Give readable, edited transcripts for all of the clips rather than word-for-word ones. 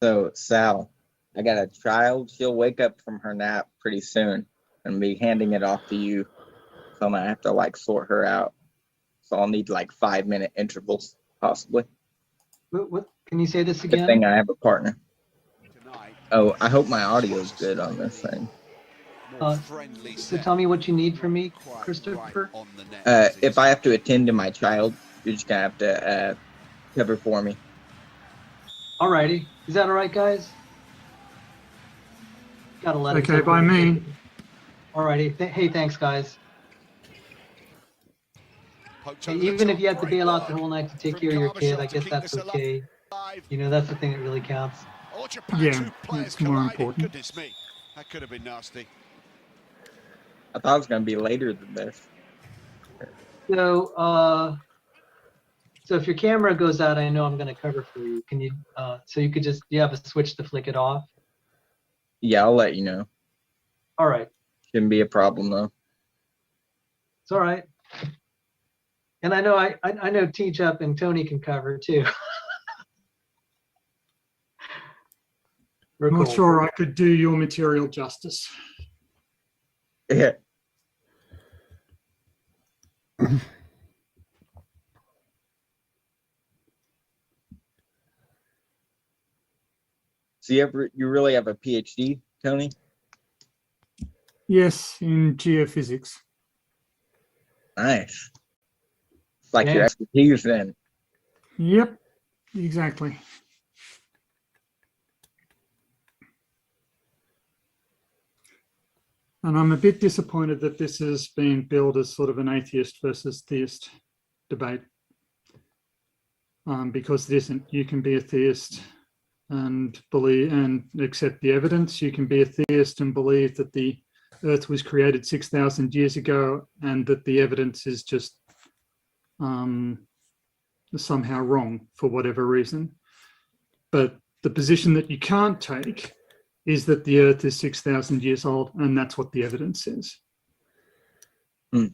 So, Sal, I got a child. She'll wake up from her nap pretty soon and be handing it off to you. So I'm gonna have to like sort her out. So I'll need like 5-minute intervals, possibly. What? Can you say this Good again? thing I have a partner. Oh, I hope my audio is good on this thing. So tell me what you need from me, Christopher. If I have to attend to my child, you're just gonna have to cover for me. Alrighty. Is that all right, guys? Gotta let it Okay go. by me. Alrighty. Hey, thanks, guys. Hey, even if you have to bail out the whole night to take care of your kid, I guess that's okay. You know, that's the thing that really counts. Yeah, it's more important. Goodness me, that could have been nasty. I thought it was gonna be later than this. So, so if your camera goes out, I know I'm going to cover for you. Can you? So you could just, you have a switch to flick it off. Yeah, I'll let you know. All right. Shouldn't be a problem though. It's all right. And I know I know TJump and Tony can cover too. I'm not sure I could do your material justice. Yeah. So you really have a PhD, Tony? Yes, in geophysics. Nice. It's like Yeah. your expertise then. Yep, exactly. And I'm a bit disappointed that this has been billed as sort of an atheist versus theist debate. Because it isn't. You can be a theist and believe and accept the evidence. You can be a theist and believe that the Earth was created 6,000 years ago and that the evidence is just somehow wrong for whatever reason. But the position that you can't take is that the Earth is 6,000 years old, and that's what the evidence says. Mm.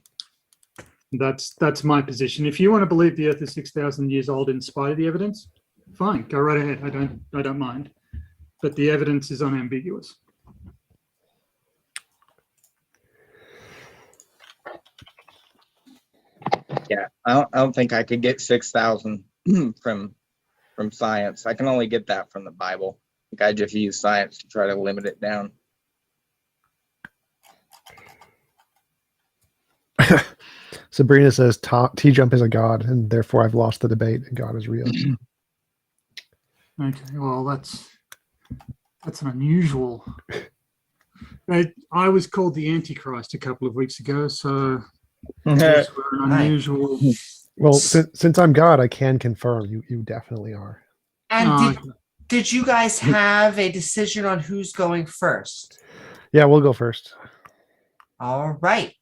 That's my position. If you want to believe the Earth is 6,000 years old in spite of the evidence, fine, go right ahead. I don't mind. But the evidence is unambiguous. Yeah, I don't think I could get 6,000 from science. I can only get that from the Bible. I think I just use science to try to limit it down. Sabrina says TJump is a god, and therefore I've lost the debate, and God is real. Okay, well, that's an unusual. I was called the Antichrist a couple of weeks ago, so those were an unusual. Well, since I'm God, I can confirm you definitely are. And did you guys have a decision on who's going first? Yeah, we'll go first. All right.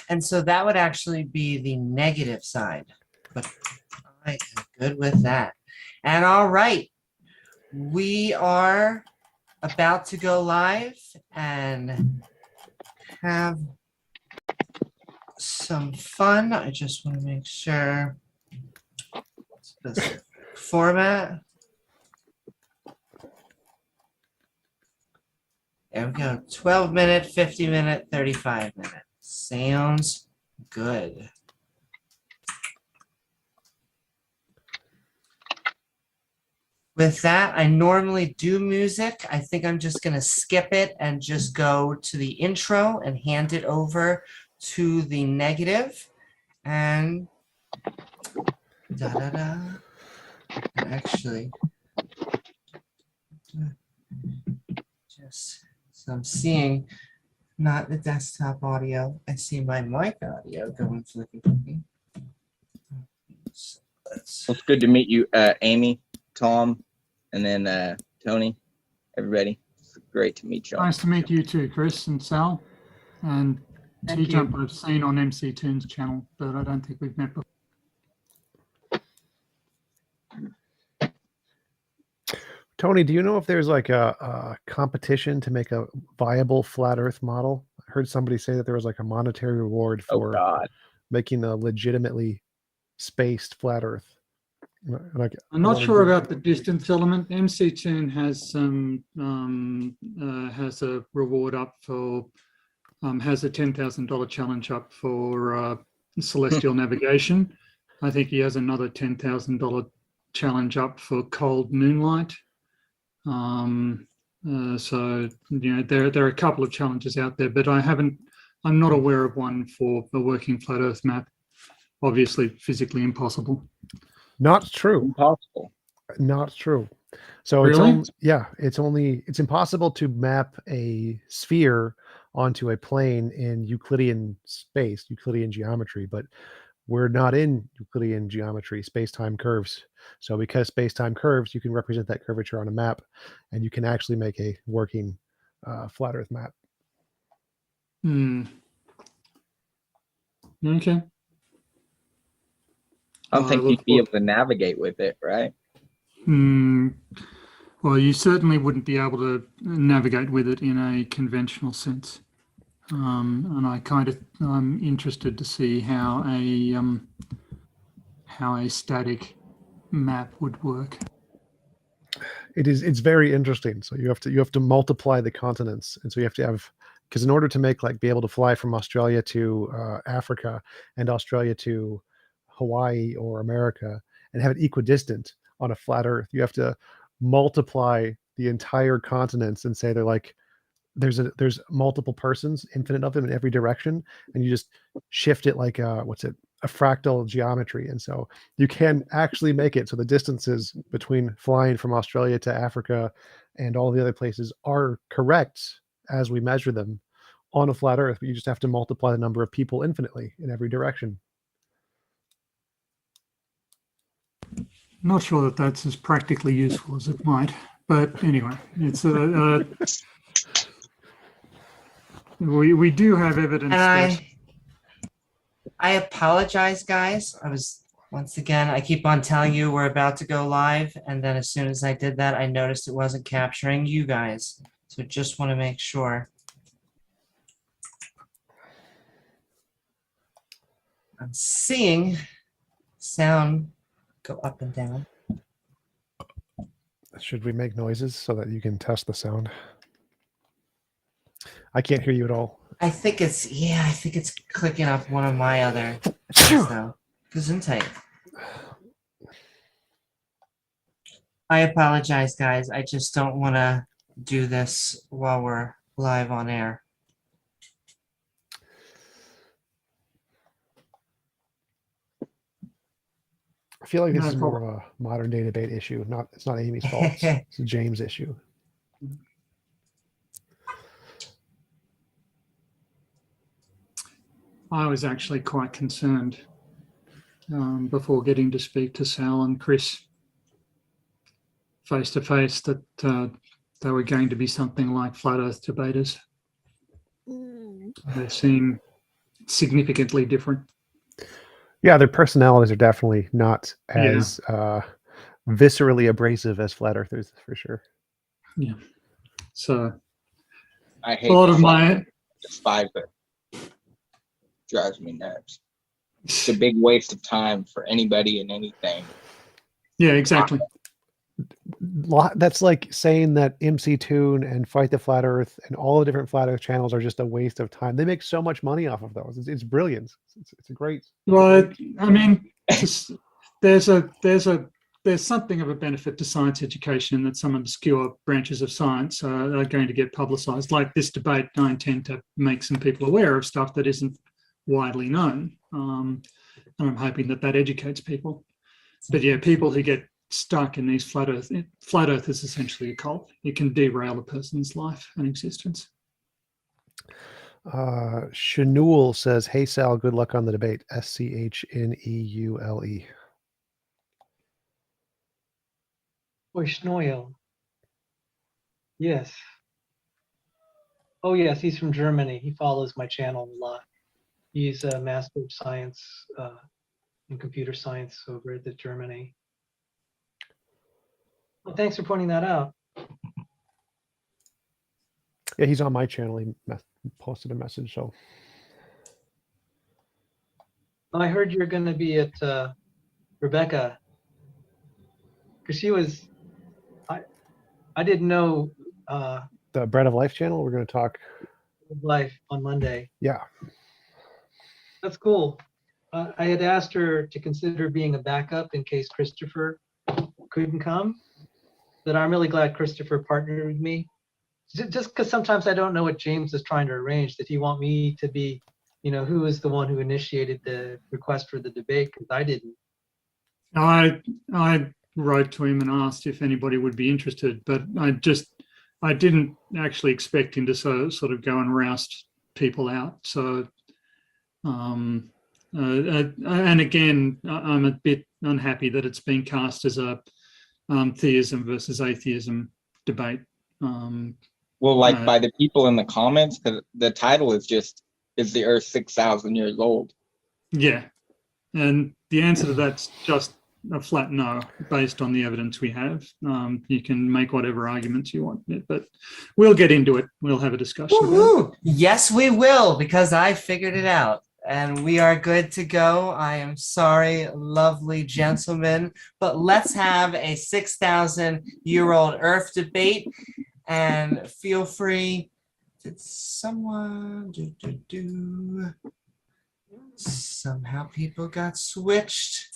And so that would actually be the negative side. But I am good with that. And all right. We are about to go live and have some fun. I just want to make sure this format. There we go. 12-minute, 50-minute, 35-minute. Sounds good. With that, I normally do music. I think I'm just going to skip it and just go to the intro and hand it over to the negative. And da-da-da. Actually, just So I'm seeing not the desktop audio. I see my mic audio going flicky flicky. So let's Well, it's good to meet you, Amy, Tom, and then Tony, everybody. It's great to meet you. Nice to meet you too, Chris and Sal. And Thank you. TJump I've seen on MC Toon's channel, but I don't think we've met before. Tony, do you know if there's like a competition to make a viable flat Earth model? I heard somebody say that there was like a monetary reward Oh for God. making a legitimately spaced flat Earth. Like, I'm not sure about the distance element. MC Toon has some has a reward up for has a $10,000 challenge up for celestial navigation. I think he has another $10,000 challenge up for cold moonlight. So you know there are a couple of challenges out there, but I'm not aware of one for the working flat Earth map. Obviously, physically impossible. not true. Impossible. Not true. So Really? it's impossible to map a sphere onto a plane in Euclidean space, Euclidean geometry, but we're not in Euclidean geometry, space-time curves. So because space-time curves, you can represent that curvature on a map, and you can actually make a working flat Earth map. Okay. I don't think you'd be look- able to navigate with it, right? Well, you certainly wouldn't be able to navigate with it in a conventional sense. And I'm interested to see how a static map would work. It's very interesting. So you have to multiply the continents, and so you have to have, because in order to make be able to fly from Australia to Africa and Australia to Hawaii or America and have it equidistant on a flat Earth, you have to multiply the entire continents and say they're like there's multiple persons, infinite of them in every direction, and you just shift it like a fractal geometry, and so you can actually make it so the distances between flying from Australia to Africa and all the other places are correct as we measure them on a flat Earth, but you just have to multiply the number of people infinitely in every direction. Not sure that that's as practically useful as it might, but anyway, it's we do have evidence And that I apologize, guys. Once again, I keep on telling you we're about to go live, and then as soon as I did that, I noticed it wasn't capturing you guys. So just want to make sure. I'm seeing sound go up and down. Should we make noises so that you can test the sound? I can't hear you at all. I think it's clicking up one of my other things though. Gesundheit. I apologize, guys. I just don't want to do this while we're live on air. I feel like this No is more of a modern day debate issue. It's not Amy's fault. It's a James issue. I was actually quite concerned before getting to speak to Sal and Chris face to face that they were going to be something like flat Earth debaters. They seem significantly different. Yeah, their personalities are definitely not as viscerally abrasive as flat earthers, for sure. Yeah. So I hate a lot the of my despise it. Drives me nuts. It's a big waste of time for anybody and anything. yeah, exactly. That's like saying that MC Toon and Fight the Flat Earth and all the different flat Earth channels are just a waste of time. They make so much money off of those. It's brilliant. It's a great. Well, I mean, there's something of a benefit to science education that some obscure branches of science are going to get publicized. Like this debate, I intend to make some people aware of stuff that isn't widely known. And I'm hoping that educates people. But yeah, people who get stuck in these flat Earth is essentially a cult. It can derail a person's life and existence. Shanul says, "Hey Sal, good luck on the debate." SCHNEULE. Boy, Schnoil. Yes. Oh, yes, he's from Germany. He follows my channel a lot. He's a Master of Science in Computer Science over at the Germany. Well, thanks for pointing that out. Yeah, he's on my channel. He posted a message. So I heard you're going to be at Rebecca, because she was. I didn't know the Bread of Life channel, we're going to talk. life on Monday. Yeah. That's cool. I had asked her to consider being a backup in case Christopher couldn't come. But I'm really glad Christopher partnered with me. Just because sometimes I don't know what James is trying to arrange. Did he want me to be, who was the one who initiated the request for the debate? Because I didn't. I wrote to him and asked if anybody would be interested, but I didn't actually expect him to sort of go and roust people out. So, and again, I'm a bit unhappy that it's been cast as a theism versus atheism debate. Well, like by the people in the comments, because the title is just, "Is the Earth 6,000 years old?" Yeah, and the answer to that's just a flat no, based on the evidence we have. You can make whatever arguments you want, but we'll get into it. We'll have a discussion about it. Woohoo! Yes, we will, because I figured it out. And we are good to go. I am sorry, lovely gentlemen, but let's have a 6,000-year-old Earth debate. And feel free. Did someone somehow people got switched?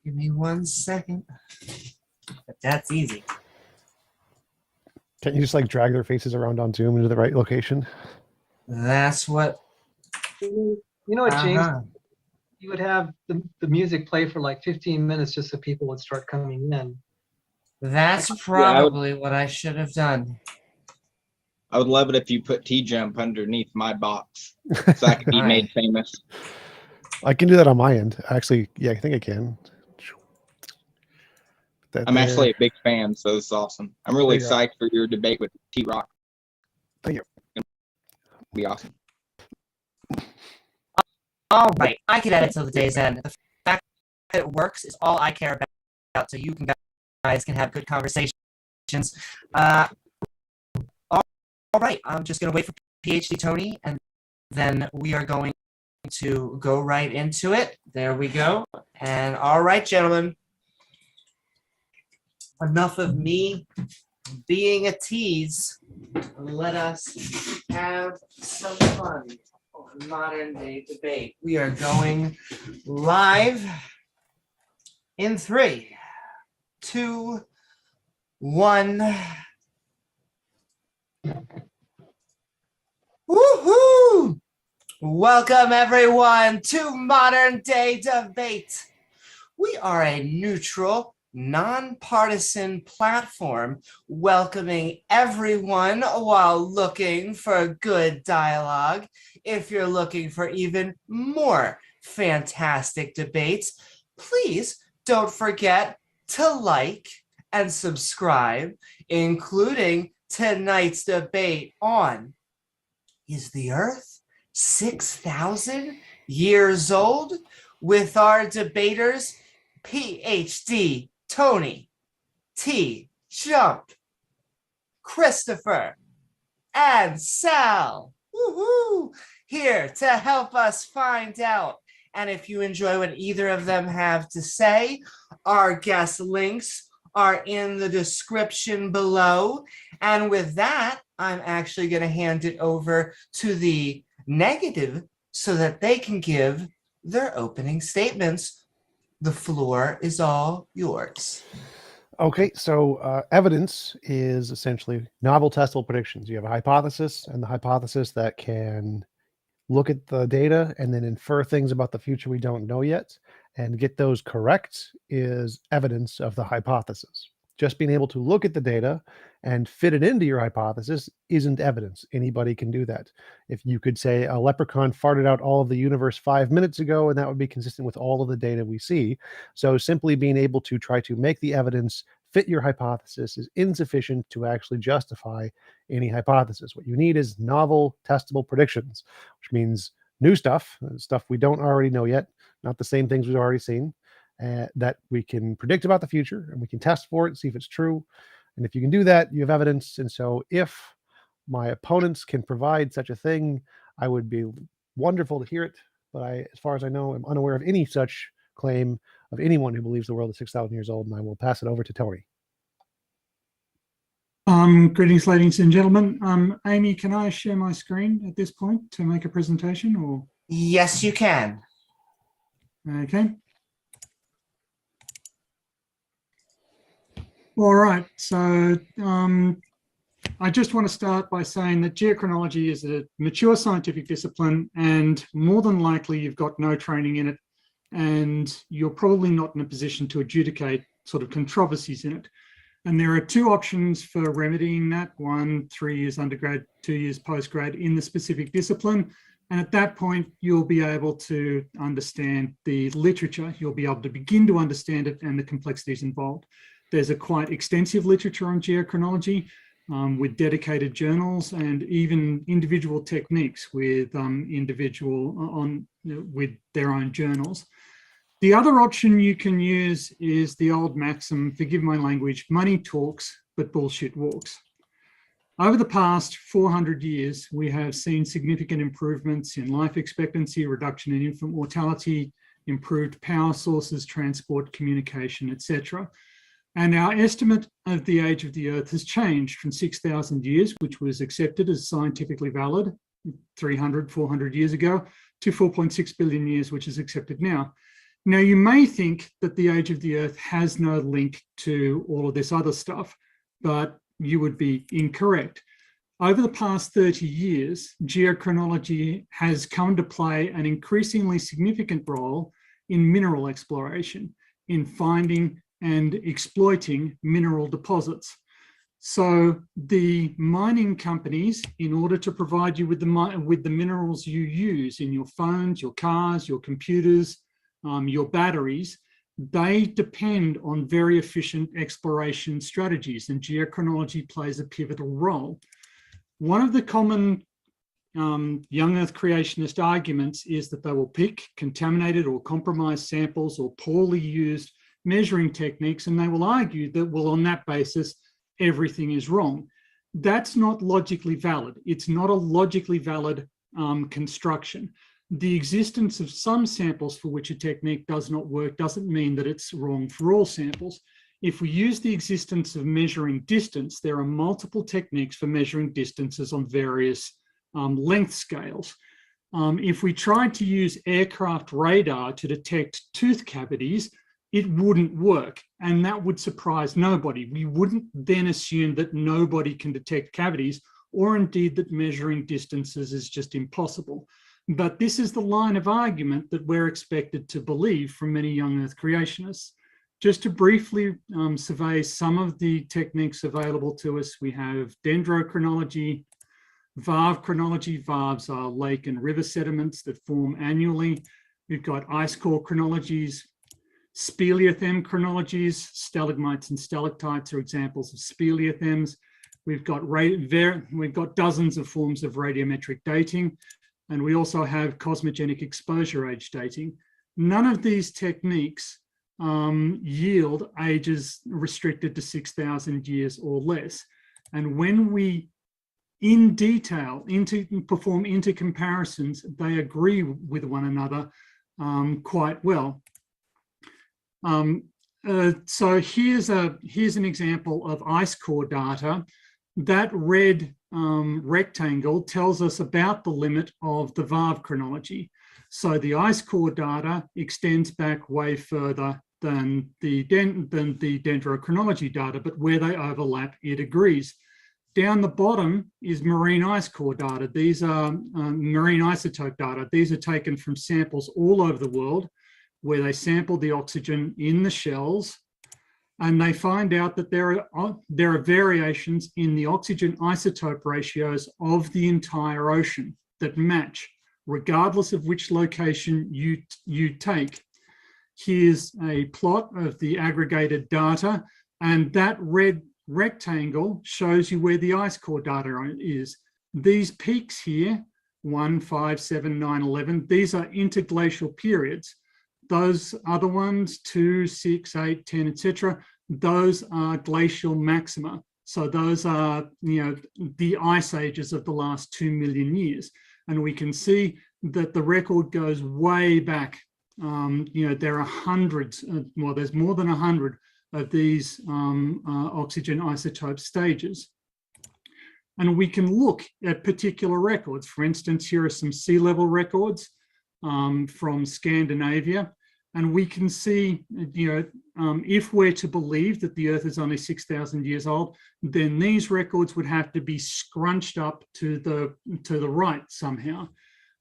Give me 1 second. But that's easy. Can't you just like drag their faces around on Zoom into the right location? That's what. You know what, James? Uh-huh. You would have the music play for like 15 minutes just so people would start coming in. That's probably what I should have done. I would love it if you put TJump underneath my box so I could be made famous. I can do that on my end. Actually, yeah, I think I can. I'm actually a big fan, so it's awesome. I'm really There you go. psyched for your debate with T-Rock. Thank you. It'll be awesome. All right, I can edit till the day's end. The fact that it works is all I care about, so you guys can have good conversations. All right, I'm just going to wait for PhD Tony, and then we are going to go right into it. There we go. And all right, gentlemen, enough of me being a tease. Let us have some fun on modern day debate. We are going live in 3, 2, 1. Woohoo! Welcome everyone to Modern Day Debate. We are a neutral, nonpartisan platform welcoming everyone while looking for good dialogue. If you're looking for even more fantastic debates, please don't forget to like and subscribe, including tonight's debate on, is the Earth 6,000 years old? With our debaters, PhD Tony, TJump, Christopher, and Sal. Woohoo! Here to help us find out. And if you enjoy what either of them have to say, our guest links are in the description below. And with that, I'm actually going to hand it over to the negative so that they can give their opening statements. The floor is all yours. Okay, so evidence is essentially novel testable predictions. You have a hypothesis, and the hypothesis that can look at the data and then infer things about the future we don't know yet, and get those correct is evidence of the hypothesis. Just being able to look at the data and fit it into your hypothesis isn't evidence. Anybody can do that. If you could say a leprechaun farted out all of the universe 5 minutes ago, and that would be consistent with all of the data we see. So simply being able to try to make the evidence fit your hypothesis is insufficient to actually justify any hypothesis. What you need is novel, testable predictions, which means new stuff, stuff we don't already know yet, not the same things we've already seen, that we can predict about the future, and we can test for it and see if it's true. And if you can do that, you have evidence. And so if my opponents can provide such a thing, I would be wonderful to hear it. But as far as I know, I'm unaware of any such claim of anyone who believes the world is 6,000 years old, and I will pass it over to Tony. Greetings, ladies and gentlemen. Amy, can I share my screen at this point to make a presentation, or? Yes, you can. Okay. All right, so I just want to start by saying that geochronology is a mature scientific discipline, and more than likely you've got no training in it, and you're probably not in a position to adjudicate sort of controversies in it. And there are two options for remedying that. One, 3 years undergrad, 2 years postgrad in the specific discipline. And at that point, you'll be able to understand the literature. You'll be able to begin to understand it and the complexities involved. There's a quite extensive literature on geochronology with dedicated journals and even individual techniques with with their own journals. The other option you can use is the old maxim, forgive my language, money talks, but bullshit walks. Over the past 400 years, we have seen significant improvements in life expectancy, reduction in infant mortality, improved power sources, transport, communication, etc. And our estimate of the age of the Earth has changed from 6,000 years, which was accepted as scientifically valid 300, 400 years ago, to 4.6 billion years, which is accepted now. Now, you may think that the age of the Earth has no link to all of this other stuff, but you would be incorrect. Over the past 30 years, geochronology has come to play an increasingly significant role in mineral exploration, in finding and exploiting mineral deposits. So the mining companies, in order to provide you with the minerals you use in your phones, your cars, your computers, your batteries, they depend on very efficient exploration strategies, and geochronology plays a pivotal role. One of the common young Earth creationist arguments is that they will pick contaminated or compromised samples or poorly used measuring techniques, and they will argue that, well, on that basis, everything is wrong. That's not logically valid. It's not a logically valid construction. The existence of some samples for which a technique does not work doesn't mean that it's wrong for all samples. If we use the existence of measuring distance, there are multiple techniques for measuring distances on various length scales. If we tried to use aircraft radar to detect tooth cavities, it wouldn't work, and that would surprise nobody. We wouldn't then assume that nobody can detect cavities, or indeed that measuring distances is just impossible. But this is the line of argument that we're expected to believe from many young Earth creationists. Just to briefly survey some of the techniques available to us, we have dendrochronology, varve chronology. Varves are lake and river sediments that form annually. We've got ice core chronologies, speleothem chronologies. Stalagmites and stalactites are examples of speleothems. We've got dozens of forms of radiometric dating, and we also have cosmogenic exposure age dating. None of these techniques yield ages restricted to 6,000 years or less. And when we, in detail, perform inter-comparisons, they agree with one another quite well. So here's an example of ice core data. That red rectangle tells us about the limit of the varve chronology. So the ice core data extends back way further than the dendrochronology data, but where they overlap, it agrees. Down the bottom is marine ice core data. These are marine isotope data. These are taken from samples all over the world, where they sampled the oxygen in the shells And they find out that there are variations in the oxygen isotope ratios of the entire ocean that match, regardless of which location you take. Here's a plot of the aggregated data, and that red rectangle shows you where the ice core data is. These peaks here, 1, 5, 7, 9, 11, these are interglacial periods. Those other ones, 2, 6, 8, 10, etc., those are glacial maxima. So those are, the ice ages of the last 2 million years. And we can see that the record goes way back. There are hundreds, there's more than 100 of these oxygen isotope stages. And we can look at particular records. For instance, here are some sea level records from Scandinavia. And we can see, if we're to believe that the Earth is only 6,000 years old, then these records would have to be scrunched up to the right somehow.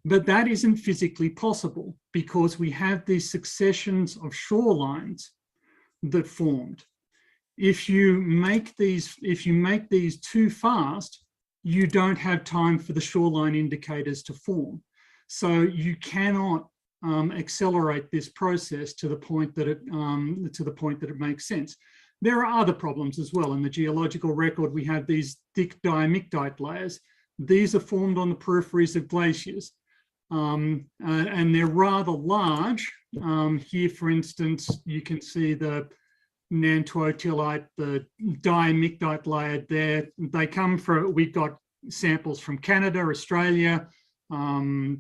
But that isn't physically possible because we have these successions of shorelines that formed. If you make these too fast, you don't have time for the shoreline indicators to form. So you cannot accelerate this process to the point that it makes sense. There are other problems as well. In the geological record, we have these thick diamictite layers. These are formed on the peripheries of glaciers, and they're rather large. Here, for instance, you can see the nantuotilite, the diamictite layer there. They come from, we've got samples from Canada, Australia,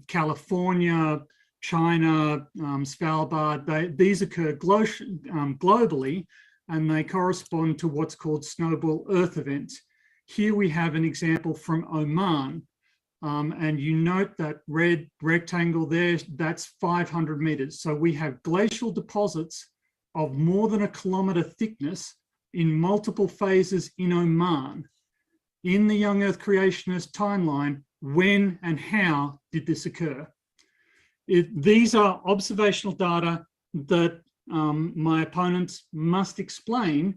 California, China, Svalbard. These occur globally, and they correspond to what's called snowball Earth events. Here we have an example from Oman, and you note that red rectangle there, that's 500 meters. So we have glacial deposits of more than 1 kilometer thickness in multiple phases in Oman. In the young Earth creationist timeline, when and how did this occur? These are observational data that my opponents must explain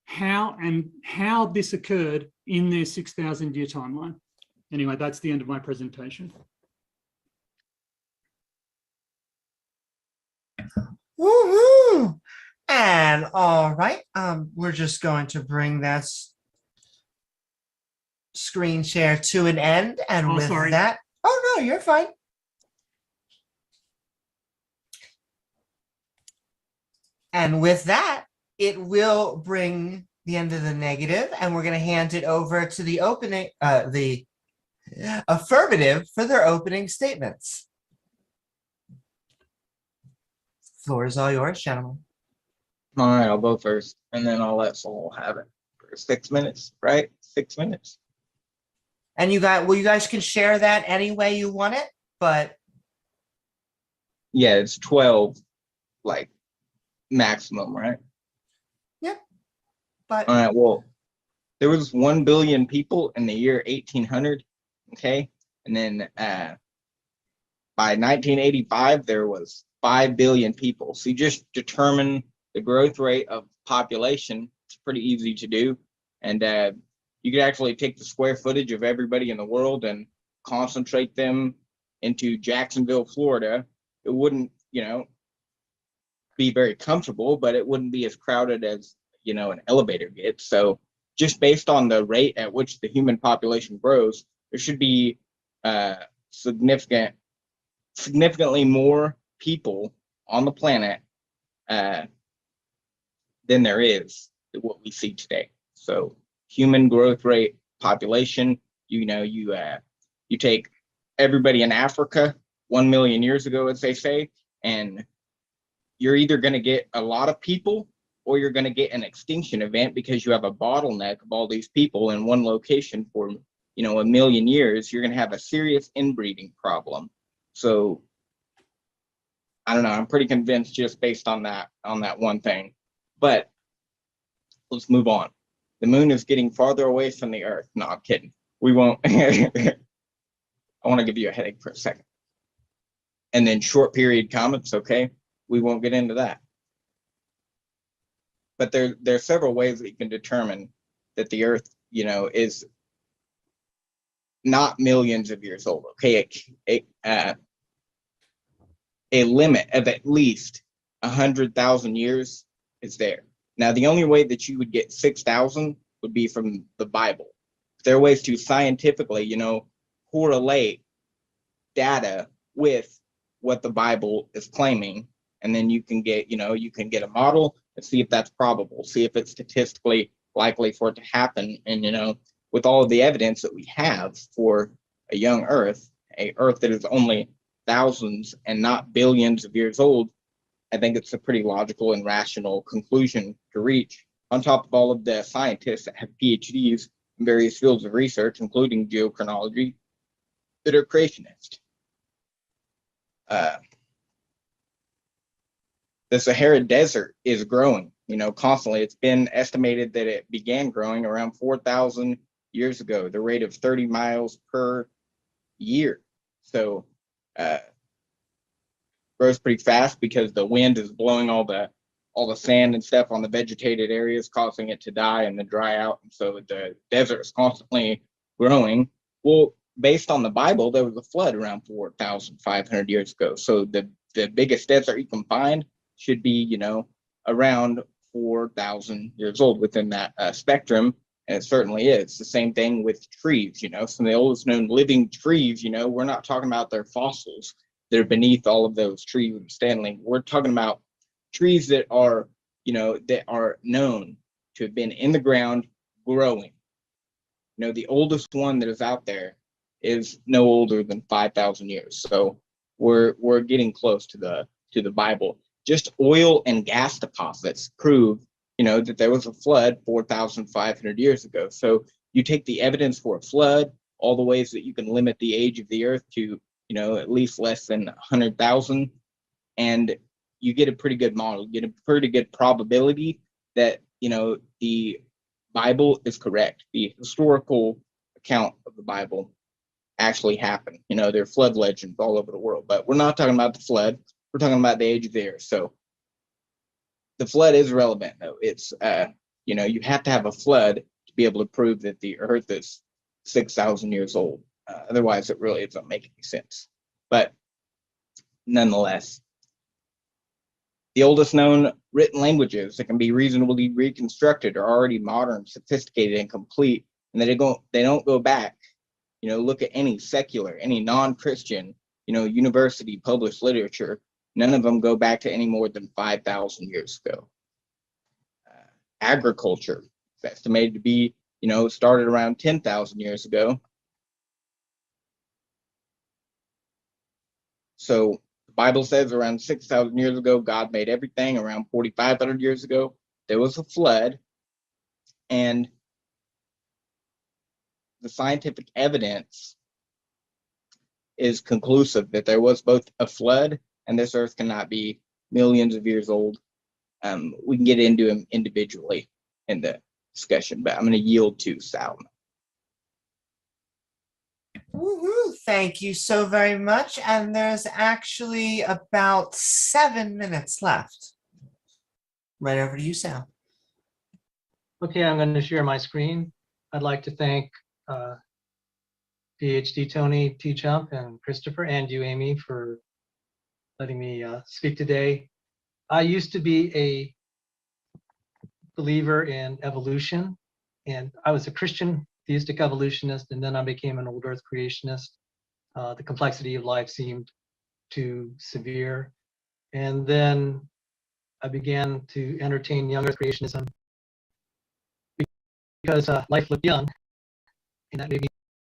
how this occurred in their 6,000 year timeline. Anyway, that's the end of my presentation. Woohoo! And all right, we're just going to bring that screen share to an end. And with that, oh no, you're fine. And with that, it will bring the end of the negative, and we're going to hand it over to the the affirmative for their opening statements. Floor is all yours, gentlemen. All right, I'll go first, and then I'll let Saul have it for 6 minutes, right? 6 minutes. And you guys can share that any way you want it, but yeah, it's 12, like maximum, right? Yep. But all right, well, there was 1 billion people in the year 1800, okay, and then by 1985 there was 5 billion people. So you just determine the growth rate of population. It's pretty easy to do, and you could actually take the square footage of everybody in the world and concentrate them into Jacksonville, Florida. It wouldn't, be very comfortable, but it wouldn't be as crowded as, an elevator gets. So just based on the rate at which the human population grows, there should be significantly more people on the planet than there is what we see today. So human growth rate, population, you take everybody in Africa 1 million years ago, as they say, and you're either going to get a lot of people or you're going to get an extinction event because you have a bottleneck of all these people in one location for, 1 million years. You're going to have a serious inbreeding problem. So I don't know. I'm pretty convinced just based on that one thing. But let's move on. The moon is getting farther away from the Earth. No, I'm kidding. We won't. I want to give you a headache for a second. And then short period comets, okay? We won't get into that. but there are several ways that you can determine that the Earth, is not millions of years old. Okay, a limit of at least 100,000 years is there. Now, the only way that you would get 6,000 would be from the Bible. There are ways to scientifically, correlate data with what the Bible is claiming, and then you can get a model and see if that's probable, see if it's statistically likely for it to happen. And with all of the evidence that we have for a young Earth, a Earth that is only thousands and not billions of years old, I think it's a pretty logical and rational conclusion to reach. On top of all of the scientists that have PhDs in various fields of research, including geochronology, that are creationists. The Sahara Desert is growing, constantly. It's been estimated that it began growing around 4,000 years ago, the rate of 30 miles per year. So grows pretty fast because the wind is blowing all the sand and stuff on the vegetated areas, causing it to die and then dry out. And so the desert is constantly growing. Well, based on the Bible, there was a flood around 4,500 years ago. So the biggest desert you can find should be, around 4,000 years old within that spectrum. And it certainly is. The same thing with trees, some of the oldest known living trees, we're not talking about their fossils that are beneath all of those trees standing. We're talking about trees that are, that are known to have been in the ground growing. The oldest one that is out there is no older than 5,000 years. So we're getting close to the Bible. Just oil and gas deposits prove, that there was a flood 4,500 years ago. So you take the evidence for a flood, all the ways that you can limit the age of the Earth to, at least less than 100,000, and you get a pretty good model, you get a pretty good probability that, the Bible is correct. The historical account of the Bible actually happened. There are flood legends all over the world, but we're not talking about the flood. We're talking about the age of the Earth. So the flood is relevant, though. It's, you have to have a flood to be able to prove that the Earth is 6,000 years old. Otherwise, it really doesn't make any sense. But nonetheless, the oldest known written languages that can be reasonably reconstructed are already modern, sophisticated, and complete, and they don't go back. Look at any secular, any non-Christian, university published literature. None of them go back to any more than 5,000 years ago. Agriculture is estimated to be, started around 10,000 years ago. So the Bible says around 6,000 years ago, God made everything. Around 4,500 years ago, there was a flood. And the scientific evidence is conclusive that there was both a flood and this Earth cannot be millions of years old. We can get into them individually in the discussion, but I'm going to yield to Sal. Woohoo! Thank you so very much. And there's actually about 7 minutes left. Right over to you, Sal. Okay, I'm going to share my screen. I'd like to thank PhD Tony, TJump, and Christopher, and you, Amy, for letting me speak today. I used to be a believer in evolution, and I was a Christian theistic evolutionist, and then I became an old Earth creationist. The complexity of life seemed too severe, and then I began to entertain young Earth creationism because life looked young, and that made me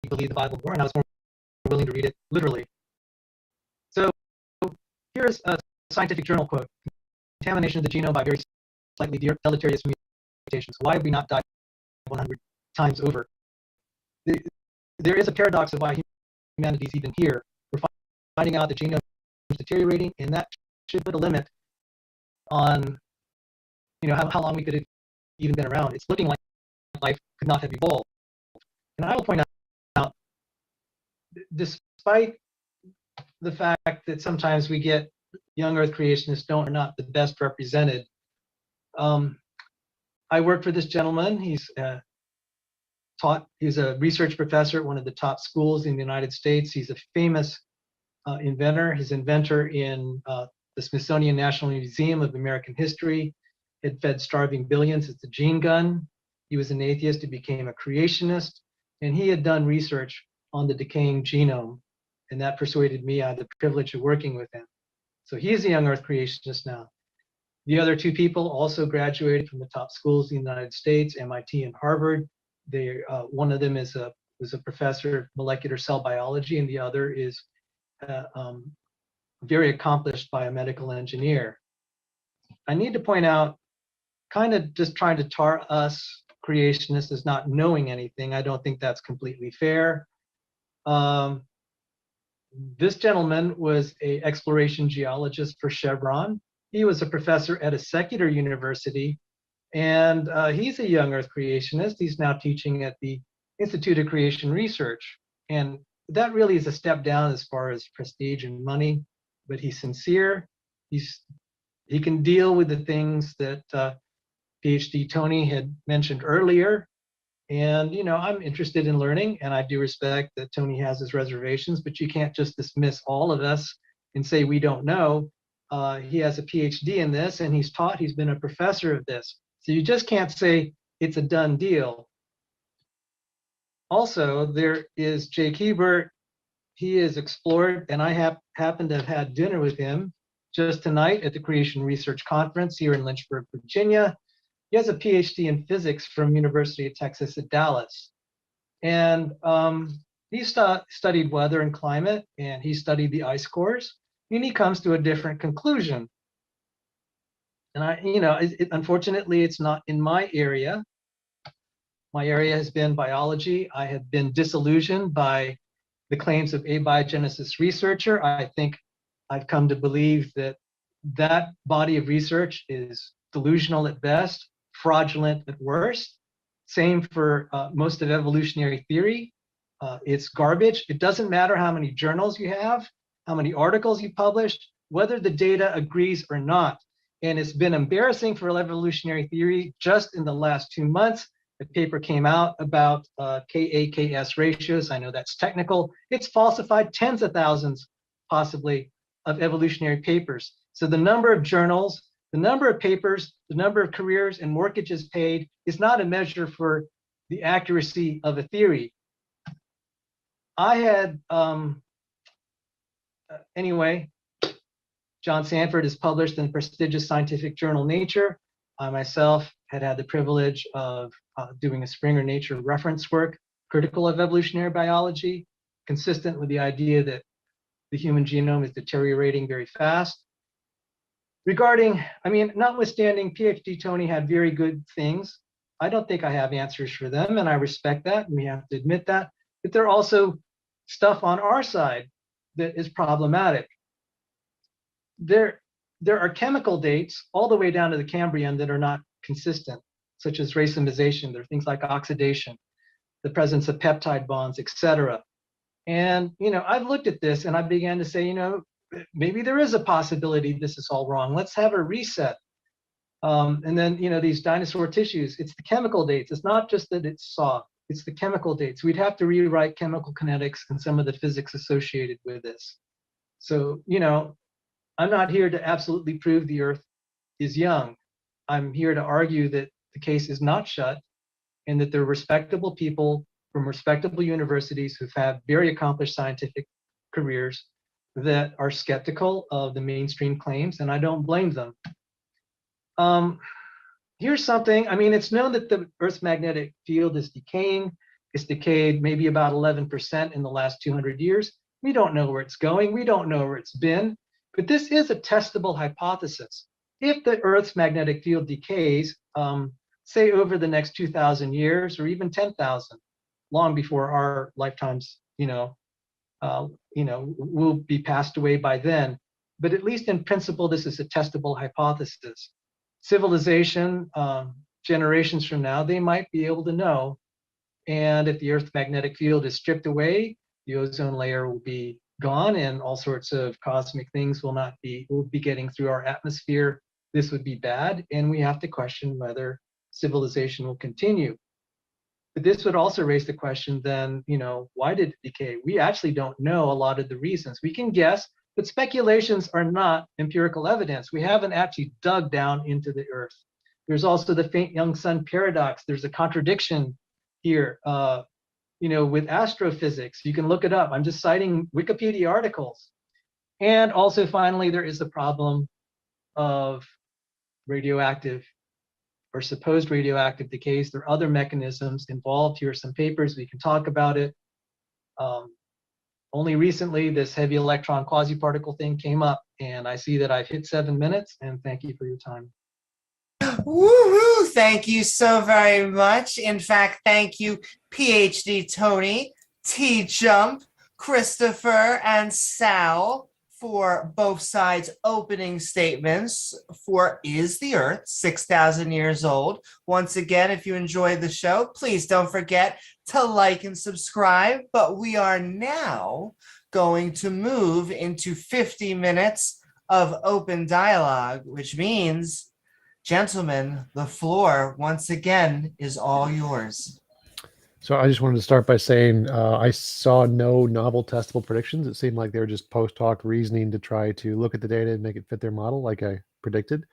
believe the Bible more, and I was more willing to read it literally. So here's a scientific journal quote: "Contamination of the genome by very slightly deleterious mutations. Why have we not died 100 times over?" There is a paradox of why humanity is even here. We're finding out the genome is deteriorating, and that should put a limit on, how long we could have even been around. It's looking like life could not have evolved. And I will point out, despite the fact that sometimes we get young Earth creationists are not the best represented, I worked for this gentleman. He's he's a research professor at one of the top schools in the United States. He's a famous inventor. His inventor in the Smithsonian National Museum of American History had fed starving billions. It's the gene gun. He was an atheist who became a creationist, and he had done research on the decaying genome, and that persuaded me. I had the privilege of working with him. So he's a young Earth creationist now. The other two people also graduated from the top schools in the United States, MIT and Harvard. One of them was a professor of molecular cell biology, and the other is very accomplished biomedical engineer. I need to point out, kind of just trying to tar us creationists as not knowing anything. I don't think that's completely fair. This gentleman was an exploration geologist for Chevron. He was a professor at a secular university, and he's a young Earth creationist. He's now teaching at the Institute of Creation Research. And that really is a step down as far as prestige and money, but he's sincere. He can deal with the things that PhD Tony had mentioned earlier. And, you know, I'm interested in learning, and I do respect that Tony has his reservations, but you can't just dismiss all of us and say we don't know. He has a PhD in this, and he's been a professor of this. So you just can't say it's a done deal. Also, there is Jake Hebert. He is explored, and I happened to have had dinner with him just tonight at the Creation Research Conference here in Lynchburg, Virginia. He has a PhD in physics from University of Texas at Dallas. And he studied weather and climate, and he studied the ice cores, and he comes to a different conclusion. And unfortunately, it's not in my area. My area has been biology. I have been disillusioned by the claims of abiogenesis researcher. I think I've come to believe that that body of research is delusional at best, fraudulent at worst. Same for most of evolutionary theory. It's garbage. It doesn't matter how many journals you have, how many articles you published, whether the data agrees or not. And it's been embarrassing for evolutionary theory. Just in the last 2 months, a paper came out about Ka-Ks ratios. I know that's technical. It's falsified tens of thousands, possibly, of evolutionary papers. So the number of journals, the number of papers, the number of careers and mortgages paid is not a measure for the accuracy of a theory. I had, anyway, John Sanford is published in the prestigious scientific journal Nature. I myself had the privilege of doing a Springer Nature reference work, critical of evolutionary biology, consistent with the idea that the human genome is deteriorating very fast. Notwithstanding PhD Tony had very good things, I don't think I have answers for them, and I respect that, and we have to admit that. But there are also stuff on our side that is problematic. There are chemical dates all the way down to the Cambrian that are not consistent, such as racemization. There are things like oxidation, the presence of peptide bonds, etc. And, I've looked at this and I began to say, maybe there is a possibility this is all wrong. Let's have a reset. And then, these dinosaur tissues, it's the chemical dates. It's not just that it's soft, it's the chemical dates. We'd have to rewrite chemical kinetics and some of the physics associated with this. So, I'm not here to absolutely prove the Earth is young. I'm here to argue that the case is not shut and that there are respectable people from respectable universities who've had very accomplished scientific careers that are skeptical of the mainstream claims, and I don't blame them. Here's something, it's known that the Earth's magnetic field is decaying. It's decayed maybe about 11% in the last 200 years. We don't know where it's going. We don't know where it's been. But this is a testable hypothesis. If the Earth's magnetic field decays, say over the next 2,000 years or even 10,000, long before our lifetimes, will be passed away by then. But at least in principle, this is a testable hypothesis. Civilization, generations from now, they might be able to know. And if the Earth's magnetic field is stripped away, the ozone layer will be gone and all sorts of cosmic things will be getting through our atmosphere. This would be bad. And we have to question whether civilization will continue. But this would also raise the question then, why did it decay? We actually don't know a lot of the reasons. We can guess, but speculations are not empirical evidence. We haven't actually dug down into the earth. There's also the faint young sun paradox. There's a contradiction here, with astrophysics. You can look it up. I'm just citing Wikipedia articles. And also, finally, there is the problem of radioactive or supposed radioactive decays. There are other mechanisms involved. Here are some papers. We can talk about it. Only recently, this heavy electron quasi-particle thing came up, and I see that I've hit 7 minutes, and thank you for your time. Woohoo! Thank you so very much. In fact, thank you, PhD Tony, TJump, Christopher, and Sal, for both sides' opening statements for Is the Earth 6,000 Years Old? Once again, if you enjoyed the show, please don't forget to like and subscribe. But we are now going to move into 50 minutes of open dialogue, which means, gentlemen, the floor once again is all yours. So I just wanted to start by saying I saw no novel testable predictions. It seemed like they were just post hoc reasoning to try to look at the data and make it fit their model, like I predicted.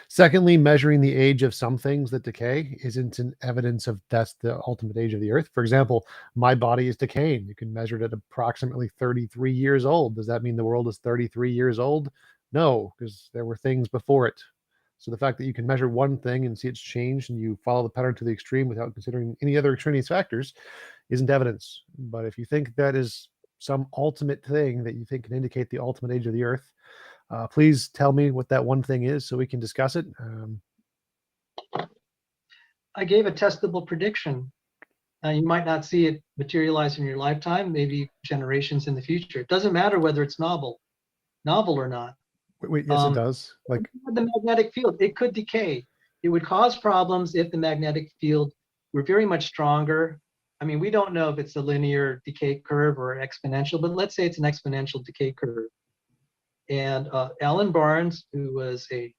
Secondly, measuring the age of some things that decay isn't an evidence of that's the ultimate age of the Earth. For example, my body is decaying. You can measure it at approximately 33 years old. Does that mean the world is 33 years old? No, because there were things before it. So the fact that you can measure one thing and see it's changed and you follow the pattern to the extreme without considering any other extraneous factors isn't evidence. But if you think that is some ultimate thing that you think can indicate the ultimate age of the Earth, please tell me what that one thing is so we can discuss it. I gave a testable prediction. You might not see it materialize in your lifetime, maybe generations in the future. It doesn't matter whether it's novel or not. Wait, yes, it does. Like the magnetic field, it could decay. It would cause problems if the magnetic field were very much stronger. I mean, we don't know if it's a linear decay curve or exponential, but let's say it's an exponential decay curve. And Alan Barnes, who was a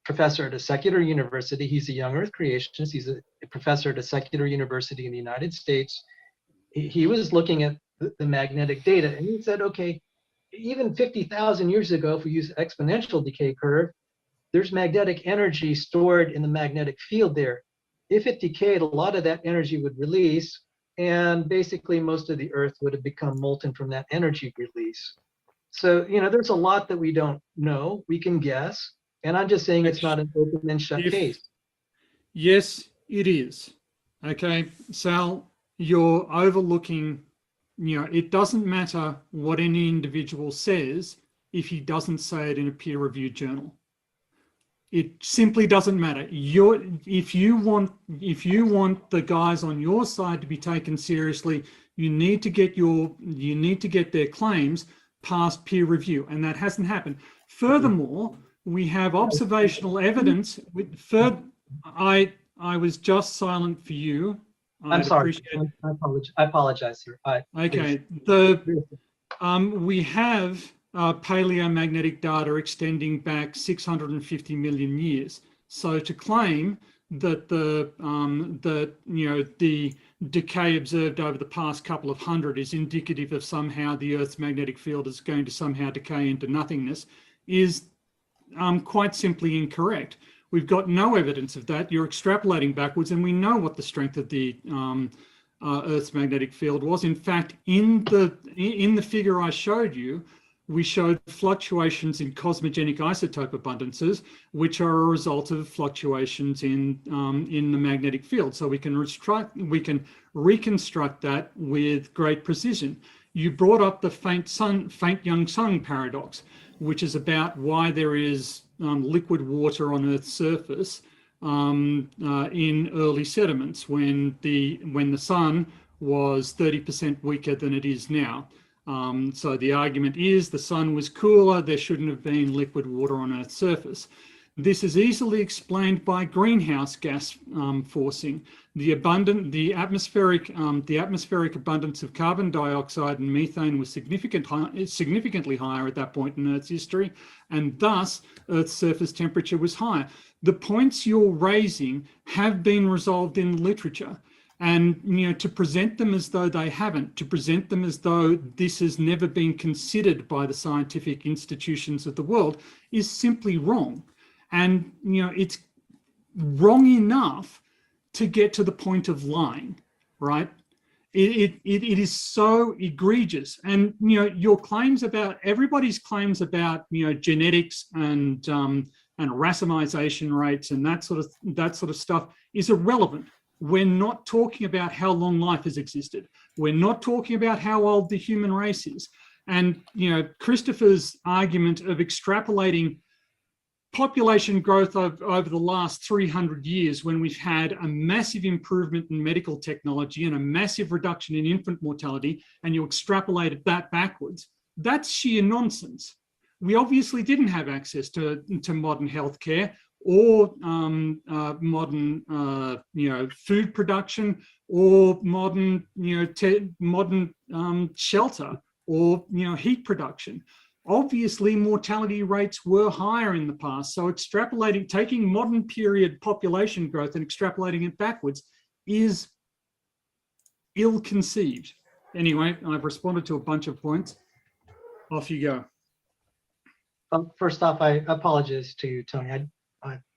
professor at a secular university, he's a young Earth creationist. He's a professor at a secular university in the United States. He was looking at the magnetic data, and he said, okay, even 50,000 years ago, if we use exponential decay curve, there's magnetic energy stored in the magnetic field there. If it decayed, a lot of that energy would release, and basically most of the Earth would have become molten from that energy release. So, there's a lot that we don't know. We can guess, and I'm just saying it's not an open and shut case. Yes, it is. Okay, Sal, you're overlooking. It doesn't matter what any individual says if he doesn't say it in a peer-reviewed journal. It simply doesn't matter. If you want the guys on your side to be taken seriously, you need to get their claims past peer review, and that hasn't happened. Furthermore, we have observational evidence. I was just silent for you. I'm sorry. I apologize, sir. Okay. We have paleomagnetic data extending back 650 million years. So to claim that the decay observed over the past couple of hundred is indicative of somehow the Earth's magnetic field is going to somehow decay into nothingness is quite simply incorrect. We've got no evidence of that. You're extrapolating backwards, and we know what the strength of the Earth's magnetic field was. In fact, in the figure I showed you, we showed fluctuations in cosmogenic isotope abundances, which are a result of fluctuations in the magnetic field. So we can reconstruct that with great precision. You brought up the faint young sun paradox, which is about why there is liquid water on Earth's surface in early sediments when the sun was 30% weaker than it is now. So the argument is the sun was cooler, there shouldn't have been liquid water on Earth's surface. This is easily explained by greenhouse gas forcing. The atmospheric abundance of carbon dioxide and methane was significantly higher at that point in Earth's history, and thus Earth's surface temperature was higher. The points you're raising have been resolved in literature. And, to present them as though they haven't, to present them as though this has never been considered by the scientific institutions of the world is simply wrong. And, it's wrong enough to get to the point of lying, right? It is so egregious. And, your claims about, everybody's claims about, genetics and racemization rates and that sort of stuff is irrelevant. We're not talking about how long life has existed. We're not talking about how old the human race is. And, Christopher's argument of extrapolating population growth over the last 300 years, when we've had a massive improvement in medical technology and a massive reduction in infant mortality, and you extrapolated that backwards, that's sheer nonsense. We obviously didn't have access to modern healthcare or modern, food production, or modern, shelter, or heat production. Obviously, mortality rates were higher in the past. So taking modern period population growth and extrapolating it backwards is ill-conceived. Anyway, I've responded to a bunch of points. Off you go. First off, I apologize to you, Tony.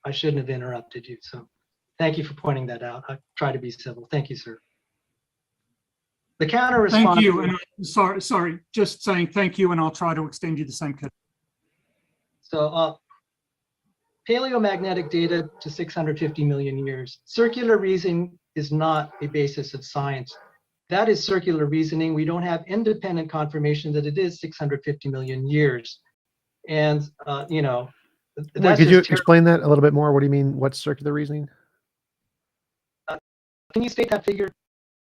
I shouldn't have interrupted you. So thank you for pointing that out. I try to be civil. Thank you, sir. The counter response. Thank you. And sorry, just saying thank you, and I'll try to extend you the same courtesy. So paleomagnetic data to 650 million years. Circular reasoning is not a basis of science. That is circular reasoning. We don't have independent confirmation that it is 650 million years. And, could you explain that a little bit more? What do you mean? What's circular reasoning? Can you state that figure,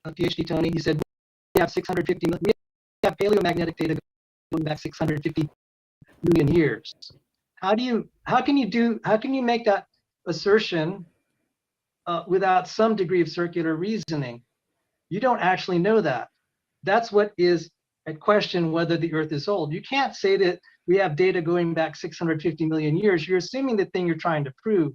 PhD Tony? You said we have 650 million. We have paleomagnetic data going back 650 million years. How can you make that assertion without some degree of circular reasoning? You don't actually know that. That's what is at question, whether the Earth is old. You can't say that we have data going back 650 million years. You're assuming the thing you're trying to prove.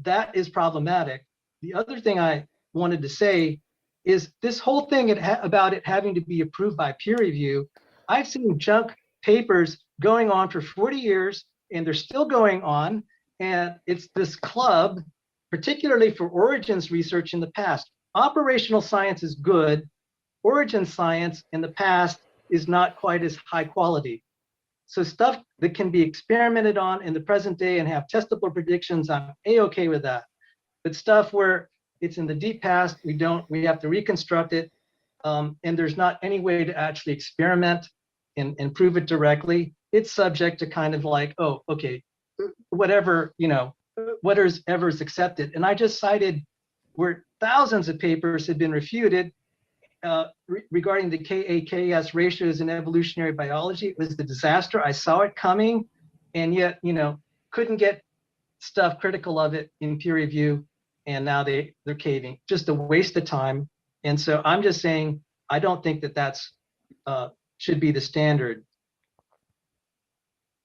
That is problematic. The other thing I wanted to say is this whole thing about it having to be approved by peer review. I've seen junk papers going on for 40 years, and they're still going on. And it's this club, particularly for origins research in the past. Operational science is good. Origin science in the past is not quite as high quality. So stuff that can be experimented on in the present day and have testable predictions, I'm A-okay with that. But stuff where it's in the deep past, we have to reconstruct it, and there's not any way to actually experiment and prove it directly. It's subject to kind of like, oh, okay, whatever, whatever is accepted. And I just cited where thousands of papers had been refuted regarding the Ka-Ks ratios in evolutionary biology. It was a disaster. I saw it coming, and yet, couldn't get stuff critical of it in peer review, and now they're caving. Just a waste of time. And so I'm just saying, I don't think that's should be the standard.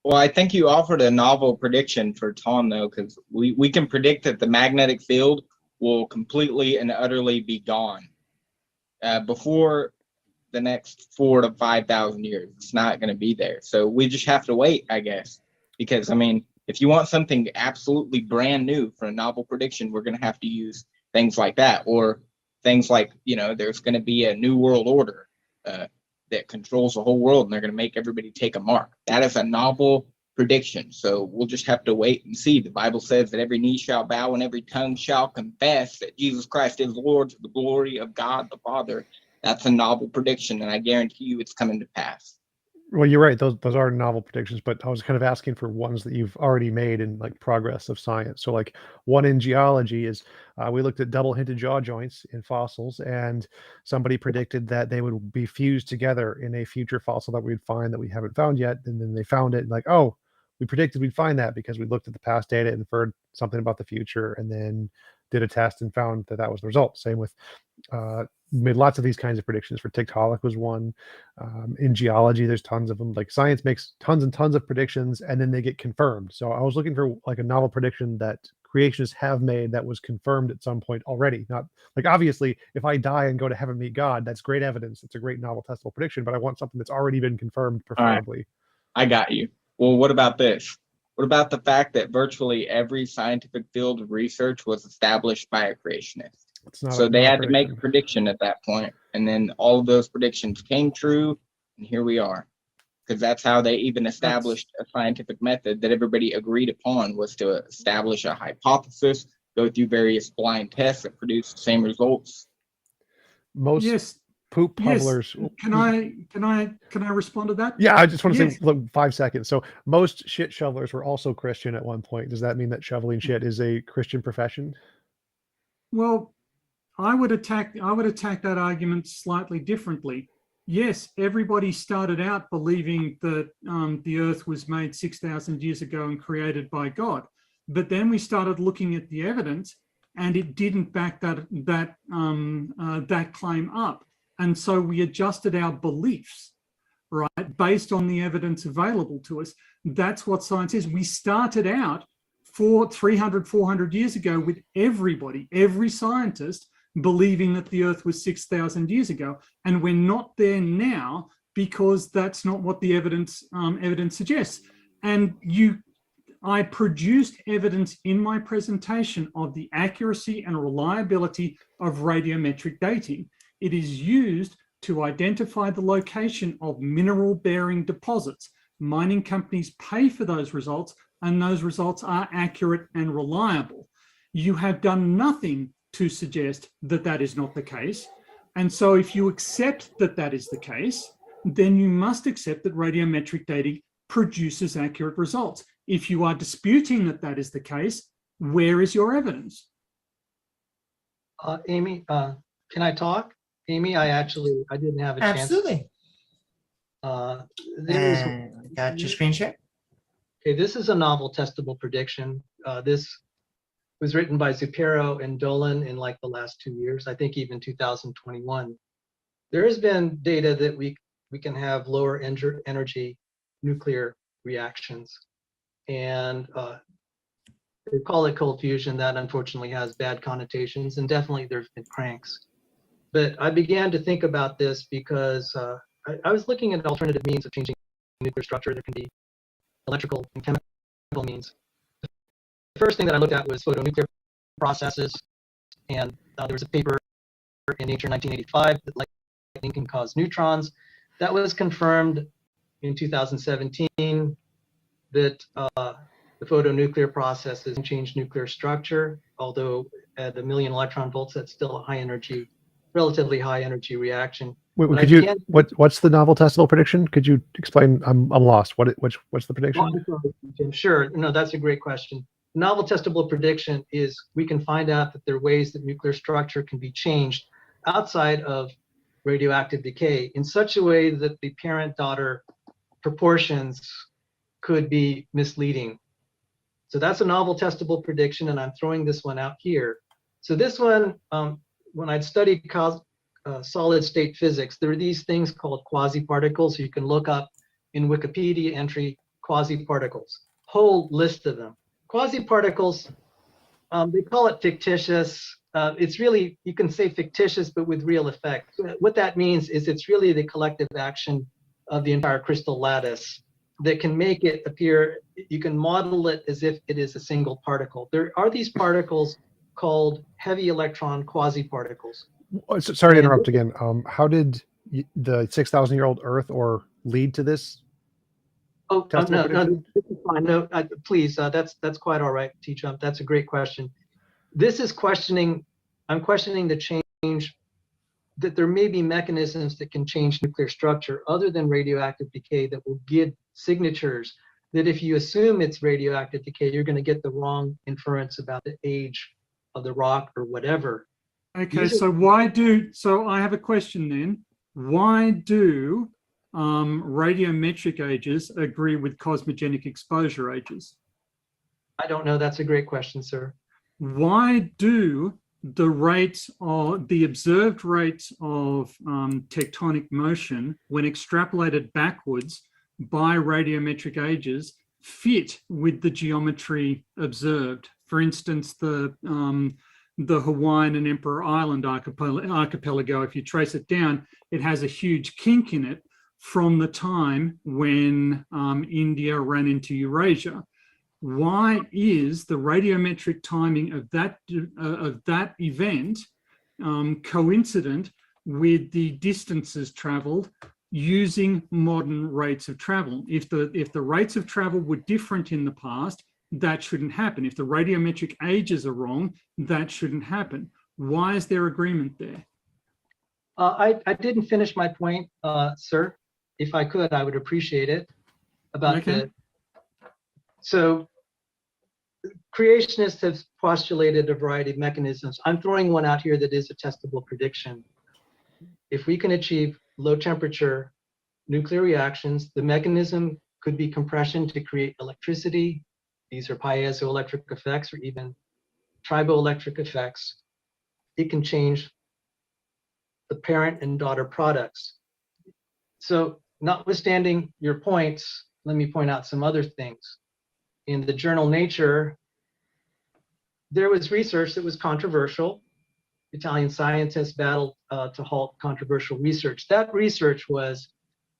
Well, I think you offered a novel prediction for Tom, though, because we can predict that the magnetic field will completely and utterly be gone before the next 4,000 to 5,000 years. It's not going to be there. So we just have to wait, I guess, because, if you want something absolutely brand new for a novel prediction, we're going to have to use things like that, or things like, there's going to be a new world order that controls the whole world, and they're going to make everybody take a mark. That is a novel prediction. So we'll just have to wait and see. The Bible says that every knee shall bow and every tongue shall confess that Jesus Christ is Lord, to the glory of God the Father. That's a novel prediction, and I guarantee you it's coming to pass. Well, you're right. Those are novel predictions, but I was kind of asking for ones that you've already made in like progress of science. So like one in geology is we looked at double hinted jaw joints in fossils, and somebody predicted that they would be fused together in a future fossil that we'd find that we haven't found yet. And then they found it and like, oh, we predicted we'd find that because we looked at the past data, inferred something about the future, and then did a test and found that that was the result. Same with made lots of these kinds of predictions. For Tiktaalik was one. In geology, there's tons of them. Like science makes tons and tons of predictions, and then they get confirmed. So I was looking for like a novel prediction that creationists have made that was confirmed at some point already. Not like, obviously, if I die and go to heaven meet God, that's great evidence. It's a great novel testable prediction, but I want something that's already been confirmed, preferably. I got you. Well, what about this? What about the fact that virtually every scientific field of research was established by a creationist? So they had to make a prediction at that point, and then all of those predictions came true, and here we are. Because that's how they even established a scientific method that everybody agreed upon, was to establish a hypothesis, go through various blind tests that produce the same results. Most poop puddlers. Yes. Can I respond to that? Yeah, I just want to say, look, 5 seconds. So most shit shovelers were also Christian at one point. Does that mean that shoveling shit is a Christian profession? Well, I would attack that argument slightly differently. Yes, everybody started out believing that the earth was made 6,000 years ago and created by God. But then we started looking at the evidence, and it didn't back that claim up. And so we adjusted our beliefs, right, based on the evidence available to us. That's what science is. We started out 300, 400 years ago with every scientist, believing that the earth was 6,000 years ago. And we're not there now because that's not what the evidence suggests. And I produced evidence in my presentation of the accuracy and reliability of radiometric dating. It is used to identify the location of mineral-bearing deposits. Mining companies pay for those results, and those results are accurate and reliable. You have done nothing to suggest that that is not the case. And so if you accept that that is the case, then you must accept that radiometric dating produces accurate results. If you are disputing that that is the case, where is your evidence? Amy, can I talk? Amy, I didn't have a chance. Absolutely. Got your screen share? Okay, this is a novel testable prediction. This was written by Zupero and Dolan in like the last 2 years, I think even 2021. There has been data that we can have lower energy nuclear reactions. And they call it cold fusion. That unfortunately has bad connotations, and definitely there's been cranks. But I began to think about this because I was looking at alternative means of changing nuclear structure. There can be electrical and chemical means. The first thing that I looked at was photonuclear processes, and there was a paper in Nature 1985 that lightning can cause neutrons. That was confirmed in 2017 that the photonuclear processes can change nuclear structure, although at 1 million electron volts, that's still a high energy, relatively high energy reaction. Wait, what's the novel testable prediction? Could you explain? I'm lost. What's the prediction? Sure. No, that's a great question. Novel testable prediction is we can find out that there are ways that nuclear structure can be changed outside of radioactive decay in such a way that the parent-daughter proportions could be misleading. So that's a novel testable prediction, and I'm throwing this one out here. So this one, when I'd studied solid state physics, there are these things called quasi-particles. So you can look up in Wikipedia entry quasi-particles, whole list of them. Quasi-particles, they call it fictitious. It's really, you can say fictitious, but with real effect. What that means is it's really the collective action of the entire crystal lattice that can make it appear, you can model it as if it is a single particle. There are these particles called heavy electron quasi-particles. Sorry to interrupt again. How did the 6,000-year-old Earth or lead to this? No, this is fine. No, please, that's quite all right, TJump. That's a great question. This is I'm questioning the change, that there may be mechanisms that can change nuclear structure other than radioactive decay that will give signatures that if you assume it's radioactive decay, you're going to get the wrong inference about the age of the rock or whatever. Okay, so I have a question then. Why do radiometric ages agree with cosmogenic exposure ages? I don't know. That's a great question, sir. Why do the observed rates of tectonic motion, when extrapolated backwards by radiometric ages, fit with the geometry observed? For instance, the Hawaiian and Emperor Island archipelago, if you trace it down, it has a huge kink in it from the time when India ran into Eurasia. Why is the radiometric timing of that event coincident with the distances traveled using modern rates of travel? If the rates of travel were different in the past, that shouldn't happen. If the radiometric ages are wrong, that shouldn't happen. Why is there agreement there? I didn't finish my point, sir. If I could, I would appreciate it. So creationists have postulated a variety of mechanisms. I'm throwing one out here that is a testable prediction. If we can achieve low temperature nuclear reactions, the mechanism could be compression to create electricity. These are piezoelectric effects or even triboelectric effects. It can change the parent and daughter products. So notwithstanding your points, let me point out some other things. In the journal Nature, there was research that was controversial. Italian scientists battled to halt controversial research. That research was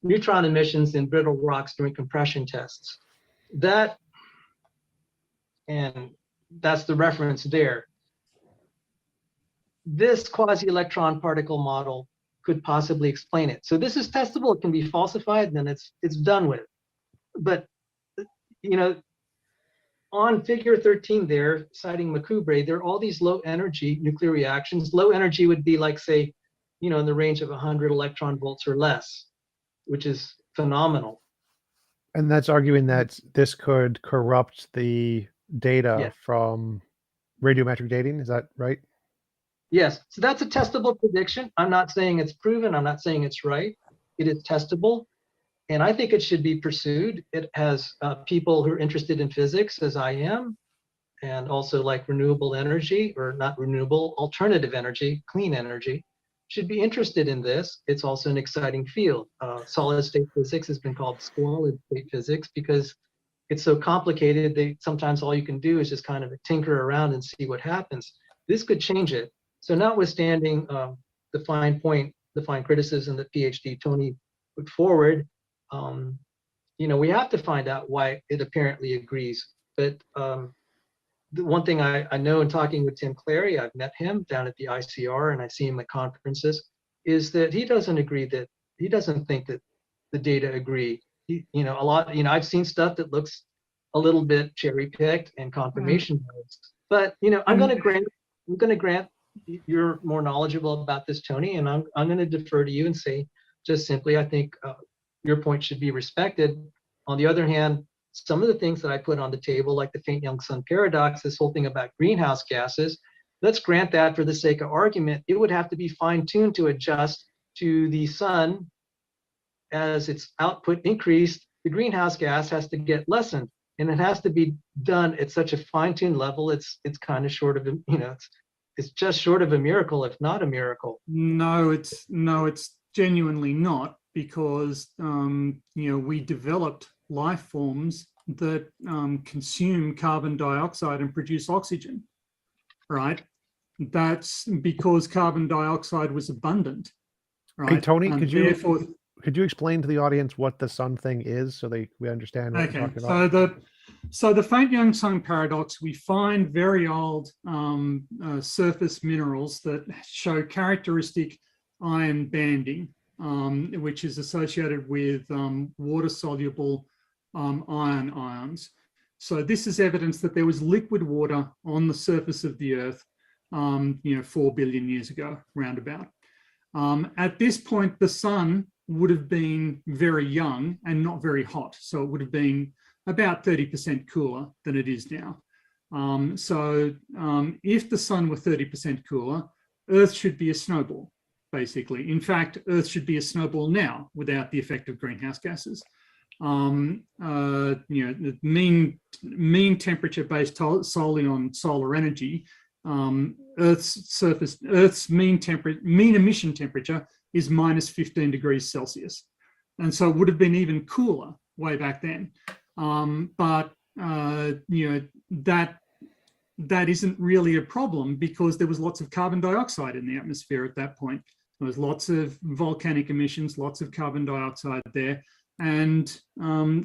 neutron emissions in brittle rocks during compression tests. And that's the reference there. This quasi-electron particle model could possibly explain it. So this is testable. It can be falsified, then it's done with. But on figure 13 there, citing Macubre, there are all these low energy nuclear reactions. Low energy would be like, say, in the range of 100 electron volts or less, which is phenomenal. And that's arguing that this could corrupt the data Yeah. from radiometric dating. Is that right? Yes. So that's a testable prediction. I'm not saying it's proven. I'm not saying it's right. It is testable. And I think it should be pursued. It has people who are interested in physics, as I am, and also like renewable energy, or not renewable, alternative energy, clean energy, should be interested in this. It's also an exciting field. Solid state physics has been called squalid state physics because it's so complicated. Sometimes all you can do is just kind of tinker around and see what happens. This could change it. So notwithstanding the fine criticism that PhD Tony put forward, we have to find out why it apparently agrees. But the one thing I know in talking with Tim Clary, I've met him down at the ICR and I see him at conferences, is that he doesn't think that the data agree. I've seen stuff that looks a little bit cherry picked and confirmation bias. But I'm going to grant you're more knowledgeable about this, Tony, and I'm going to defer to you and say just simply, I think your point should be respected. On the other hand, some of the things that I put on the table, like the faint young sun paradox, this whole thing about greenhouse gases, let's grant that for the sake of argument, it would have to be fine-tuned to adjust to the sun. As its output increased, the greenhouse gas has to get lessened, and it has to be done at such a fine-tuned level. It's kind of short of, it's just short of a miracle, if not a miracle. No, it's genuinely not, because we developed life forms that consume carbon dioxide and produce oxygen, right? That's because carbon dioxide was abundant, right? Hey, Tony, and could you explain to the audience what the sun thing is so we understand what you're talking about? So the faint young sun paradox, we find very old surface minerals that show characteristic ion banding, which is associated with water-soluble iron ions. So this is evidence that there was liquid water on the surface of the Earth, 4 billion years ago, roundabout. At this point, the sun would have been very young and not very hot. So it would have been about 30% cooler than it is now. If the sun were 30% cooler, Earth should be a snowball. basically. In fact, Earth should be a snowball now without the effect of greenhouse gases. The mean temperature based solely on solar energy, Earth's mean emission temperature is minus 15 degrees Celsius. And so it would have been even cooler way back then. But that isn't really a problem because there was lots of carbon dioxide in the atmosphere at that point. There was lots of volcanic emissions, lots of carbon dioxide there. And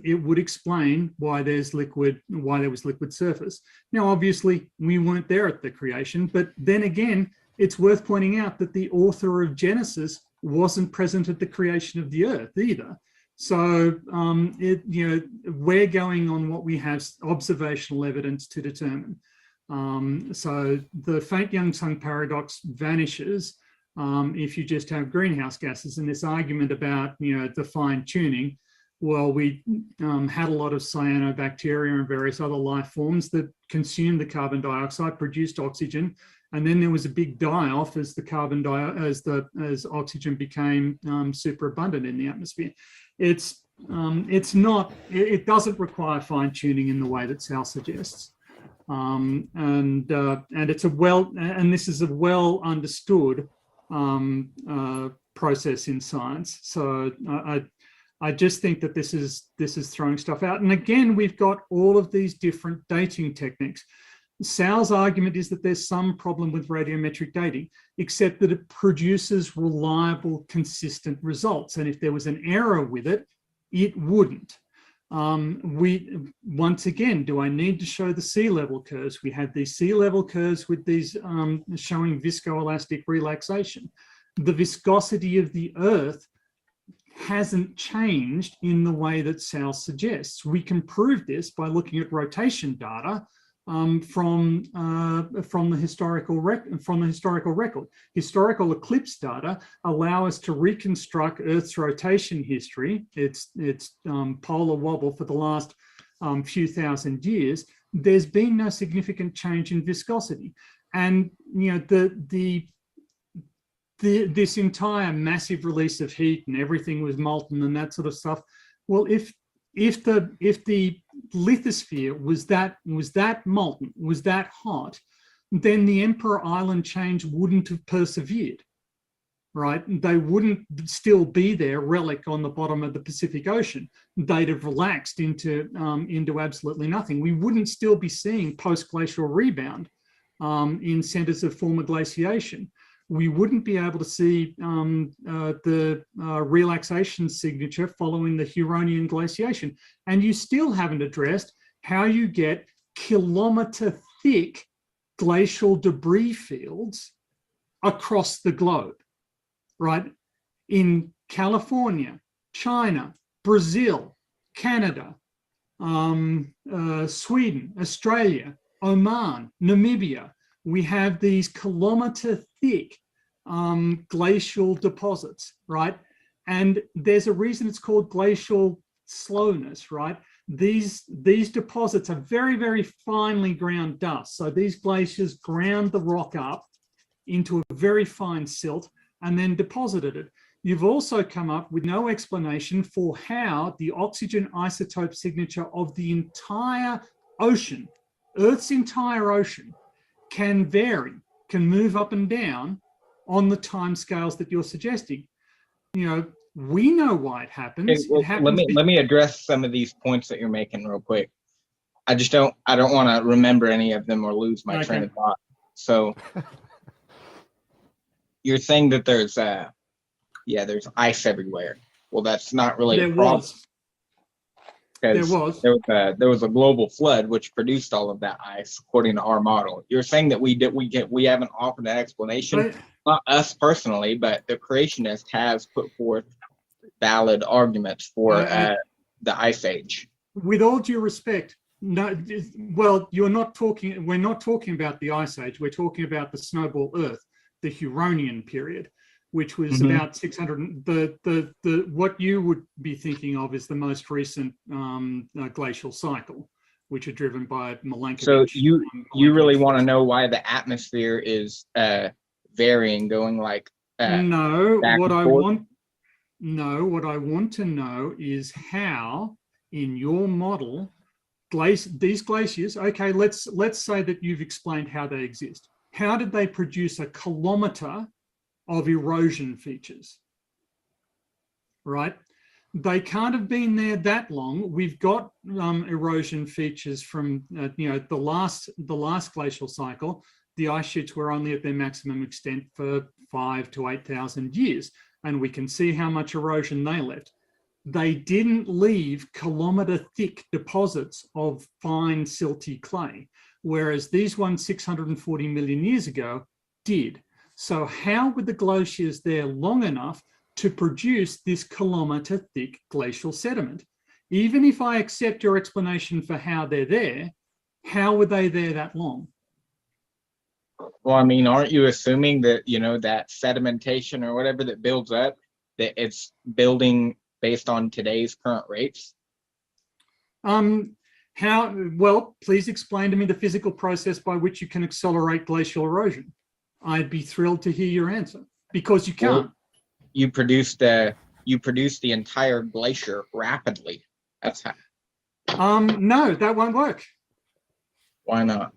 it would explain why there was liquid surface. Now, obviously, we weren't there at the creation, but then again, it's worth pointing out that the author of Genesis wasn't present at the creation of the Earth either. So we're going on what we have observational evidence to determine. So the faint young son paradox vanishes if you just have greenhouse gases. And this argument about the fine tuning. Well, we had a lot of cyanobacteria and various other life forms that consumed the carbon dioxide, produced oxygen, and then there was a big die-off as as oxygen became super abundant in the atmosphere. It doesn't require fine tuning in the way that Sal suggests, and this is a well understood process in science. So I just think that this is throwing stuff out. And again, we've got all of these different dating techniques. Sal's argument is that there's some problem with radiometric dating, except that it produces reliable, consistent results. And if there was an error with it, it wouldn't. Once again, do I need to show the sea level curves? We had these sea level curves with these showing viscoelastic relaxation. The viscosity of the Earth hasn't changed in the way that Sal suggests. We can prove this by looking at rotation data from the historical record. Historical eclipse data allow us to reconstruct Earth's rotation history, its polar wobble for the last few thousand years. There's been no significant change in viscosity, and this entire massive release of heat and everything was molten and that sort of stuff. Well, if the lithosphere was that molten, was that hot, then the Emperor Island change wouldn't have persevered, right? They wouldn't still be there, relic on the bottom of the Pacific Ocean. They'd have relaxed into absolutely nothing. We wouldn't still be seeing post-glacial rebound in centers of former glaciation. We wouldn't be able to see the relaxation signature following the Huronian glaciation. And you still haven't addressed how you get kilometer-thick glacial debris fields across the globe, right? In California, China, Brazil, Canada, Sweden, Australia, Oman, Namibia, we have these kilometer-thick glacial deposits, right? And there's a reason it's called glacial slowness, right? These deposits are very, very finely ground dust. So these glaciers ground the rock up into a very fine silt and then deposited it. You've also come up with no explanation for how the oxygen isotope signature of the entire ocean, Earth's entire ocean, can vary, can move up and down on the time scales that you're suggesting. We know why it happens. Okay, well, let me address some of these points that you're making real quick. I don't want to remember any of them or lose my train of thought. So you're saying that there's ice everywhere. Well, that's not really a problem. There was a global flood which produced all of that ice, according to our model. You're saying that we haven't offered an explanation, not us personally, but the creationist has put forth valid arguments for the ice age. With all due respect, no. Well, we're not talking about the ice age. We're talking about the snowball Earth, the Huronian period, which was about 600. What you would be thinking of is the most recent glacial cycle, which are driven by Milankovitch. So you really want to know why the atmosphere is varying, going like No, back what and I forth? want, no, what I want to know is how, in your model, these glaciers. Okay, let's say that you've explained how they exist. How did they produce a kilometer of erosion features? Right? They can't have been there that long. We've got erosion features from the last glacial cycle. The ice sheets were only at their maximum extent for 5,000 to 8,000 years, and we can see how much erosion they left. They didn't leave kilometer-thick deposits of fine silty clay, whereas these ones 640 million years ago did. So how were the glaciers there long enough to produce this kilometer-thick glacial sediment? Even if I accept your explanation for how they're there, how were they there that long? Well, I mean, aren't you assuming that, that sedimentation or whatever that builds up, that it's building based on today's current rates? Well, please explain to me the physical process by which you can accelerate glacial erosion. I'd be thrilled to hear your answer, because you can't. Well, you produce the entire glacier rapidly. That's how. No, that won't work. Why not?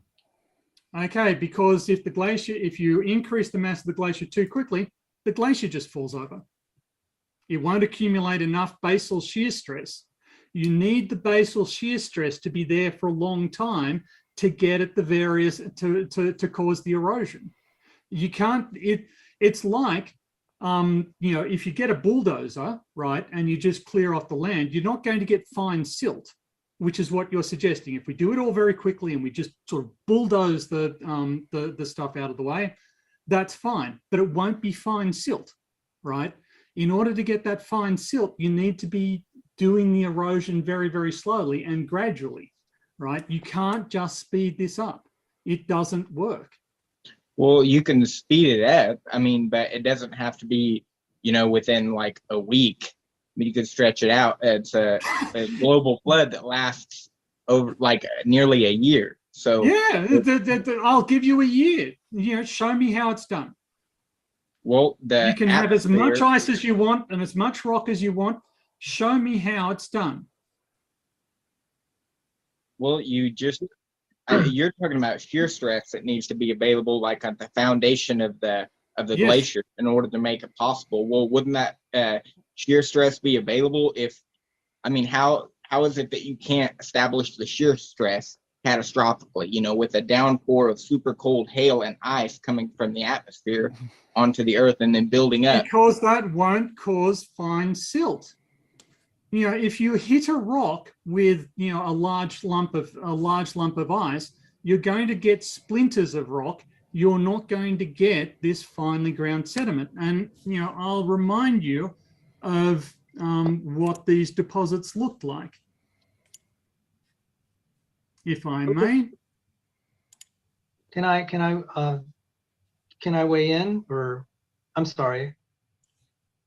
Okay, because if you increase the mass of the glacier too quickly, the glacier just falls over. It won't accumulate enough basal shear stress. You need the basal shear stress to be there for a long time to get at the various, to cause the erosion. You can't, it's like, if you get a bulldozer, right, and you just clear off the land, you're not going to get fine silt, which is what you're suggesting. If we do it all very quickly and we just sort of bulldoze the stuff out of the way, that's fine, but it won't be fine silt, right? In order to get that fine silt, you need to be doing the erosion very, very slowly and gradually, right? You can't just speed this up. It doesn't work. Well, you can speed it up. I mean, but it doesn't have to be, within like a week. I mean, you could stretch it out. It's a global flood that lasts over like nearly a year. So yeah, I'll give you a year. Show me how it's done. Well, you can have as much ice as you want and as much rock as you want. Show me how it's done. Well, you're talking about shear stress that needs to be available, like at the foundation of the yes. glacier, in order to make it possible. Well, wouldn't that shear stress be available how is it that you can't establish the shear stress catastrophically, with a downpour of super cold hail and ice coming from the atmosphere onto the earth and then building up? Because that won't cause fine silt. If you hit a rock with a large lump of ice, you're going to get splinters of rock. You're not going to get this finely ground sediment. And I'll remind you of what these deposits looked like, if I may. Can I weigh in, or I'm sorry?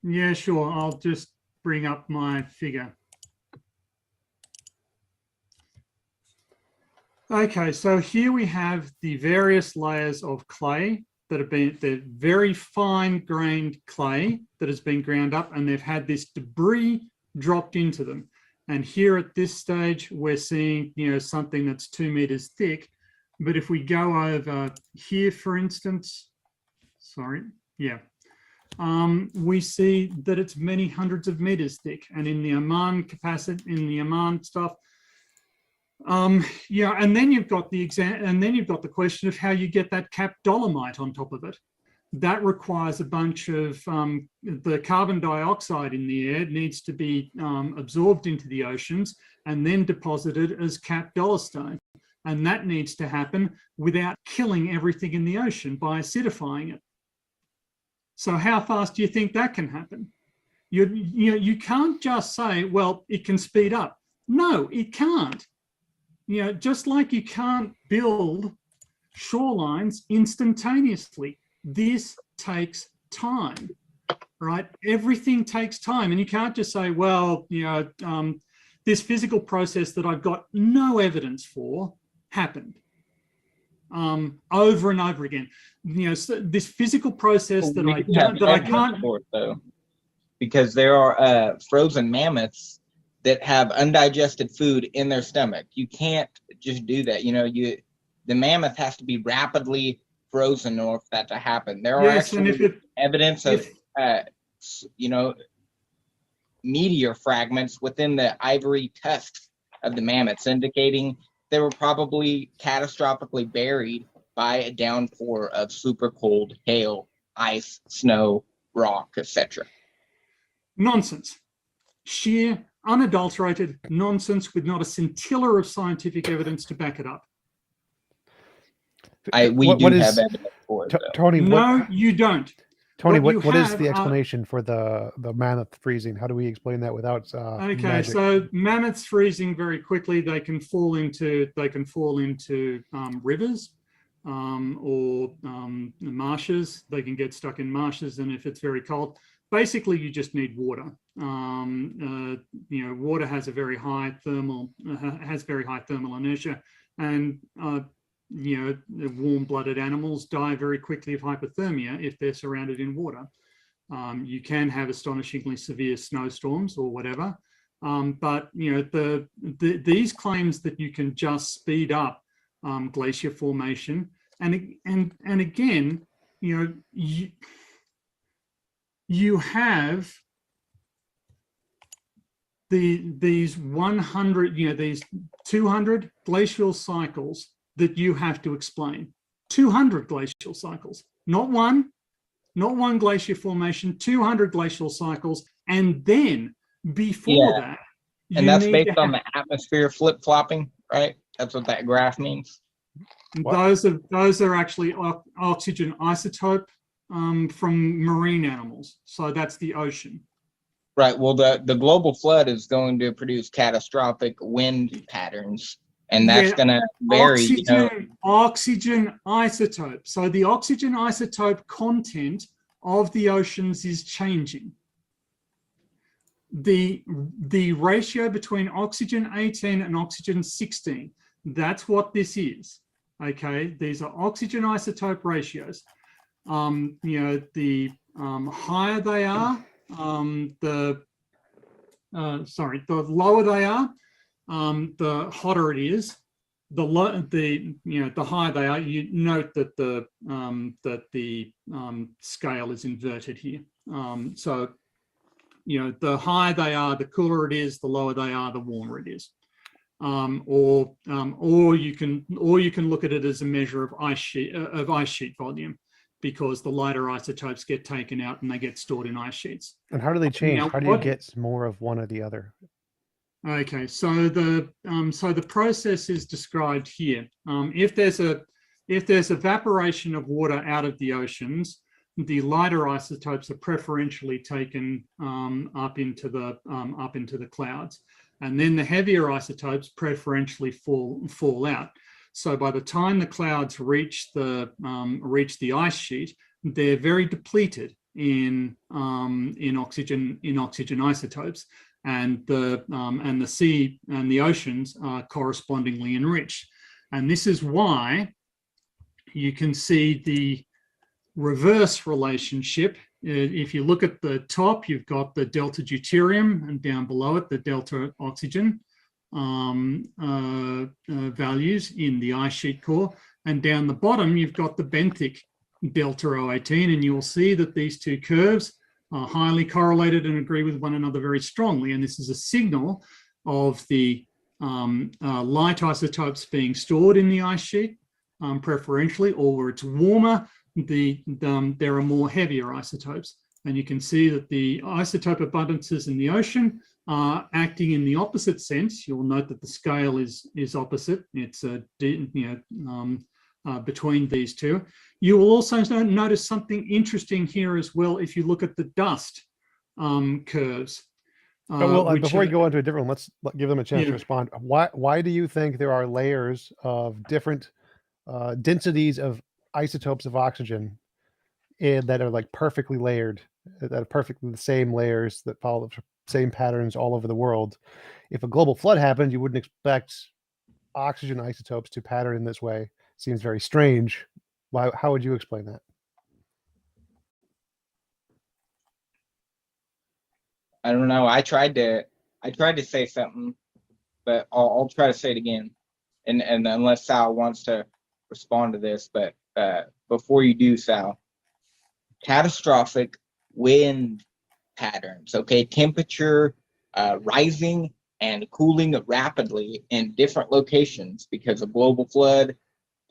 Yeah, sure. I'll just bring up my figure. Okay, so here we have the various layers of clay that have been, the very fine grained clay that has been ground up, and they've had this debris dropped into them. And here at this stage, we're seeing, something that's 2 meters thick. But if we go over here, for instance, we see that it's many hundreds of meters thick. And in the Oman stuff, and then you've got the question of how you get that capped dolomite on top of it. That requires a bunch of the carbon dioxide in the air needs to be absorbed into the oceans and then deposited as capped dolostone. And that needs to happen without killing everything in the ocean by acidifying it. So how fast do you think that can happen? You can't just say, well, it can speed up. No, it can't. Just like you can't build shorelines instantaneously. This takes time, right? Everything takes time. And you can't just say, well, this physical process that I've got no evidence for happened. over and over again. So this physical process that I can't. Though, because there are frozen mammoths that have undigested food in their stomach. You can't just do that. The mammoth has to be rapidly frozen in order for that to happen. There are actually evidence of meteor fragments within the ivory tusks of the mammoths, indicating they were probably catastrophically buried by a downpour of super cold hail, ice, snow, rock, etc. Nonsense. Sheer, unadulterated nonsense with not a scintilla of scientific evidence to back it up. We do have evidence for it, Tony, no, you don't. Tony, what is the explanation for the mammoth freezing? How do we explain that without okay, magic? so mammoths freezing very quickly. They can fall into rivers or marshes. They can get stuck in marshes, and if it's very cold, basically you just need water. Water has a very high thermal inertia, and warm-blooded animals die very quickly of hypothermia if they're surrounded in water. You can have astonishingly severe snowstorms or whatever, but these claims that you can just speed up glacier formation, and again, you have these 100, these 200 glacial cycles that you have to explain. 200 glacial cycles, not one glacier formation, 200 glacial cycles, and then before that, and that's based on the atmosphere flip-flopping, right? That's what that graph means. Those are actually oxygen isotope from marine animals, so that's the ocean. Right. Well, the global flood is going to produce catastrophic wind patterns, and that's going to vary. Oxygen isotope. So the oxygen isotope content of the oceans is changing. The ratio between oxygen 18 and oxygen 16. That's what this is. Okay, these are oxygen isotope ratios. The higher they are, the lower they are, the hotter it is. The higher they are, you note that the scale is inverted here. So the higher they are, the cooler it is. The lower they are, the warmer it is. Or you can look at it as a measure of ice sheet volume, because the lighter isotopes get taken out and they get stored in ice sheets. And how do they change? How do you get more of one or the other? Okay, so the process is described here. If there's evaporation of water out of the oceans, the lighter isotopes are preferentially taken up into the clouds, and then the heavier isotopes preferentially fall out. So by the time the clouds reach the ice sheet, they're very depleted in oxygen isotopes, and the sea and the oceans are correspondingly enriched. And this is why you can see the reverse relationship. If you look at the top, you've got the delta deuterium, and down below it, the delta oxygen values in the ice sheet core. And down the bottom, you've got the benthic delta O18, and you'll see that these two curves are highly correlated and agree with one another very strongly. And this is a signal of the light isotopes being stored in the ice sheet, preferentially, or where it's warmer, there are more heavier isotopes. And you can see that the isotope abundances in the ocean are acting in the opposite sense. You'll note that the scale is opposite. It's between these two. You will also notice something interesting here as well if you look at the dust curves. Before we go on to a different one, let's give them a chance to respond. Why do you think there are layers of different densities of isotopes of oxygen that are like perfectly layered, that are perfectly the same layers that follow the same patterns all over the world? If a global flood happened, you wouldn't expect oxygen isotopes to pattern in this way. seems very strange. Why? How would you explain that? I don't know. I tried to say something, but I'll try to say it again. And unless Sal wants to respond to this, but before you do, Sal, catastrophic wind patterns, okay, temperature rising and cooling rapidly in different locations because of global flood,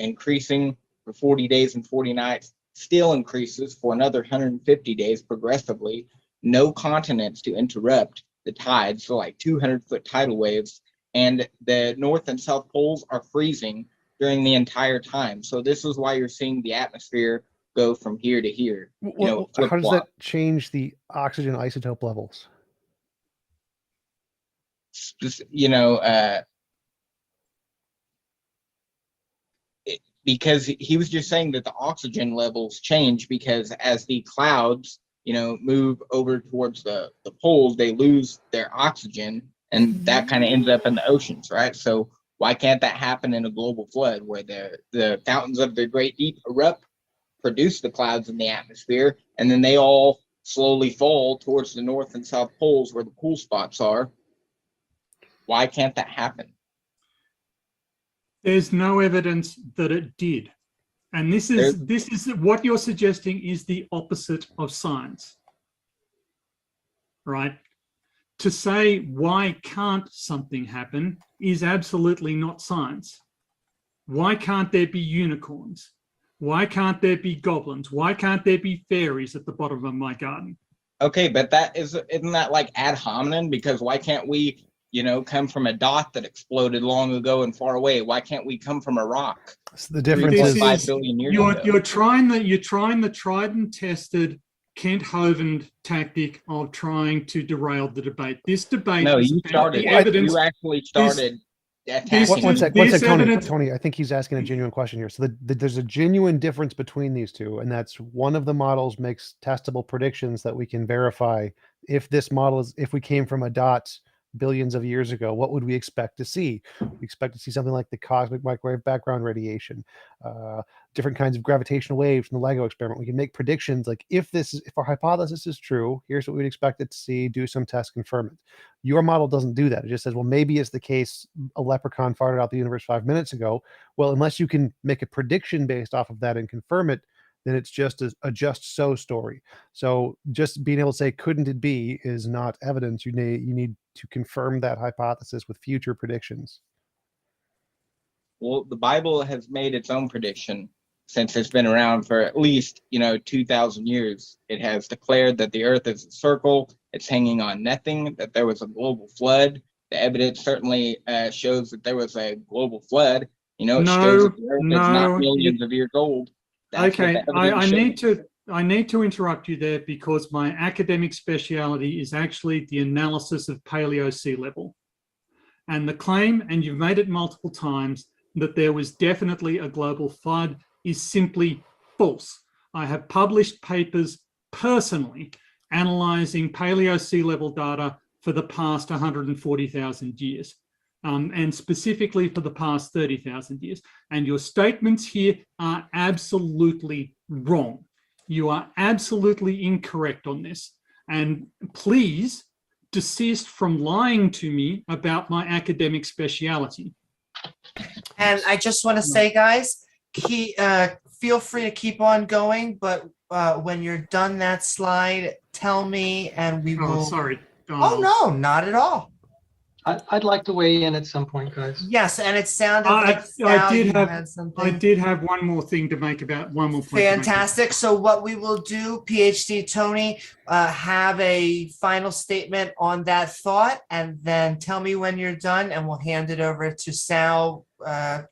increasing for 40 days and 40 nights, still increases for another 150 days progressively. No continents to interrupt the tides, so like 200-foot tidal waves, and the North and South poles are freezing during the entire time. So this is why you're seeing the atmosphere go from here to here. Well, how does that change the oxygen isotope levels? Because he was just saying that the oxygen levels change because as the clouds, move over towards the poles, they lose their oxygen, and that kind of ends up in the oceans, right? So why can't that happen in a global flood where the fountains of the great deep erupt, produce the clouds in the atmosphere, and then they all slowly fall towards the north and south poles where the cool spots are? Why can't that happen? There's no evidence that it did. And this is what you're suggesting is the opposite of science, right? To say why can't something happen is absolutely not science. Why can't there be unicorns? Why can't there be goblins? Why can't there be fairies at the bottom of my garden? Okay, but isn't that like ad hominem? Because why can't we, come from a dot that exploded long ago and far away? Why can't we come from a rock? So the difference is 5 billion years ago. You're trying the tried and tested Kent Hovind tactic of trying to derail the debate. This debate is about the evidence. You actually started. One sec, Tony. I think he's asking a genuine question here. So there's a genuine difference between these two, and that's one of the models makes testable predictions that we can verify. If this model if we came from a dot billions of years ago, what would we expect to see? We expect to see something like the cosmic microwave background radiation, different kinds of gravitational waves from the LEGO experiment. We can make predictions like if our hypothesis is true, here's what we'd expect it to see, do some tests, confirm it. Your model doesn't do that. It just says, well, maybe it's the case a leprechaun farted out the universe 5 minutes ago. Well, unless you can make a prediction based off of that and confirm it, then it's just a just so story. So just being able to say, couldn't it be, is not evidence. You need to confirm that hypothesis with future predictions. Well, the Bible has made its own prediction since it's been around for at least, 2,000 years. It has declared that the earth is a circle, it's hanging on nothing, that there was a global flood. The evidence certainly shows that there was a global flood. It shows that the earth is not millions of years old. Okay, I need to interrupt you there because my academic speciality is actually the analysis of paleo sea level. And the claim, and you've made it multiple times, that there was definitely a global flood is simply false. I have published papers personally analyzing paleo sea level data for the past 140,000 years. And specifically for the past 30,000 years. And your statements here are absolutely wrong. You are absolutely incorrect on this. And please desist from lying to me about my academic speciality. And I just want to say, guys, feel free to keep on going, but when you're done that slide, tell me and we will. Oh, sorry. Oh, no, not at all. I'd like to weigh in at some point, guys. Yes, and it sounded like I did have one more thing to make about one more point. Fantastic. So what we will do, PhD Tony, have a final statement on that thought, and then tell me when you're done, and we'll hand it over to Sal. Okay,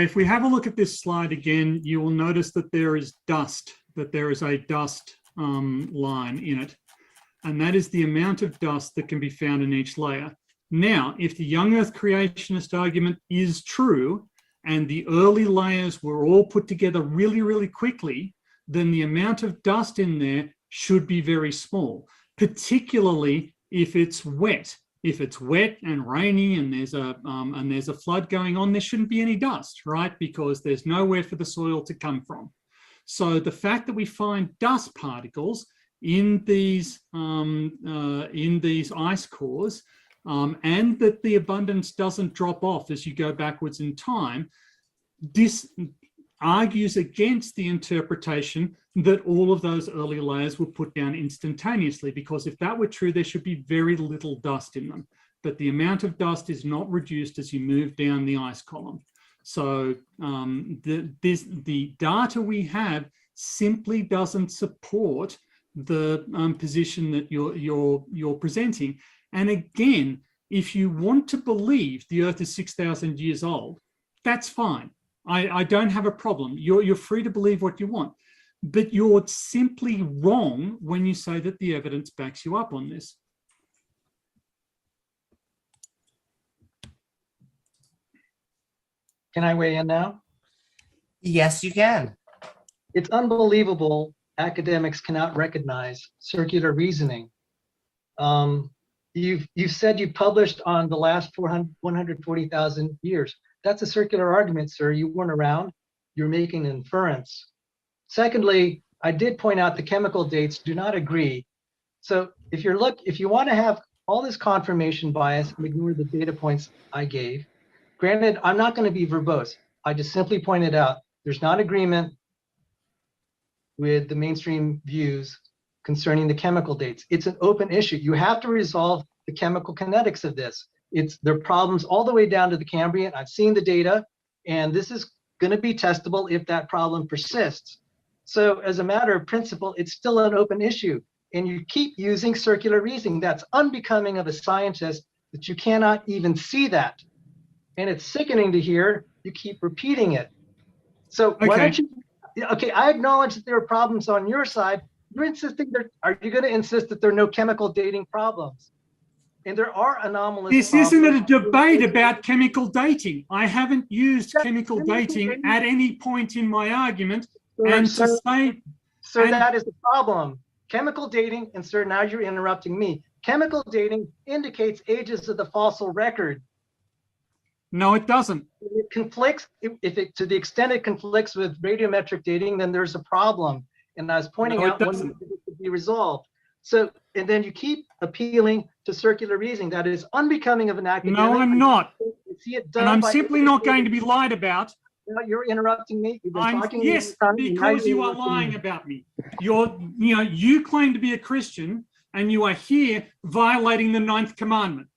if we have a look at this slide again, you will notice that there is dust, that there is a dust line in it, and that is the amount of dust that can be found in each layer. Now, if the young Earth creationist argument is true and the early layers were all put together really, really quickly, then the amount of dust in there should be very small, particularly if it's wet. if it's wet and rainy and there's a flood going on, there shouldn't be any dust, right? Because there's nowhere for the soil to come from. So the fact that we find dust particles in these ice cores, and that the abundance doesn't drop off as you go backwards in time, this argues against the interpretation that all of those early layers were put down instantaneously, because if that were true, there should be very little dust in them. But the amount of dust is not reduced as you move down the ice column. So the data we have simply doesn't support the position that you're presenting. And again, if you want to believe the Earth is 6,000 years old, that's fine. I don't have a problem. You're free to believe what you want, but you're simply wrong when you say that the evidence backs you up on this. Can I weigh in now? Yes, you can. It's unbelievable academics cannot recognize circular reasoning. You've said you published on the last 140,000 years. That's a circular argument, sir. You weren't around. You're making an inference. Secondly, I did point out the chemical dates do not agree. So if you want to have all this confirmation bias and ignore the data points I gave, granted, I'm not going to be verbose. I just simply pointed out there's not agreement with the mainstream views concerning the chemical dates. It's an open issue. You have to resolve the chemical kinetics of this. There are problems all the way down to the Cambrian. I've seen the data, and this is going to be testable if that problem persists. So as a matter of principle, it's still an open issue. And you keep using circular reasoning. That's unbecoming of a scientist that you cannot even see that. And it's sickening to hear you keep repeating it. So why don't you, okay, I acknowledge that there are problems on your side. You're insisting are you going to insist that there are no chemical dating problems? And there are anomalous. This isn't a debate about chemical dating. I haven't used chemical dating at any point in my argument. Sir, that is the problem. Chemical dating, and sir, now you're interrupting me. Chemical dating indicates ages of the fossil record. No, it doesn't. It conflicts, to the extent it conflicts with radiometric dating, then there's a problem. And I was pointing out one way it could be resolved. So, and then you keep appealing to circular reasoning. That is unbecoming of an academic. No, I'm not. See it done and I'm simply not going to be lied about. You're interrupting me. You've been talking. Yes, because you are lying about me. You claim to be a Christian, and you are here violating the 9th commandment.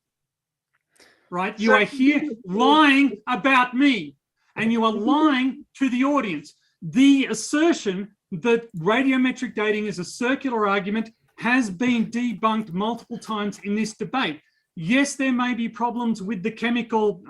Right? You are here lying about me, and you are lying to the audience. The assertion that radiometric dating is a circular argument has been debunked multiple times in this debate. Yes, there may be problems with the chemical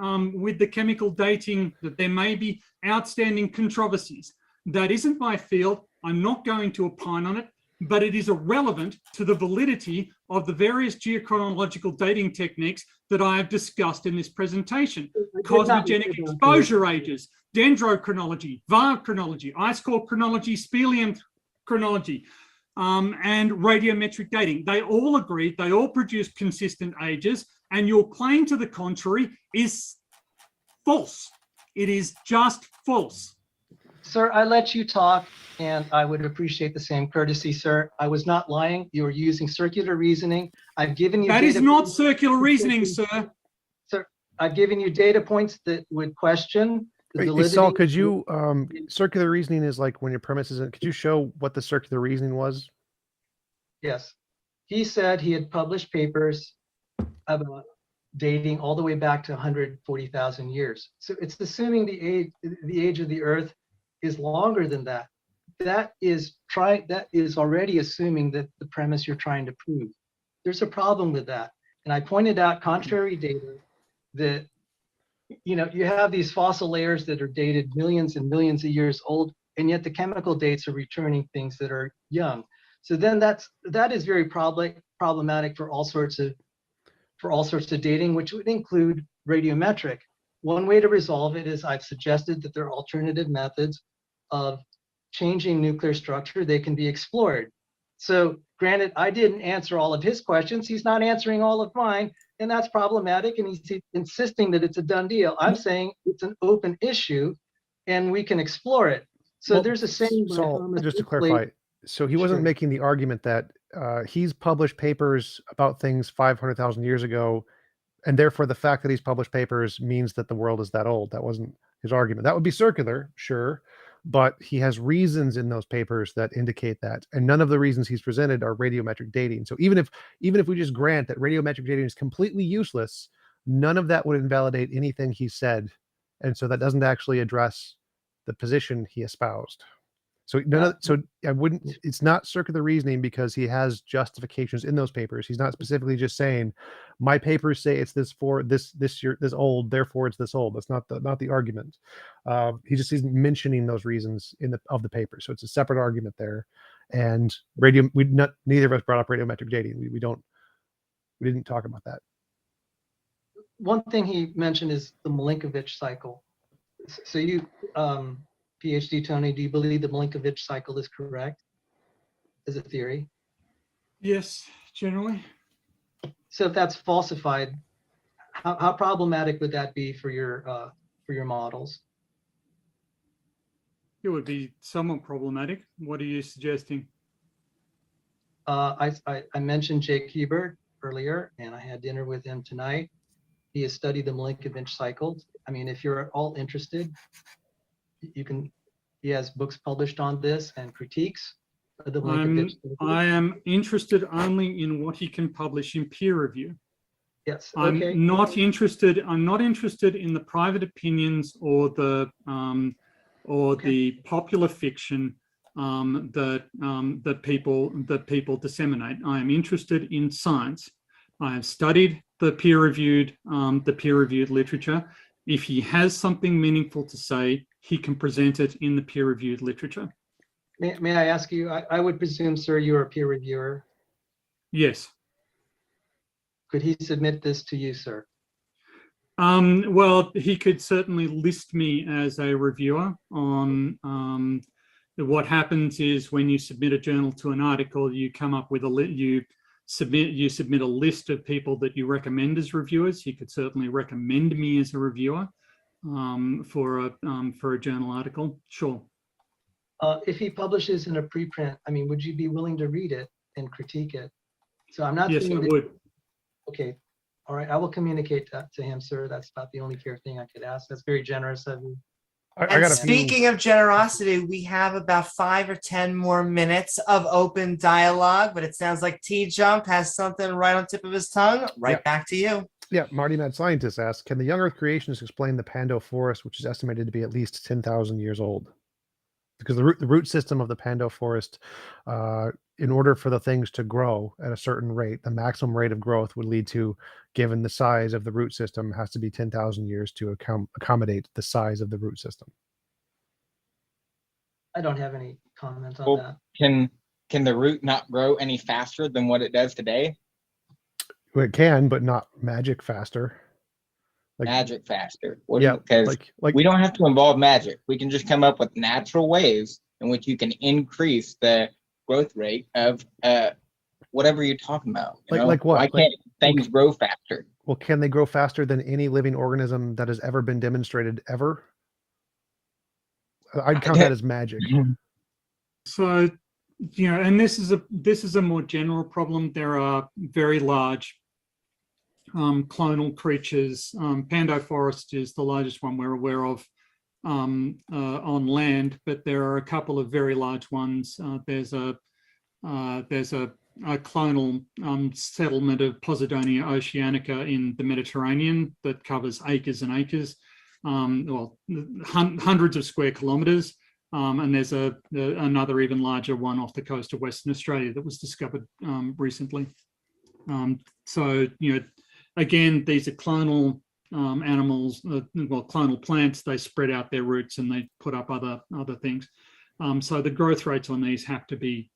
dating, that there may be outstanding controversies. That isn't my field. I'm not going to opine on it, but it is irrelevant to the validity of the various geochronological dating techniques that I have discussed in this presentation. Cosmogenic exposure ages, dendrochronology, VAR chronology, ice core chronology, speleum chronology, and radiometric dating. They all agreed, they all produced consistent ages, and your claim to the contrary is false. It is just false. Sir, I let you talk, and I would appreciate the same courtesy, sir. I was not lying. You were using circular reasoning. I've given you that is not circular reasoning, sir. Sir, I've given you data points that would question the validity. Saul, could you circular reasoning is like when your premise isn't. Could you show what the circular reasoning was? Yes, he said he had published papers about dating all the way back to 140,000 years. So it's assuming the age of the Earth is longer than that. That is already assuming that the premise you're trying to prove. There's a problem with that. And I pointed out contrary data that, you have these fossil layers that are dated millions and millions of years old, and yet the chemical dates are returning things that are young. So then that is very problematic for all sorts of dating, which would include radiometric. One way to resolve it is I've suggested that there are alternative methods of changing nuclear structure. They can be explored. So granted, I didn't answer all of his questions. He's not answering all of mine, and that's problematic. And he's insisting that it's a done deal. I'm saying it's an open issue, and we can explore it. So Well, there's a saying by so Thomas just to Huxley- clarify, so he wasn't Sure. making the argument that he's published papers about things 500,000 years ago, and therefore the fact that he's published papers means that the world is that old. That wasn't his argument. That would be circular, sure, but he has reasons in those papers that indicate that, and none of the reasons he's presented are radiometric dating. So even if we just grant that radiometric dating is completely useless, none of that would invalidate anything he said, and so that doesn't actually address the position he espoused. So I wouldn't. It's not circular reasoning because he has justifications in those papers. He's not specifically just saying, "My papers say it's this year this old, therefore it's this old." That's not the argument. He just isn't mentioning those reasons in the paper. So it's a separate argument there. And neither of us brought up radiometric dating. We didn't talk about that. One thing he mentioned is the Milankovitch cycle. So you, PhD Tony, do you believe the Milankovitch cycle is correct as a theory? Yes, generally. So if that's falsified, how problematic would that be for your models? It would be somewhat problematic. What are you suggesting? I mentioned Jake Hebert earlier, and I had dinner with him tonight. He has studied the Milankovitch cycle. I mean, if you're all interested, you can. He has books published on this and critiques of the Milankovitch cycle. I am interested only in what he can publish in peer review. Yes. Okay. I'm not interested in the private opinions or the popular fiction that people disseminate. I am interested in science. I have studied the peer-reviewed literature. If he has something meaningful to say, he can present it in the peer-reviewed literature. May I ask you? I would presume, sir, you're a peer reviewer. Yes. Could he submit this to you, sir? Well, he could certainly list me as a reviewer on. What happens is when you submit a journal to an article, you come up with you submit a list of people that you recommend as reviewers. He could certainly recommend me as a reviewer for a journal article. Sure. If he publishes in a preprint, I mean, would you be willing to read it and critique it? So I'm not. Yes, I saying would. Okay. All right. I will communicate that to him, sir. That's about the only fair thing I could ask. That's very generous of you. I And got a speaking of generosity, we have about 5 or 10 more minutes of open dialogue, but it sounds like TJump has something right on the tip of his tongue. Right back to you. Yeah, Marty Mad Scientist asks, can the young Earth creationists explain the Pando forest, which is estimated to be at least 10,000 years old? Because the root system of the Pando forest, in order for the things to grow at a certain rate, the maximum rate of growth would lead to, given the size of the root system, has to be 10,000 years to accommodate the size of the root system. I don't have any comment on that. Can the root not grow any faster than what it does today? Well, it can, but not magic faster. Magic faster. Because we don't have to involve magic. We can just come up with natural ways in which you can increase the growth rate of whatever you're talking about. Like what? Why can't things grow faster? Well, can they grow faster than any living organism that has ever been demonstrated ever? I'd count that as magic. So, and this is a more general problem. There are very large clonal creatures. Pando forest is the largest one we're aware of on land, but there are a couple of very large ones. There's a clonal settlement of Posidonia oceanica in the Mediterranean that covers acres and acres, hundreds of square kilometers. And there's another even larger one off the coast of Western Australia that was discovered recently. So, again, these are clonal animals, clonal plants. They spread out their roots and they put up other things. So the growth rates on these have to be,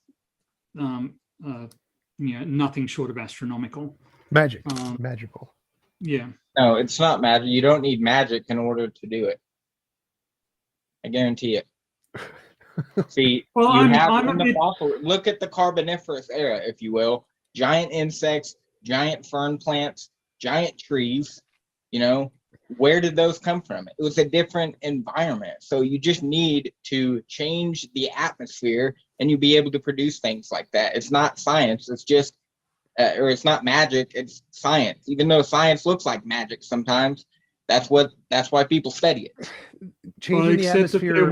nothing short of astronomical. Magical. Yeah. No, it's not magic. You don't need magic in order to do it. I guarantee it. See, Well, you I'm have I'm in a the bit. fossil. Look at the Carboniferous era, if you will. Giant insects, giant fern plants, giant trees. You know, where did those come from? It was a different environment. So you just need to change the atmosphere, and you'll be able to produce things like that. It's not science. It's just, or it's not magic. It's science. Even though science looks like magic sometimes, that's why people study it. Changing the except that atmosphere. there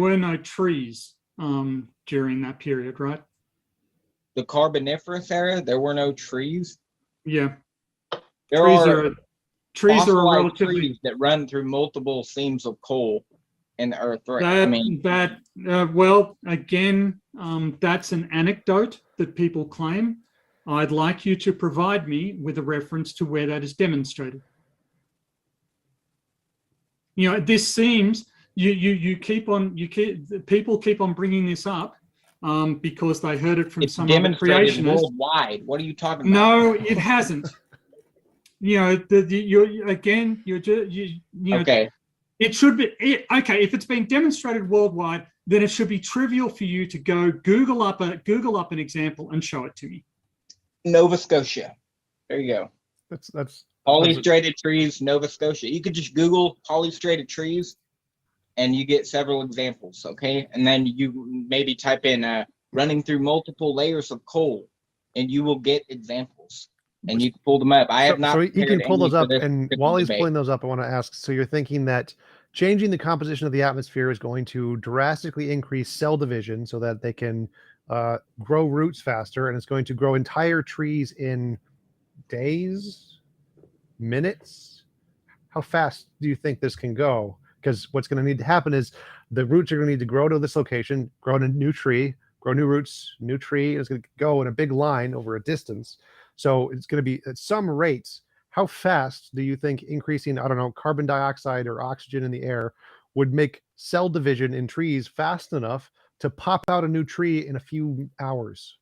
were no trees during that period, right? The Carboniferous era, there were no trees. Yeah, There trees are are trees are a fossilized relatively trees that run through multiple seams of coal in the earth. Right? I mean, well, again, that's an anecdote that people claim. I'd like you to provide me with a reference to where that is demonstrated. You know, this seems people keep on bringing this up because they heard it from it's some other demonstrated creationist. worldwide. What are you talking about? No, it hasn't. You know, Okay. it should be okay if it's been demonstrated worldwide. Then it should be trivial for you to go Google up an example and show it to me. Nova Scotia. There you go. That's Polystrated trees, Nova Scotia. You could just Google polystrated trees, and you get several examples. Okay, and then you maybe type in running through multiple layers of coal, and you will get examples. And you can pull them up. I have not. So he can pull those up, this and while he's debate. pulling those up, I want to ask. So you're thinking that changing the composition of the atmosphere is going to drastically increase cell division, so that they can grow roots faster, and it's going to grow entire trees in days, minutes. How fast do you think this can go? Because what's going to need to happen is the roots are going to need to grow to this location, grow a new tree, grow new roots, new tree. It's going to go in a big line over a distance. So it's going to be at some rates. How fast do you think increasing, I don't know, carbon dioxide or oxygen in the air would make cell division in trees fast enough to pop out a new tree in a few hours?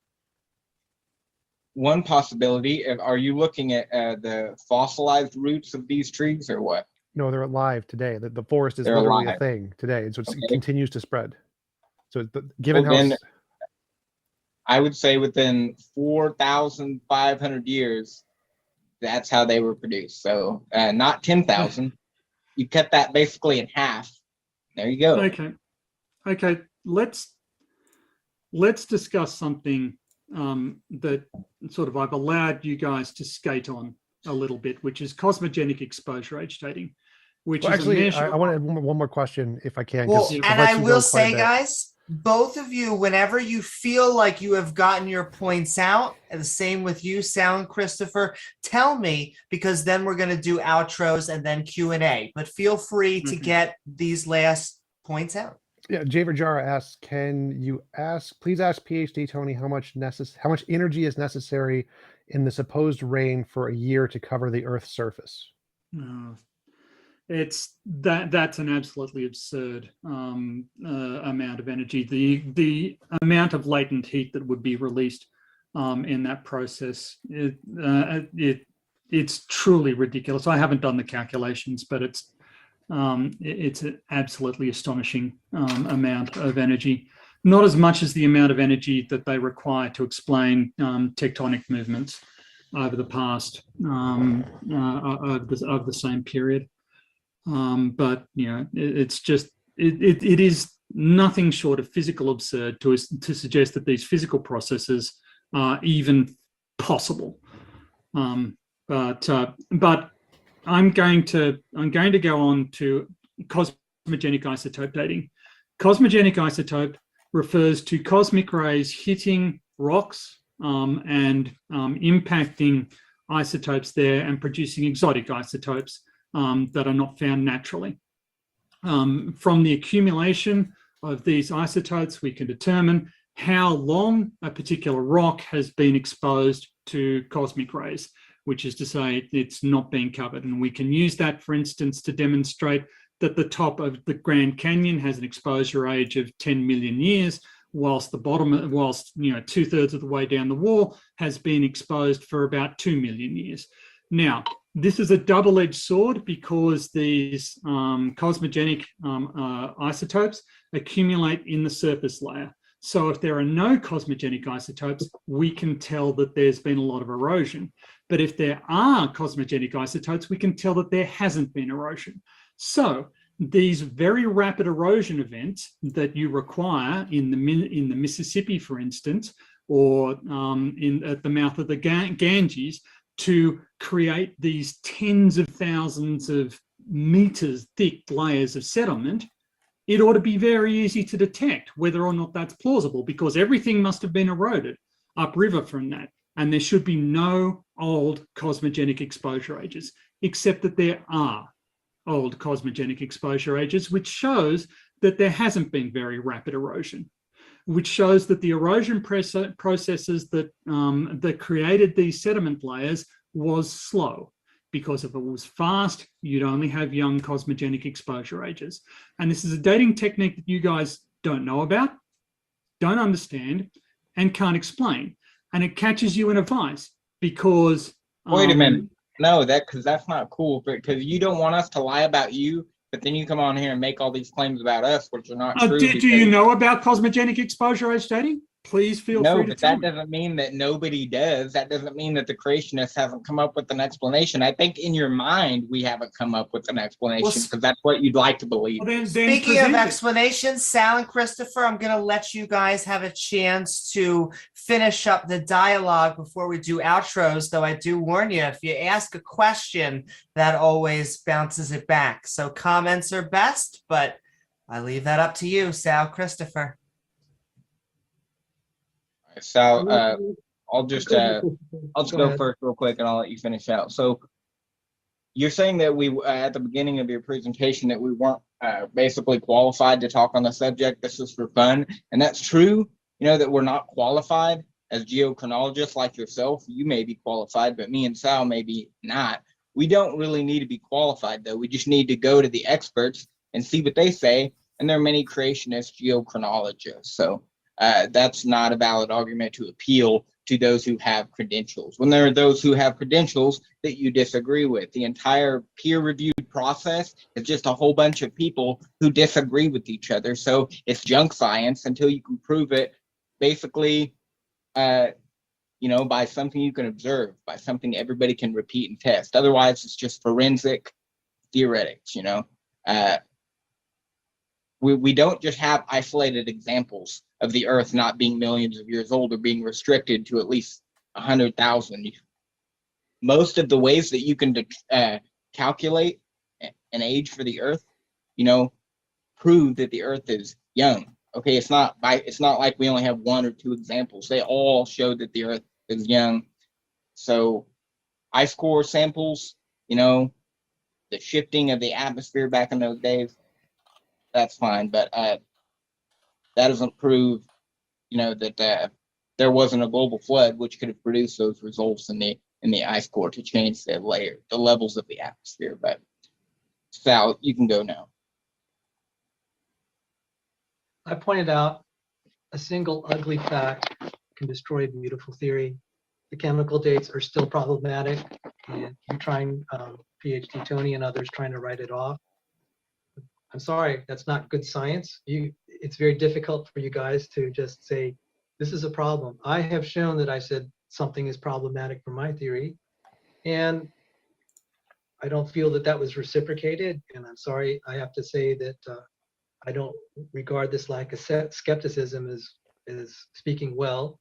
One possibility. Are you looking at the fossilized roots of these trees, or what? No, they're alive today. The forest is They're literally alive. a thing today. And so it Okay. continues to spread. So given Well, how then, I would say within 4,500 years, that's how they were produced. So not 10,000. You cut that basically in half. There you go. Okay. Let's discuss something that sort of I've allowed you guys to skate on a little bit, which is cosmogenic exposure age dating. Which well, is actually, I want to add one more question if I can. Well, it and lets I you go will quite a say, bit. guys, both of you, whenever you feel like you have gotten your points out, and the same with you, Sound Christopher, tell me, because then we're going to do outros and then Q&A. But feel free to get these last points out. Yeah, Javer Jara asks, please ask PhD Tony how much energy is necessary in the supposed rain for a year to cover the Earth's surface? That's an absolutely absurd amount of energy. The amount of latent heat that would be released in that process, it's truly ridiculous. I haven't done the calculations, but it's an absolutely astonishing amount of energy. Not as much as the amount of energy that they require to explain tectonic movements over the past over the same period. But you know, it is nothing short of physical absurd to suggest that these physical processes are even possible. But I'm going to go on to cosmogenic isotope dating. Cosmogenic isotope refers to cosmic rays hitting rocks and impacting isotopes there and producing exotic isotopes that are not found naturally. From the accumulation of these isotopes, we can determine how long a particular rock has been exposed to cosmic rays, which is to say it's not being covered. And we can use that, for instance, to demonstrate that the top of the Grand Canyon has an exposure age of 10 million years, whilst the bottom, 2/3 of the way down the wall has been exposed for about 2 million years. Now, this is a double-edged sword because these cosmogenic isotopes accumulate in the surface layer. So if there are no cosmogenic isotopes, we can tell that there's been a lot of erosion. But if there are cosmogenic isotopes, we can tell that there hasn't been erosion. So these very rapid erosion events that you require in the Mississippi, for instance, or at the mouth of the Ganges, to create these tens of thousands of meters thick layers of settlement, it ought to be very easy to detect whether or not that's plausible, because everything must have been eroded upriver from that. And there should be no old cosmogenic exposure ages, except that there are old cosmogenic exposure ages, which shows that there hasn't been very rapid erosion, which shows that the erosion processes that created these sediment layers was slow. Because if it was fast, you'd only have young cosmogenic exposure ages. And this is a dating technique that you guys don't know about, don't understand, and can't explain. And it catches you in a vice because... Wait a minute. No, because that's not cool. Because you don't want us to lie about you, but then you come on here and make all these claims about us, which are not true. Do you know about cosmogenic exposure age dating? Please feel free to tell me. No, but that doesn't mean that nobody does. That doesn't mean that the creationists haven't come up with an explanation. I think in your mind, we haven't come up with an explanation because that's what you'd like to believe. Well, Speaking of explanations, Sal and Christopher, I'm going to let you guys have a chance to finish up the dialogue before we do outros, though I do warn you, if you ask a question, that always bounces it back. So comments are best, but I leave that up to you, Sal, Christopher. So I'll just go first real quick and I'll let you finish out. So you're saying that we at the beginning of your presentation that we weren't basically qualified to talk on the subject. This is for fun, and that's true. You know that we're not qualified as geochronologists like yourself. You may be qualified, but me and Sal maybe not. We don't really need to be qualified though. We just need to go to the experts and see what they say. And there are many creationist geochronologists. So that's not a valid argument to appeal to those who have credentials. When there are those who have credentials that you disagree with, the entire peer-reviewed process is just a whole bunch of people who disagree with each other. So it's junk science until you can prove it basically, by something you can observe, by something everybody can repeat and test. Otherwise, it's just forensic theoretics, We don't just have isolated examples of the Earth not being millions of years old or being restricted to at least 100,000. Most of the ways that you can calculate an age for the Earth, prove that the Earth is young. Okay, it's not like we only have one or two examples. They all show that the Earth is young. So ice core samples, the shifting of the atmosphere back in those days, that's fine, but that doesn't prove, that there wasn't a global flood, which could have produced those results in the ice core to change the levels of the atmosphere. But Sal, you can go now. I pointed out a single ugly fact can destroy a beautiful theory. The chemical dates are still problematic, and you're trying, PhD Tony and others trying to write it off. I'm sorry, that's not good science. It's very difficult for you guys to just say, this is a problem. I have shown that I said something is problematic for my theory, and I don't feel that that was reciprocated, and I'm sorry, I have to say that I don't regard this lack of skepticism as speaking well.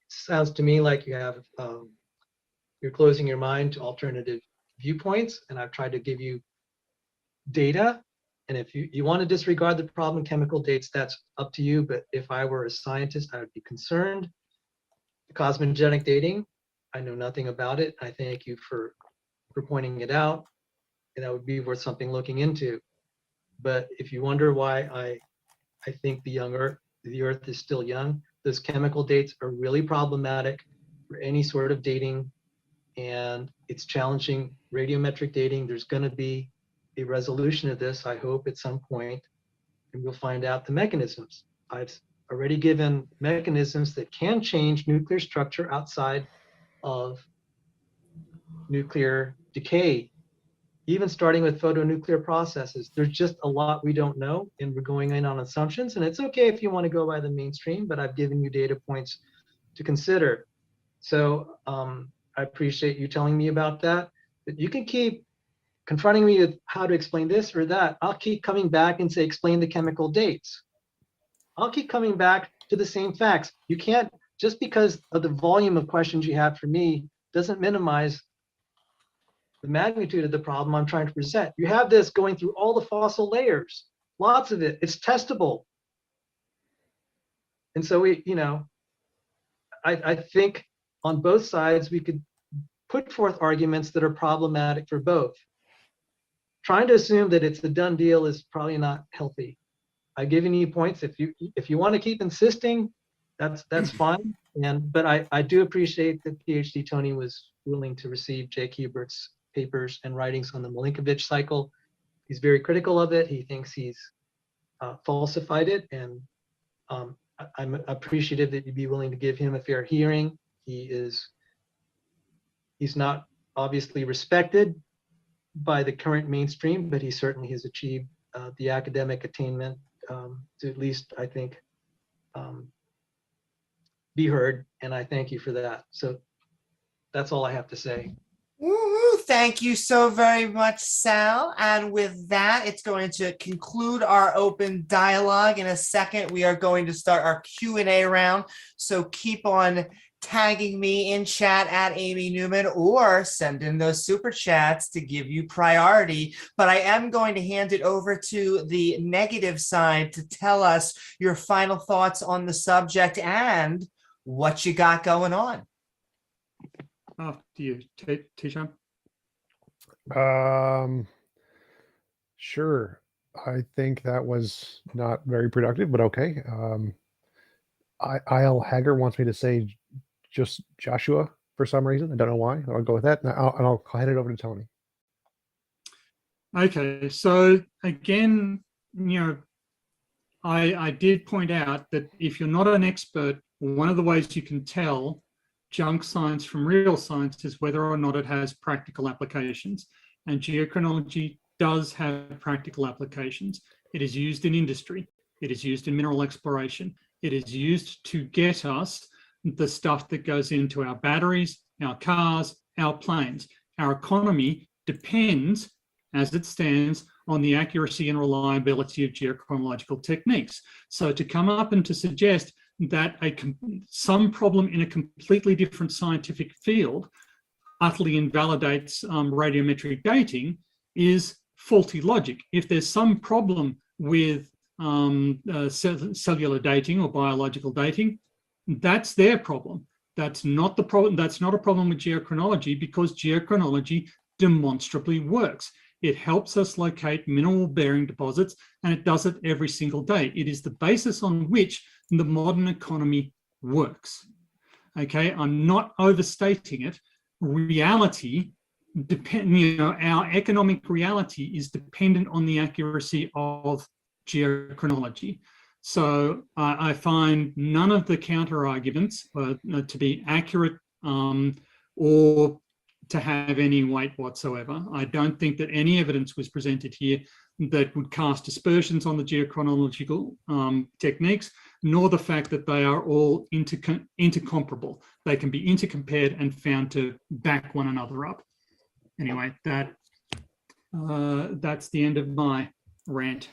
It sounds to me like you're closing your mind to alternative viewpoints, and I've tried to give you data. And if you want to disregard the problem chemical dates, that's up to you. But if I were a scientist, I would be concerned. The cosmogenic dating, I know nothing about it. I thank you for pointing it out, and that would be worth something looking into. But if you wonder why I think the Earth is still young, those chemical dates are really problematic for any sort of dating, and it's challenging radiometric dating. There's going to be a resolution of this, I hope, at some point, and we'll find out the mechanisms. I've already given mechanisms that can change nuclear structure outside of nuclear decay, even starting with photonuclear processes. There's just a lot we don't know, and we're going in on assumptions. And it's okay if you want to go by the mainstream, but I've given you data points to consider. So I appreciate you telling me about that. But you can keep confronting me with how to explain this or that. I'll keep coming back and say, explain the chemical dates. I'll keep coming back to the same facts. You can't, just because of the volume of questions you have for me, doesn't minimize the magnitude of the problem I'm trying to present. You have this going through all the fossil layers, lots of it. It's testable. And so I think on both sides, we could put forth arguments that are problematic for both. Trying to assume that it's a done deal is probably not healthy. I've given you points. If you want to keep insisting, that's fine. But I do appreciate that PhD Tony was willing to receive Jake Hubert's papers and writings on the Milankovitch cycle. He's very critical of it. He thinks he's falsified it, and I'm appreciative that you'd be willing to give him a fair hearing. He's not obviously respected by the current mainstream, but he certainly has achieved the academic attainment to at least, I think, be heard, and I thank you for that. So that's all I have to say. Woo-hoo. Thank you so very much, Sal. And with that, it's going to conclude our open dialogue. In a second, we are going to start our Q&A round. So keep on tagging me in chat at Amy Newman, or send in those super chats to give you priority. But I am going to hand it over to the negative side to tell us your final thoughts on the subject and what you got going on. After you, TJump. Sure. I think that was not very productive, but okay. Il Hager wants me to say just Joshua for some reason. I don't know why. I'll go with that, and I'll hand it over to Tony. Okay, so again, I did point out that if you're not an expert, one of the ways you can tell junk science from real science is whether or not it has practical applications. And geochronology does have practical applications. It is used in industry. It is used in mineral exploration. It is used to get us the stuff that goes into our batteries, our cars, our planes. Our economy depends, as it stands, on the accuracy and reliability of geochronological techniques. So to come up and to suggest that some problem in a completely different scientific field utterly invalidates radiometric dating is faulty logic. If there's some problem with cellular dating or biological dating, that's their problem. That's not the problem. That's not a problem with geochronology, because geochronology demonstrably works. It helps us locate mineral-bearing deposits, and it does it every single day. It is the basis on which the modern economy works. Okay, I'm not overstating it. Reality, our economic reality is dependent on the accuracy of geochronology. So I find none of the counter arguments to be accurate or to have any weight whatsoever. I don't think that any evidence was presented here that would cast aspersions on the geochronological techniques, nor the fact that they are all intercomparable. They can be intercompared and found to back one another up. Anyway, that's the end of my rant.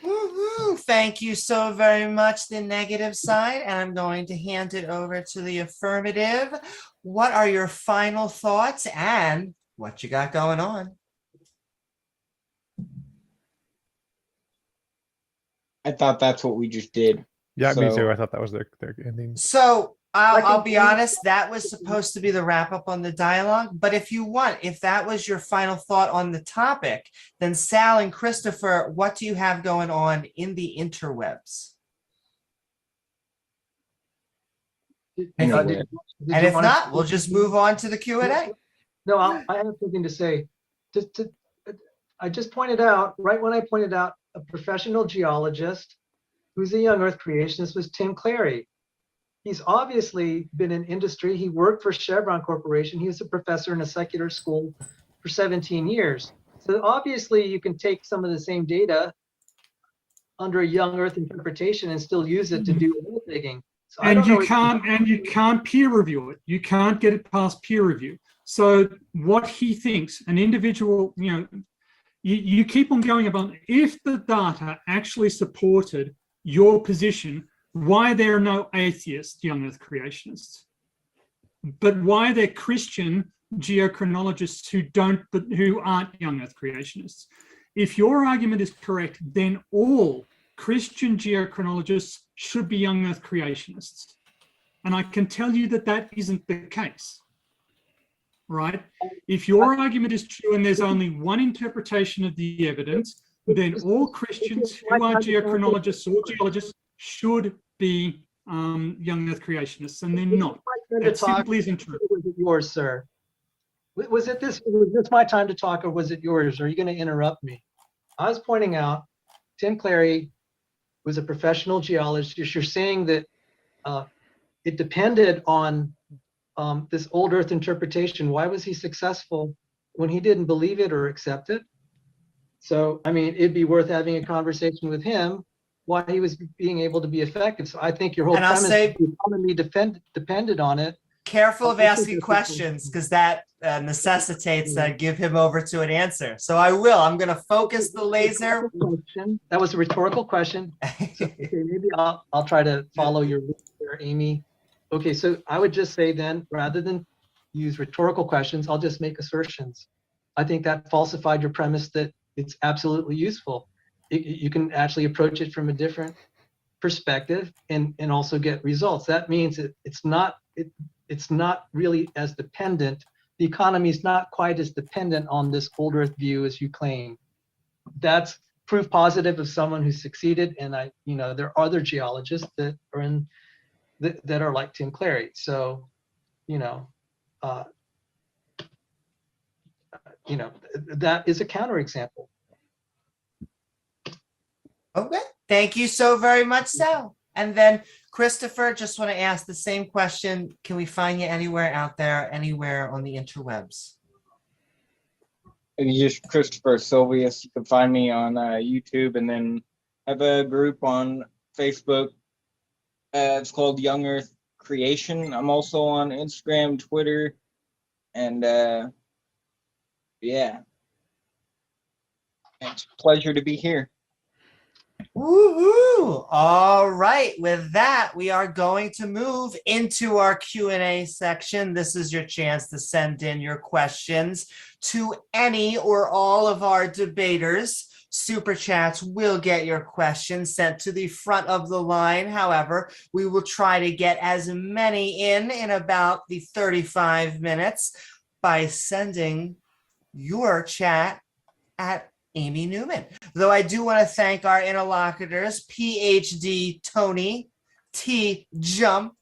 Woo-hoo. Thank you so very much, the negative side. And I'm going to hand it over to the affirmative. What are your final thoughts and what you got going on? I thought that's what we just did. Yeah, me So- too. I thought that was their ending. So I'll be honest, that was supposed to be the wrap up on the dialogue. But if you want, if that was your final thought on the topic, then Sal and Christopher, what do you have going on in the interwebs? And if not, we'll just move on to the Q&A. No, I have something to say. I just pointed out, right when I pointed out a professional geologist who's a young Earth creationist was Tim Clary. He's obviously been in industry. He worked for Chevron Corporation. He was a professor in a secular school for 17 years. So obviously you can take some of the same data under a young Earth interpretation and still use it to do oil digging. So I And don't know you can't peer review it. You can't get it past peer review. So what he thinks, an individual, you keep on going about, if the data actually supported your position, why there are no atheist young Earth creationists, but why there Christian geochronologists who aren't young Earth creationists? If your argument is correct, then all Christian geochronologists should be young Earth creationists. And I can tell you that that isn't the case, right? If your argument is true and there's only one interpretation of the evidence, then all Christians who are geochronologists or geologists should be young Earth creationists, and they're not. That simply isn't true. Was it yours, sir? Was this my time to talk, or was it yours? Are you going to interrupt me? I was pointing out Tim Clary was a professional geologist. You're saying that it depended on this old Earth interpretation. Why was he successful when he didn't believe it or accept it? So, I mean, it'd be worth having a conversation with him why he was being able to be effective. So I think your whole premise the economy depended on it. Careful of asking questions, because that necessitates that give him over to an answer. So I will. I'm going to focus the laser. That was a rhetorical question. So, okay, maybe I'll try to follow your lead there, Amy. Okay, so I would just say then, rather than use rhetorical questions, I'll just make assertions. I think that falsified your premise that it's absolutely useful. You can actually approach it from a different perspective and also get results. That means it's not really as dependent. The economy is not quite as dependent on this old Earth view as you claim. That's proof positive of someone who succeeded. And there are other geologists that are that are like Tim Clary. So, that is a counterexample. Okay, thank you so very much, Sal. And then Christopher, just want to ask the same question. Can we find you anywhere out there, anywhere on the interwebs? Just Christopher Sylvius. You can find me on YouTube, and then I have a group on Facebook. It's called Young Earth Creation. I'm also on Instagram, Twitter, and yeah. It's a pleasure to be here. Woohoo! All right, with that, we are going to move into our Q&A section. This is your chance to send in your questions to any or all of our debaters. Super chats will get your questions sent to the front of the line. However, we will try to get as many in about the 35 minutes by sending your chat at Amy Newman. Though I do want to thank our interlocutors, PhD Tony, TJump,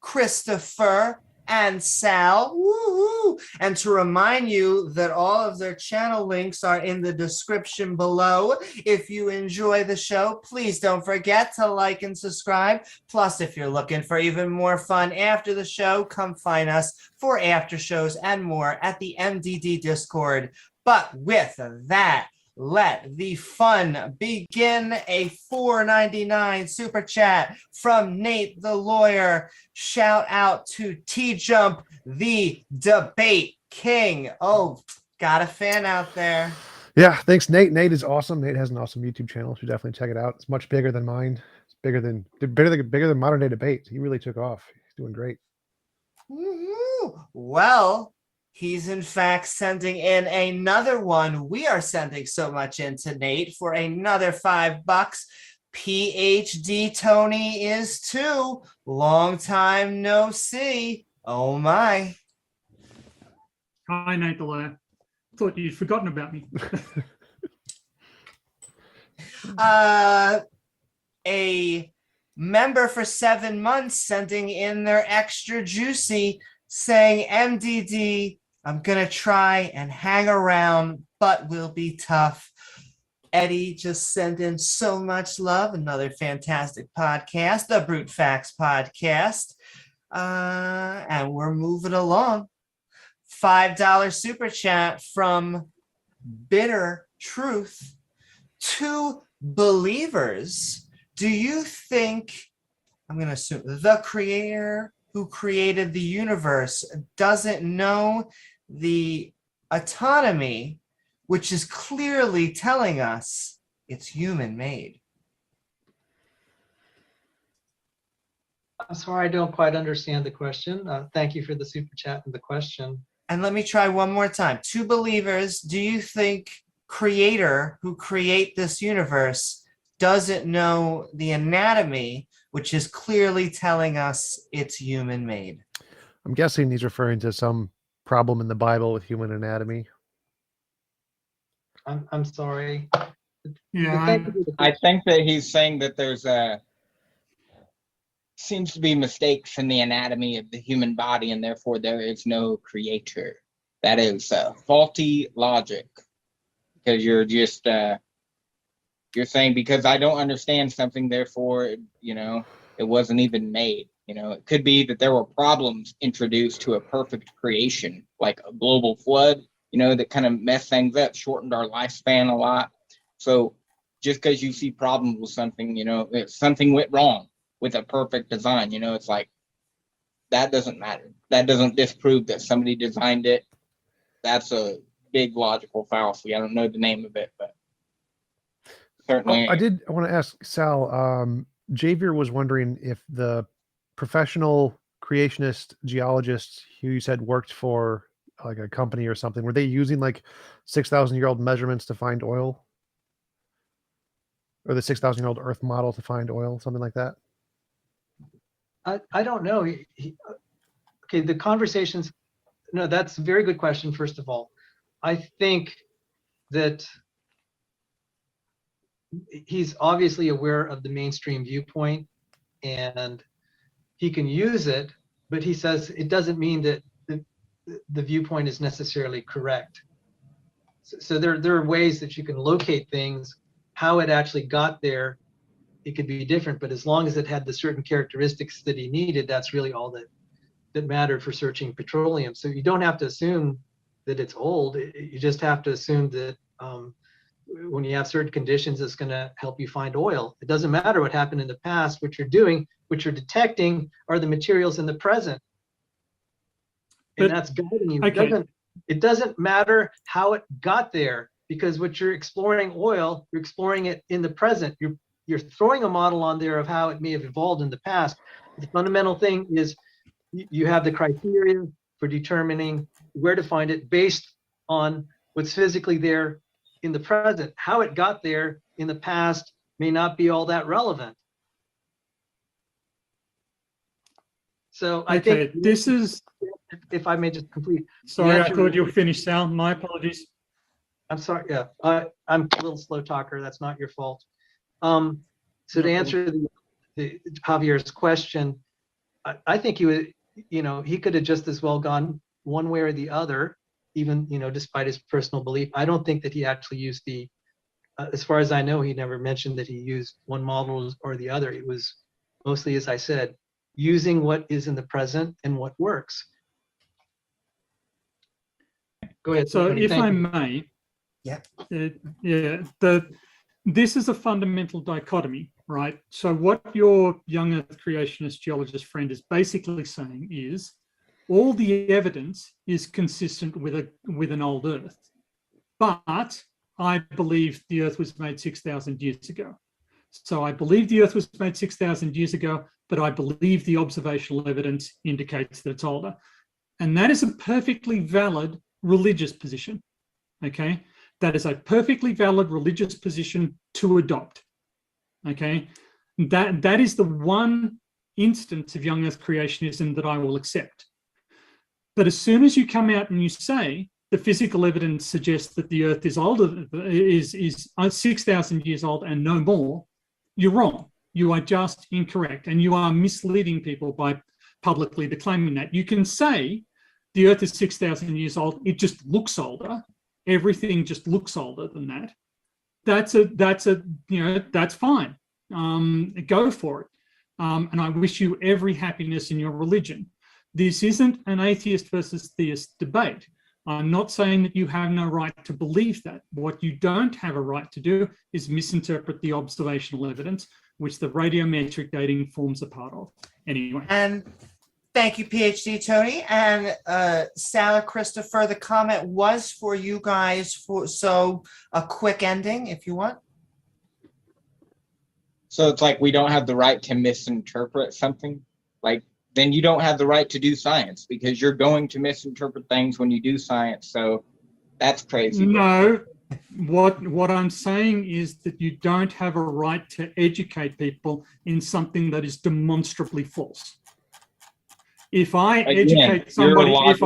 Christopher, and Sal. Woo-hoo. And to remind you that all of their channel links are in the description below. If you enjoy the show, please don't forget to like and subscribe. Plus, if you're looking for even more fun after the show, come find us for after shows and more at the MDD Discord. But with that, let the fun begin. A $4.99 super chat from Nate the lawyer. Shout out to TJump, the debate king. Oh, got a fan out there. Yeah, thanks, Nate. Nate is awesome. Nate has an awesome YouTube channel. You should definitely check it out. It's much bigger than mine. It's bigger than modern day debate. He really took off. He's doing great. Woo-hoo. Well, he's in fact sending in another one. We are sending so much in to Nate for another $5. PhD Tony is too. Long time no see. Oh my. Hi, Nate the lawyer. Thought you'd forgotten about me. A member for 7 months sending in their extra juicy saying, MDD, I'm going to try and hang around, but will be tough. Eddie just sent in so much love. Another fantastic podcast, the Brute Facts podcast. And we're moving along. $5 super chat from Bitter Truth. To believers, do you think, I'm going to assume, the creator who created the universe doesn't know the autonomy, which is clearly telling us it's human made? I'm sorry, I don't quite understand the question. Thank you for the super chat and the question. And let me try one more time. To believers, do you think creator who create this universe doesn't know the anatomy, which is clearly telling us it's human made? I'm guessing he's referring to some problem in the Bible with human anatomy. I'm sorry. Yeah, Thank you for the I think that he's saying that there's seems to be mistakes in the anatomy of the human body, and therefore there is no creator. That is faulty logic, because you're just you're saying because I don't understand something, therefore it wasn't even made. It could be that there were problems introduced to a perfect creation, like a global flood, that kind of messed things up, shortened our lifespan a lot. So just because you see problems with something, something went wrong with a perfect design, it's like, that doesn't matter. That doesn't disprove that somebody designed it. That's a big logical fallacy. I don't know the name of it, but certainly. I want to ask Sal, Javier was wondering if the professional creationist geologists who you said worked for like a company or something, were they using like 6,000-year-old measurements to find oil? Or the 6,000-year-old Earth model to find oil, something like that? I don't know. Okay, the conversations. No, that's a very good question. First of all, I think that he's obviously aware of the mainstream viewpoint, and he can use it, but he says it doesn't mean that the viewpoint is necessarily correct. So there are ways that you can locate things. How it actually got there, it could be different, but as long as it had the certain characteristics that he needed, that's really all that mattered for searching petroleum. So you don't have to assume that it's old. You just have to assume that when you have certain conditions, it's going to help you find oil. It doesn't matter what happened in the past. What you're doing, what you're detecting, are the materials in the present, and that's guiding you. Okay. It doesn't matter how it got there, because what you're exploring oil, you're exploring it in the present. You're throwing a model on there of how it may have evolved in the past. The fundamental thing is you have the criteria for determining where to find it based on what's physically there in the present. How it got there in the past may not be all that relevant. So I think this is. if I may just complete. Sorry, I thought you were finished, Sal. My apologies. I'm sorry. Yeah, I'm a little slow talker. That's not your fault. So to answer the Javier's question, I think he would, he could have just as well gone one way or the other, even, despite his personal belief. I don't think that he actually used as far as I know, he never mentioned that he used one model or the other. It was mostly, as I said, using what is in the present and what works. Go ahead. So Tony. if Thank I you. may, Yeah. this is a fundamental dichotomy, right? So what your young Earth creationist geologist friend is basically saying is all the evidence is consistent with an old Earth, but I believe the Earth was made 6,000 years ago. So I believe the Earth was made 6,000 years ago, but I believe the observational evidence indicates that it's older. And that is a perfectly valid religious position, okay? That is a perfectly valid religious position to adopt, okay? That is the one instance of young Earth creationism that I will accept. But as soon as you come out and you say the physical evidence suggests that the Earth is older, is 6,000 years old and no more, you're wrong. You are just incorrect, and you are misleading people by publicly declaiming that. You can say the Earth is 6,000 years old, it just looks older. Everything just looks older than that. That's fine. Go for it. And I wish you every happiness in your religion. This isn't an atheist versus theist debate. I'm not saying that you have no right to believe that. What you don't have a right to do is misinterpret the observational evidence, which the radiometric dating forms a part of. Anyway. And thank you, PhD Tony. And Sarah, Christopher, the comment was for you guys. So a quick ending, if you want. So it's like we don't have the right to misinterpret something. Like, then you don't have the right to do science because you're going to misinterpret things when you do science. So that's crazy. No, what I'm saying is that you don't have a right to educate people in something that is demonstrably false. If I educate somebody, if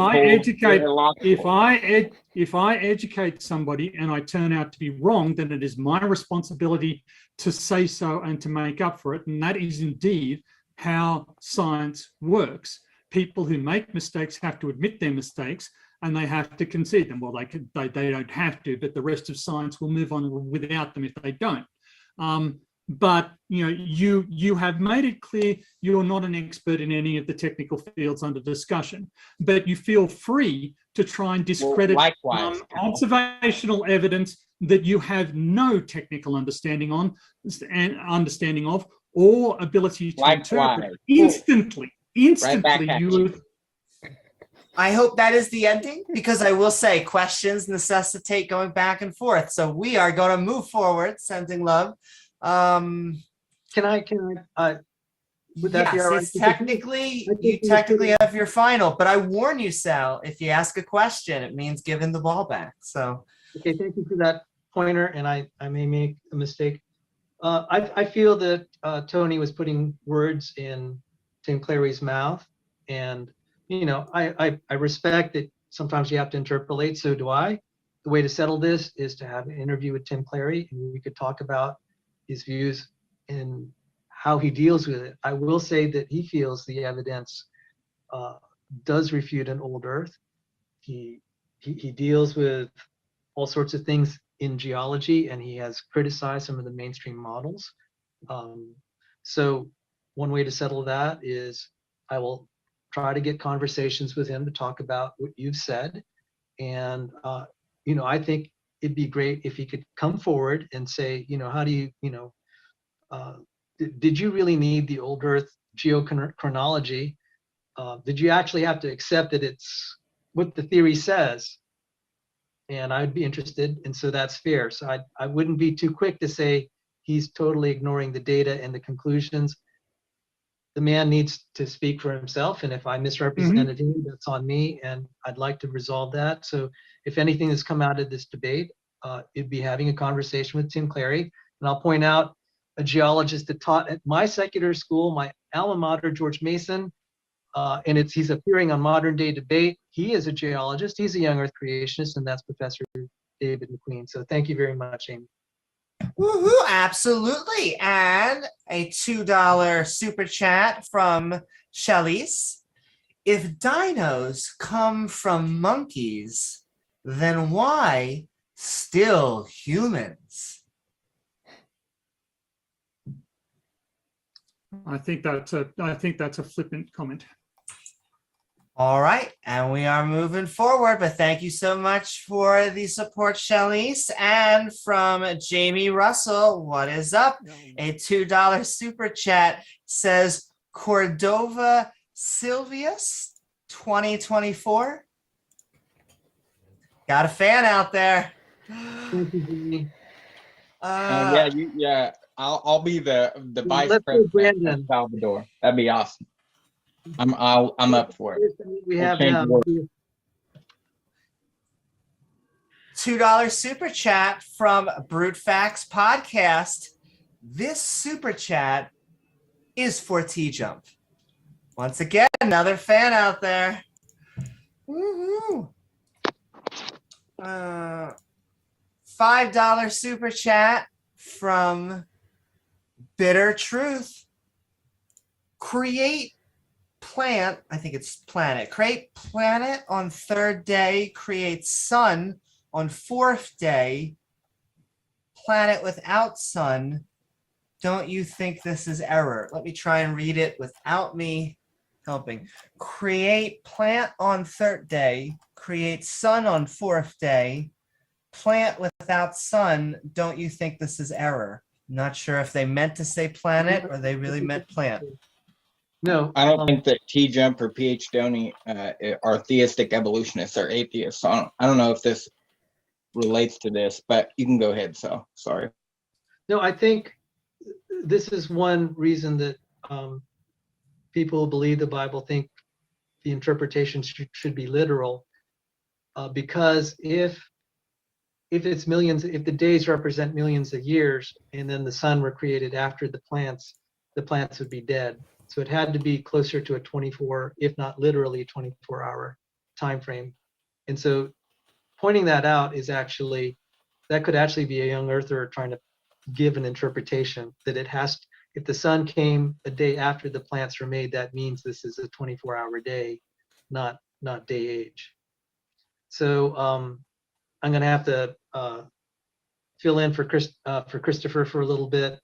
I educate somebody and I turn out to be wrong, then it is my responsibility to say so and to make up for it. And that is indeed how science works. People who make mistakes have to admit their mistakes and they have to concede them. Well, they don't have to, but the rest of science will move on without them if they don't. But you have made it clear you're not an expert in any of the technical fields under discussion, but you feel free to try and discredit observational evidence that you have no technical understanding of or ability to interpret instantly. I hope that is the ending, because I will say questions necessitate going back and forth. So we are going to move forward, sending love. Would that be all right? You technically have your final, but I warn you, Sal, if you ask a question, it means giving the ball back. So okay, thank you for that pointer, and I may make a mistake. I feel that Tony was putting words in Tim Clary's mouth, and I respect that sometimes you have to interpolate. So do I. The way to settle this is to have an interview with Tim Clary, and we could talk about his views and how he deals with it. I will say that he feels the evidence does refute an old Earth. He deals with all sorts of things in geology, and he has criticized some of the mainstream models. So one way to settle that is I will try to get conversations with him to talk about what you've said. And, I think it'd be great if he could come forward and say, how do you, did you really need the old Earth geochronology? Did you actually have to accept that it's what the theory says? And I'd be interested, and so that's fair. So I wouldn't be too quick to say he's totally ignoring the data and the conclusions. The man needs to speak for himself, and if I misrepresented him, that's on me, and I'd like to resolve that. So if anything has come out of this debate, it'd be having a conversation with Tim Clary. And I'll point out a geologist that taught at my secular school, my alma mater, George Mason, and he's appearing on Modern Day Debate. He is a geologist. He's a young Earth creationist, and that's Professor David McQueen. So thank you very much, Amy. Woohoo, absolutely. And a $2 super chat from Shalice. If dinos come from monkeys, then why still humans? I think that's a flippant comment. All right, and we are moving forward, but thank you so much for the support, Shalice. And from Jamie Russell, what is up? A $2 super chat says Cordova Silvius 2024. Got a fan out there. Thank you, Jamie. I'll be the vice president of Salvador. That'd be awesome. I'm up for it. We have $2 super chat from Brute Facts Podcast. This super chat is for TJump. Once again, another fan out there. Woohoo! $5 super chat from Bitter Truth. Create planet on third day, create sun on fourth day, planet without sun. Don't you think this is error? Let me try and read it without me helping. Create plant on third day, create sun on fourth day, plant without sun. Don't you think this is error? Not sure if they meant to say planet or they really meant plant. No, I don't think that TJump or PhD are theistic evolutionists or atheists. So I don't know if this relates to this, but you can go ahead. So sorry. no, I think this is one reason that people who believe the Bible think the interpretation should be literal, because if it's millions, if the days represent millions of years, and then the sun were created after the plants would be dead. So it had to be closer to a 24, if not literally 24-hour time frame. And so pointing that out is actually, that could actually be a young earther trying to give an interpretation that it has, if the sun came a day after the plants were made, that means this is a 24-hour day, not day age. So I'm going to have to fill in for Christopher for a little bit.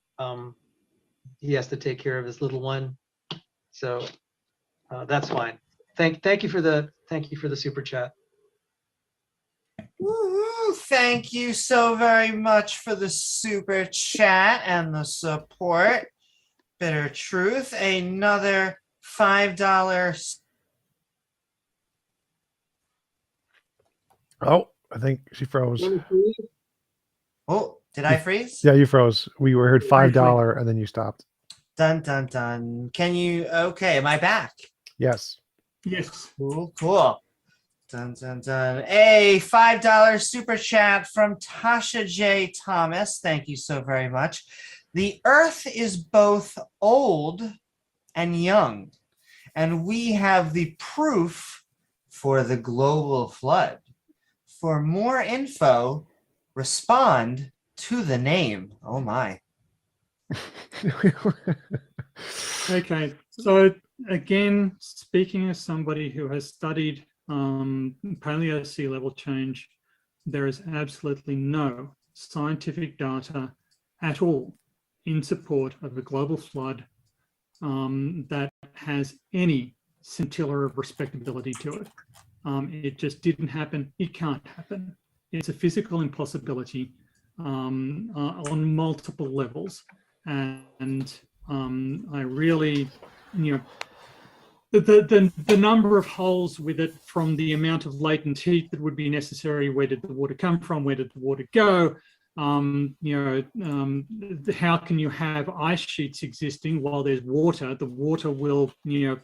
He has to take care of his little one, so that's fine. Thank you for the super chat. Woo-hoo. Thank you so very much for the super chat and the support. Bitter Truth, another $5. Oh, I think she froze. Oh, did I freeze? Yeah, you froze. We heard $5 and then you stopped. Dun dun dun. Can you? Okay, am I back? Yes. Yes. Cool. Dun dun dun. A $5 super chat from Tasha J. Thomas. Thank you so very much. The Earth is both old and young, and we have the proof for the global flood. For more info, respond to the name. Oh my. Okay, so again, speaking as somebody who has studied paleo sea level change, there is absolutely no scientific data at all in support of a global flood that has any scintilla of respectability to it. It just didn't happen. It can't happen. It's a physical impossibility on multiple levels. And I really, the number of holes with it, from the amount of latent heat that would be necessary, where did the water come from, where did the water go, how can you have ice sheets existing while there's water? The water will, the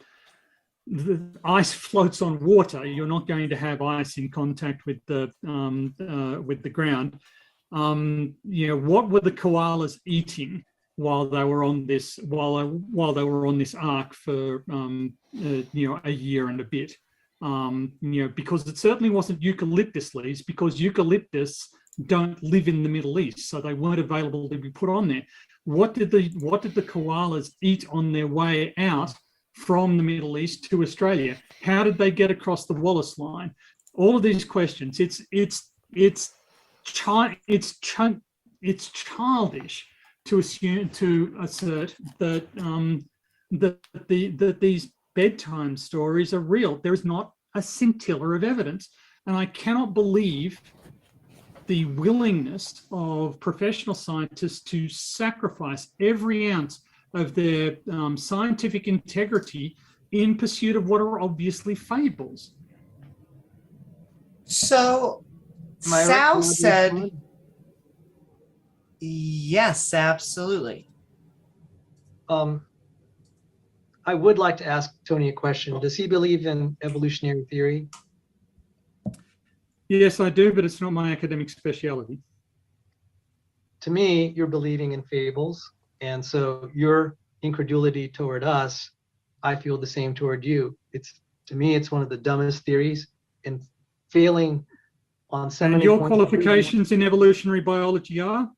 ice floats on water. You're not going to have ice in contact with the ground. What were the koalas eating while they were on this ark for a year and a bit? Because it certainly wasn't eucalyptus leaves, because eucalyptus don't live in the Middle East, so they weren't available to be put on there. What did the koalas eat on their way out from the Middle East to Australia? How did they get across the Wallace Line? All of these questions. It's childish to assert that these bedtime stories are real. There is not a scintilla of evidence, and I cannot believe the willingness of professional scientists to sacrifice every ounce of their scientific integrity in pursuit of what are obviously fables. So Sal said, yes, absolutely. I would like to ask Tony a question. Does he believe in evolutionary theory? Yes, I do, but it's not my academic speciality. To me, you're believing in fables, and so your incredulity toward us, I feel the same toward you. To me, it's one of the dumbest theories, and failing on so many your points. Qualifications in evolutionary biology are?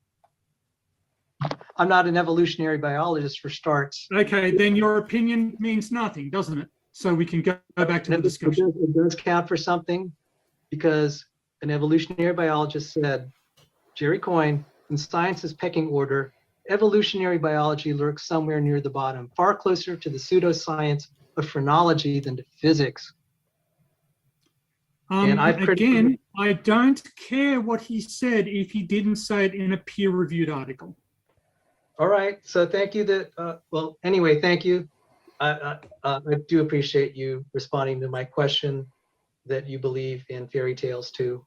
I'm not an evolutionary biologist, for starts. Okay, then your opinion means nothing, doesn't it? So we can go back to the discussion. It does count for something, because an evolutionary biologist said, Jerry Coyne, in science's pecking order, evolutionary biology lurks somewhere near the bottom, far closer to the pseudoscience phrenology than to physics. And I've Again, I don't care what he said if he didn't say it in a peer-reviewed article. All right. So thank you. Well, anyway, thank you. I do appreciate you responding to my question that you believe in fairy tales too.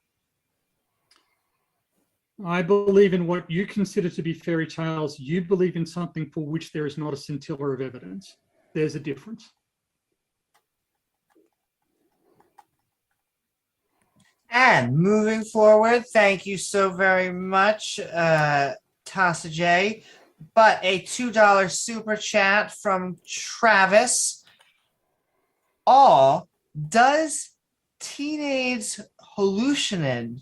I believe in what you consider to be fairy tales. You believe in something for which there is not a scintilla of evidence. There's a difference. And moving forward, thank you so very much, Tasa J. But a $2 super chat from Travis. Does teenage hallucinogen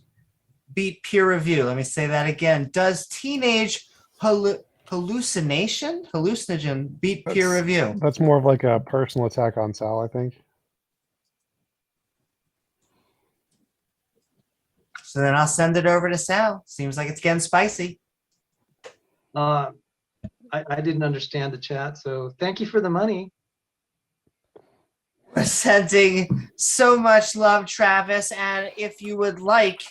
beat peer review? Let me say that again. Does teenage hallucinogen beat peer review? That's more of like a personal attack on Sal, I think. So then I'll send it over to Sal. Seems like it's getting spicy. I didn't understand the chat, so thank you for the money. We're sending so much love, Travis. And if you would like,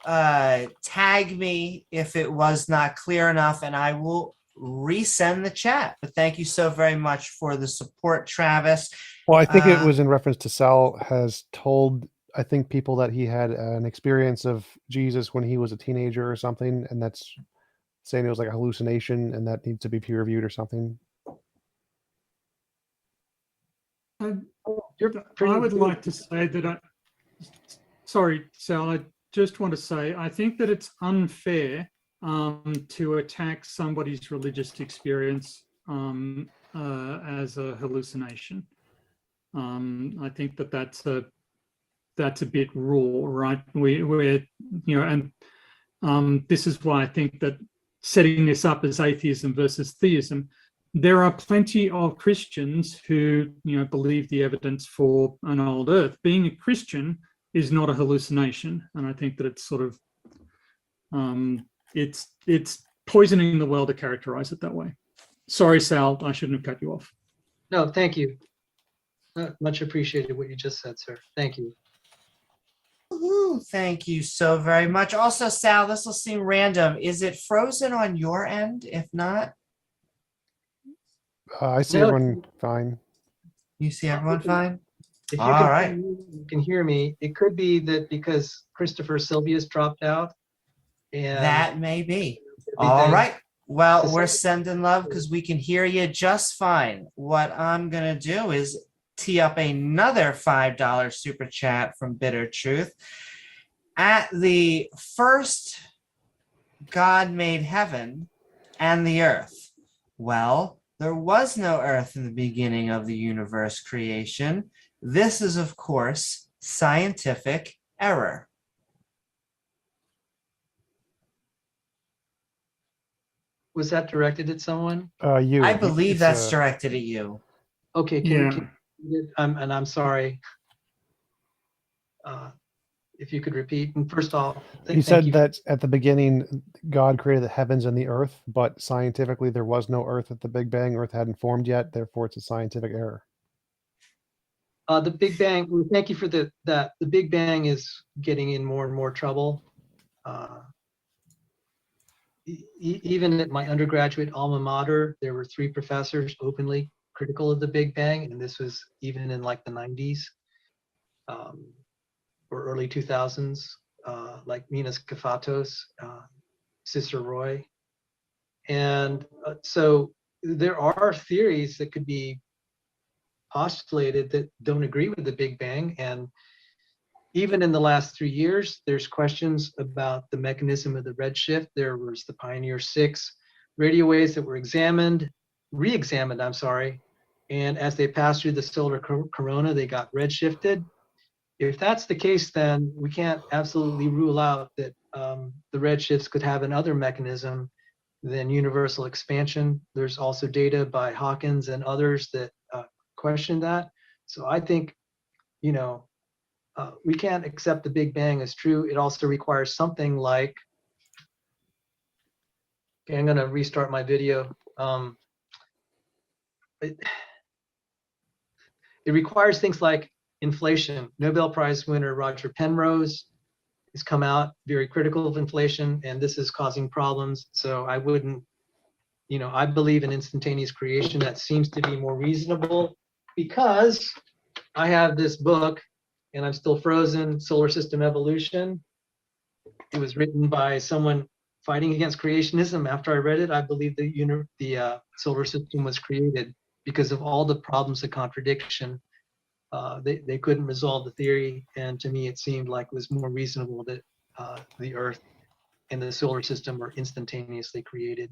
tag me if it was not clear enough, and I will resend the chat. But thank you so very much for the support, Travis. Well, I think it was in reference to Sal has told, I think, people that he had an experience of Jesus when he was a teenager or something, and that's saying it was like a hallucination and that needs to be peer reviewed or something. I would like to say that sorry, Sal, I just want to say, I think that it's unfair to attack somebody's religious experience as a hallucination. I think that that's a bit raw, right? We're and this is why I think that setting this up as atheism versus theism, there are plenty of Christians who believe the evidence for an old earth. Being a Christian is not a hallucination, and I think that it's sort of it's poisoning the well to characterize it that way. Sorry, Sal, I shouldn't have cut you off. No, thank you. Much appreciated what you just said, sir. Thank you. Ooh, thank you so very much. Also, Sal, this will seem random. Is it frozen on your end? If not, I see No. everyone fine. you see everyone fine? If you All can, right. you can hear me. It could be that because Christopher Sylvius dropped out. And That may be. everything- All right. Well, Just- we're sending love because we can hear you just fine. What I'm going to do is tee up another $5 super chat from Bitter Truth. At the first, God made heaven and the earth. Well, there was no earth in the beginning of the universe creation. This is, of course, scientific error. Was that directed at someone? You. I believe It's, that's directed at you. Okay, Yeah. and I'm sorry. If you could repeat. And first off, He thank said you. that at the beginning, God created the heavens and the earth, but scientifically there was no earth at the Big Bang. Earth hadn't formed yet, therefore it's a scientific error. The Big Bang. Well, thank you for that. The Big Bang is getting in more and more trouble. Even at my undergraduate alma mater, there were 3 professors openly critical of the Big Bang, and this was even in like the 90s or early 2000s, like Minas Kafatos, Sister Roy. And so there are theories that could be postulated that don't agree with the Big Bang. And even in the last 3 years, there's questions about the mechanism of the redshift. There was the Pioneer 6 radio waves that were re-examined, and as they passed through the solar corona, they got redshifted. If that's the case, then we can't absolutely rule out that the redshifts could have another mechanism than universal expansion. There's also data by Hawkins and others that question that. So I think, we can't accept the Big Bang as true. It also requires something like, okay, I'm going to restart my video. it requires things like inflation. Nobel Prize winner Roger Penrose has come out very critical of inflation, and this is causing problems. So I wouldn't, I believe in instantaneous creation. That seems to be more reasonable because I have this book and I'm still frozen, Solar System Evolution. It was written by someone fighting against creationism. After I read it, I believe the solar system was created because of all the problems of contradiction. They couldn't resolve the theory, and to me it seemed like it was more reasonable that the Earth and the solar system were instantaneously created.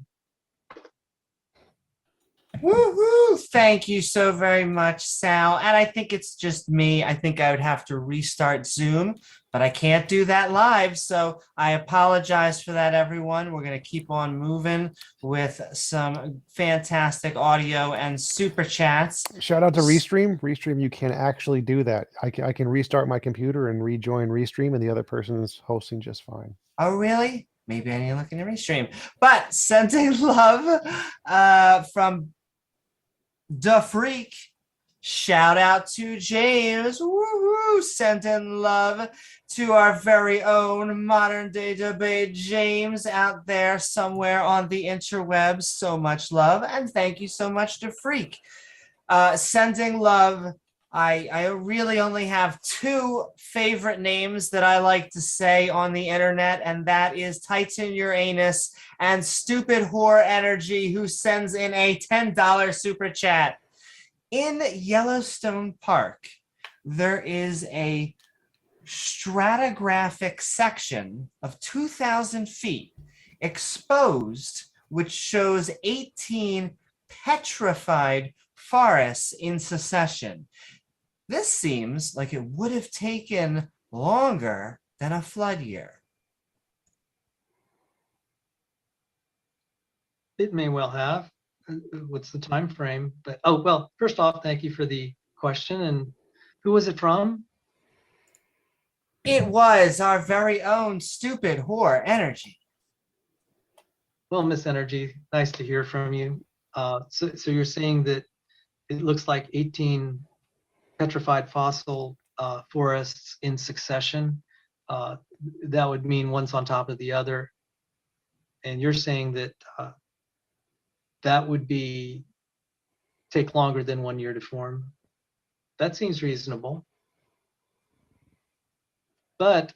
Woohoo! Thank you so very much, Sal. And I think it's just me. I think I would have to restart Zoom, but I can't do that live. So I apologize for that, everyone. We're going to keep on moving with some fantastic audio and super chats. Shout out to Restream. Restream, you can actually do that. I can restart my computer and rejoin Restream, and the other person is hosting just fine. Oh, really? Maybe I need to look in the Restream. But sending love from The Freak. Shout out to James. Woohoo! Sending love to our very own modern day debate James out there somewhere on the interwebs. So much love, and thank you so much to Freak. Sending love. I really only have two favorite names that I like to say on the internet, and that is Titan Uranus and Stupid Whore Energy, who sends in a $10 super chat. In Yellowstone Park, there is a stratigraphic section of 2,000 feet exposed, which shows 18 petrified forests in succession. This seems like it would have taken longer than a flood year. It may well have. What's the time frame? But well, first off, thank you for the question. And who was it from? It was our very own Stupid Whore Energy. Well, Miss Energy, nice to hear from you. So you're saying that it looks like 18 petrified fossil forests in succession. That would mean one's on top of the other. And you're saying that that would take longer than 1 year to form. That seems reasonable. But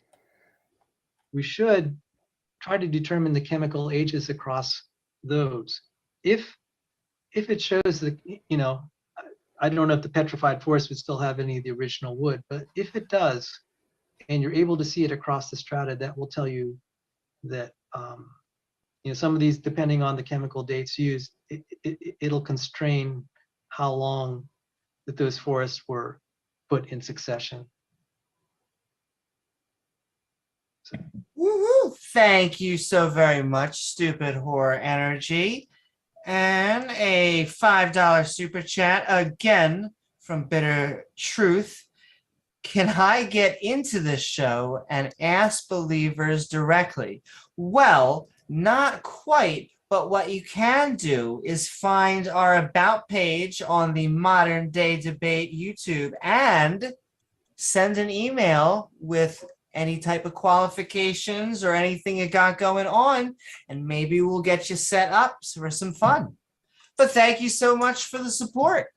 we should try to determine the chemical ages across those. If it shows that, I don't know if the petrified forest would still have any of the original wood, but if it does, and you're able to see it across the strata, that will tell you that some of these, depending on the chemical dates used, it'll constrain how long that those forests were put in succession. So. Woohoo! Thank you so very much, Stupid Whore Energy. And a $5 super chat again from Bitter Truth. Can I get into this show and ask believers directly? Well, not quite, but what you can do is find our About page on the Modern Day Debate YouTube and send an email with any type of qualifications or anything you got going on, and maybe we'll get you set up for some fun. But thank you so much for the support,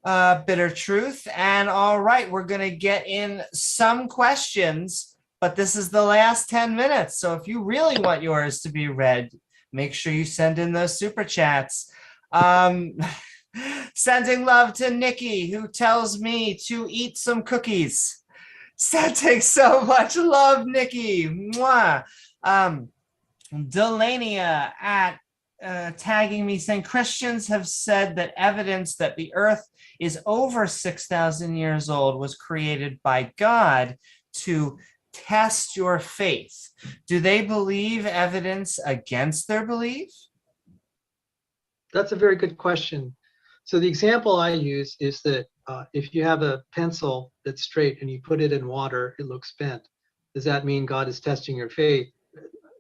Bitter Truth. And all right, we're going to get in some questions, but this is the last 10 minutes. So if you really want yours to be read, make sure you send in those super chats. Sending love to Nikki, who tells me to eat some cookies. Sending so much love, Nikki. Mwah. Delania tagging me saying Christians have said that evidence that the earth is over 6,000 years old was created by God to test your faith. Do they believe evidence against their belief? That's a very good question. So the example I use is that if you have a pencil that's straight and you put it in water, it looks bent. Does that mean God is testing your faith?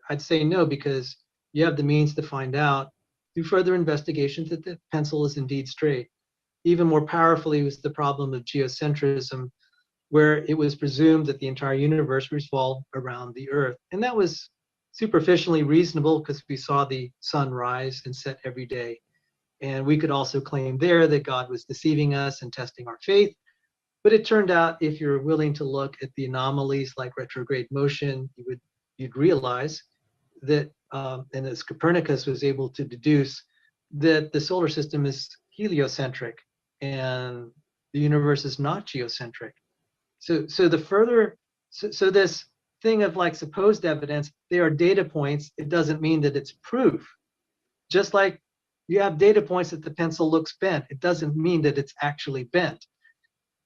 I'd say no, because you have the means to find out through further investigation that the pencil is indeed straight. even more powerfully was the problem of geocentrism, where it was presumed that the entire universe revolved around the Earth. And that was superficially reasonable because we saw the sun rise and set every day. And we could also claim there that God was deceiving us and testing our faith. But it turned out if you're willing to look at the anomalies like retrograde motion, you'd realize that, and as Copernicus was able to deduce, that the solar system is heliocentric and the universe is not geocentric. So this thing of like supposed evidence, they are data points. It doesn't mean that it's proof. Just like you have data points that the pencil looks bent, it doesn't mean that it's actually bent.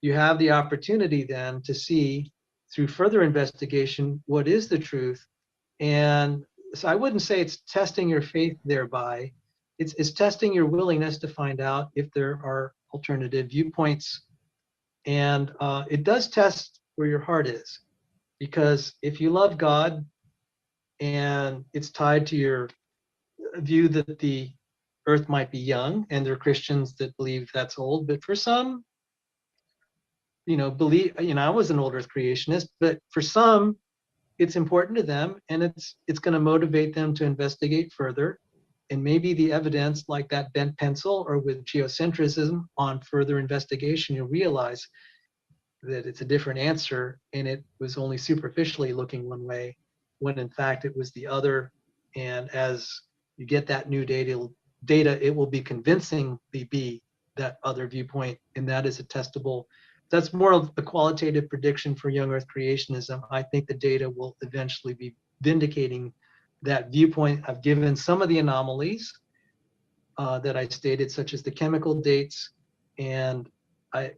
You have the opportunity then to see through further investigation what is the truth. And so I wouldn't say it's testing your faith thereby. It's testing your willingness to find out if there are alternative viewpoints. And it does test where your heart is, because if you love God and it's tied to your view that the earth might be young, and there are Christians that believe that's old, but for some, I was an old earth creationist, but for some, it's important to them, and it's going to motivate them to investigate further. And maybe the evidence, like that bent pencil or with geocentrism, on further investigation, you'll realize that it's a different answer, and it was only superficially looking one way, when in fact it was the other. And as you get that new data, it will be convincingly be that other viewpoint, and that is a testable. That's more of a qualitative prediction for young earth creationism. I think the data will eventually be vindicating that viewpoint. I've given some of the anomalies that I stated, such as the chemical dates, and a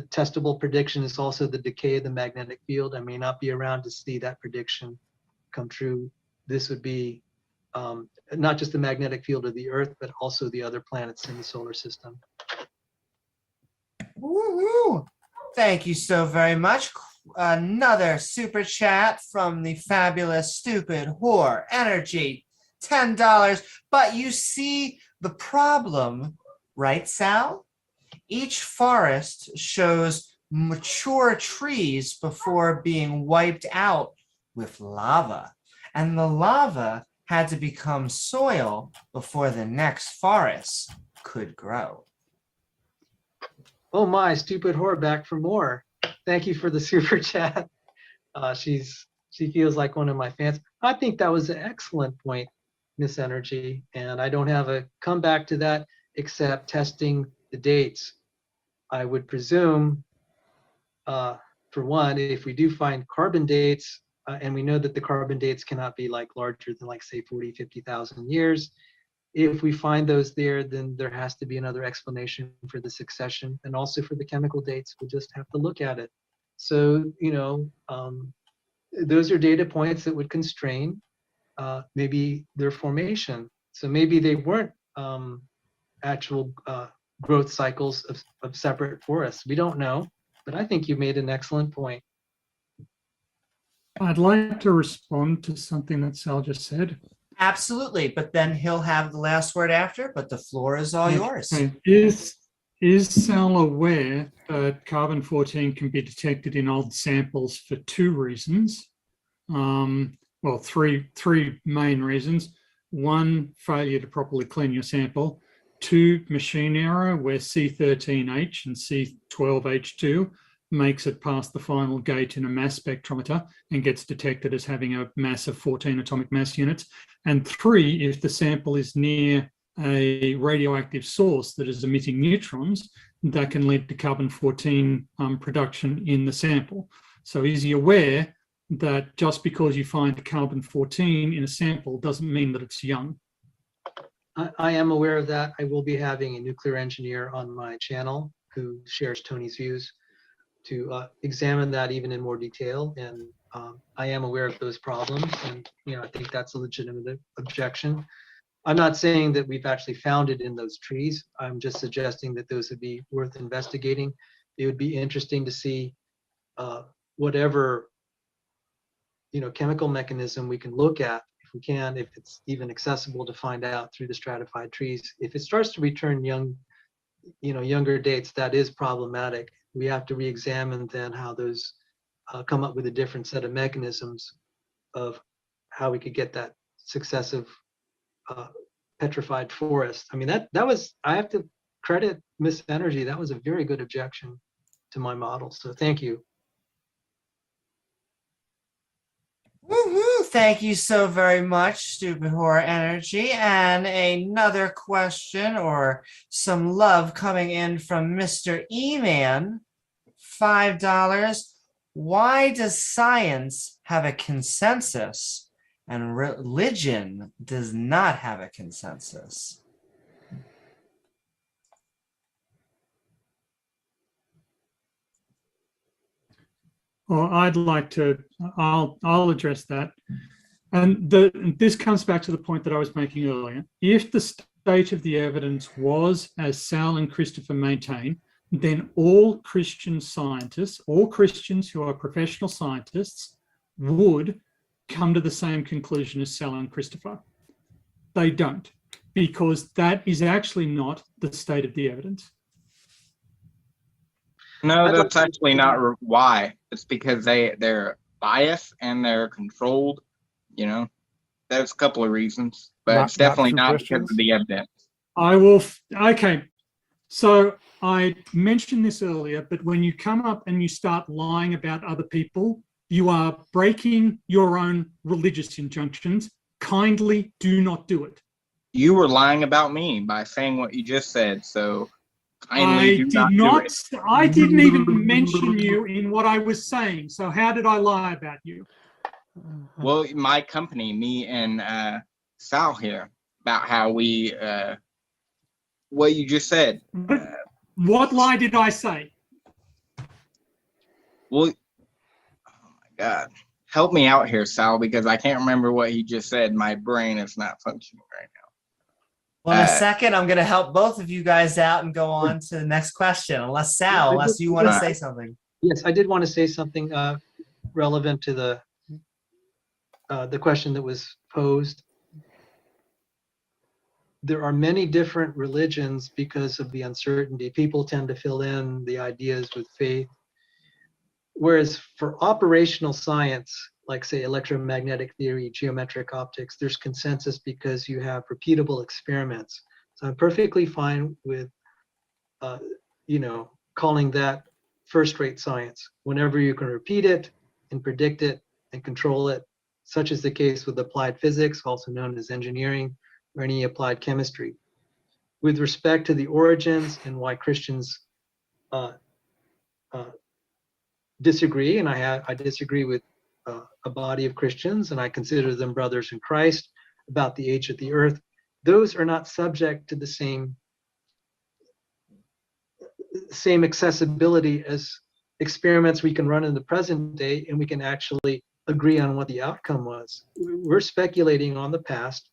testable prediction is also the decay of the magnetic field. I may not be around to see that prediction come true. This would be not just the magnetic field of the Earth, but also the other planets in the solar system. Woo-hoo. Thank you so very much. Another super chat from the fabulous Stupid Whore Energy, $10. But you see the problem, right, Sal? Each forest shows mature trees before being wiped out with lava. And the lava had to become soil before the next forest could grow. Oh my, Stupid Whore, back for more. Thank you for the super chat. She feels like one of my fans. I think that was an excellent point, Miss Energy, and I don't have a comeback to that except testing the dates. I would presume, for one, if we do find carbon dates, and we know that the carbon dates cannot be like larger than like say 40, 50,000 years. If we find those there, then there has to be another explanation for the succession, and also for the chemical dates. We'll just have to look at it. So, those are data points that would constrain maybe their formation. So maybe they weren't actual growth cycles of separate forests. We don't know, but I think you made an excellent point. I'd like to respond to something that Sal just said. Absolutely, but then he'll have the last word after, but the floor is all yours. Okay. Is Sal aware that carbon-14 can be detected in old samples for two reasons? Well, three main reasons. One, failure to properly clean your sample. Two, machine error, where C13H and C12H2 makes it past the final gate in a mass spectrometer and gets detected as having a mass of 14 atomic mass units. And three, if the sample is near a radioactive source that is emitting neutrons, that can lead to carbon-14 production in the sample. So is he aware that just because you find carbon-14 in a sample doesn't mean that it's young? I am aware of that. I will be having a nuclear engineer on my channel who shares Tony's views to examine that even in more detail. And I am aware of those problems, and I think that's a legitimate objection. I'm not saying that we've actually found it in those trees. I'm just suggesting that those would be worth investigating. It would be interesting to see whatever chemical mechanism we can look at, if we can, if it's even accessible to find out through the stratified trees. If it starts to return young younger dates, that is problematic. We have to re-examine then how those come up with a different set of mechanisms of how we could get that successive petrified forest. I mean, that was, I have to credit Miss Energy. That was a very good objection to my model. So thank you. Woohoo! Thank you so very much, Stupid Horror Energy. And another question or some love coming in from Mr. E-Man, $5. Why does science have a consensus and religion does not have a consensus? Well, I'll address that. And this comes back to the point that I was making earlier. If the state of the evidence was, as Sal and Christopher maintain, then all Christian scientists, all Christians who are professional scientists, would come to the same conclusion as Sal and Christopher. They don't, because that is actually not the state of the evidence. No, that's actually not why. It's because they're biased and they're controlled. There's a couple of reasons, but it's definitely not because of the evidence. Okay. So I mentioned this earlier, but when you come up and you start lying about other people, you are breaking your own religious injunctions. Kindly do not do it. You were lying about me by saying what you just said, so I didn't even mention you in what I was saying. So how did I lie about you? Well, my company, me and Sal here, about how we, what you just said. What lie did I say? Well, oh my God. Help me out here, Sal, because I can't remember what he just said. My brain is not functioning right now. Well, in a second, I'm going to help both of you guys out and go on to the next question. Unless you want to say something. Yes, I did want to say something relevant to the question that was posed. There are many different religions because of the uncertainty. People tend to fill in the ideas with faith. Whereas for operational science, like say electromagnetic theory, geometric optics, there's consensus because you have repeatable experiments. So I'm perfectly fine with, calling that first-rate science. Whenever you can repeat it and predict it and control it, such is the case with applied physics, also known as engineering, or any applied chemistry. With respect to the origins and why Christians disagree, and I disagree with a body of Christians, and I consider them brothers in Christ, about the age of the earth, those are not subject to the same accessibility as experiments we can run in the present day, and we can actually agree on what the outcome was. We're speculating on the past,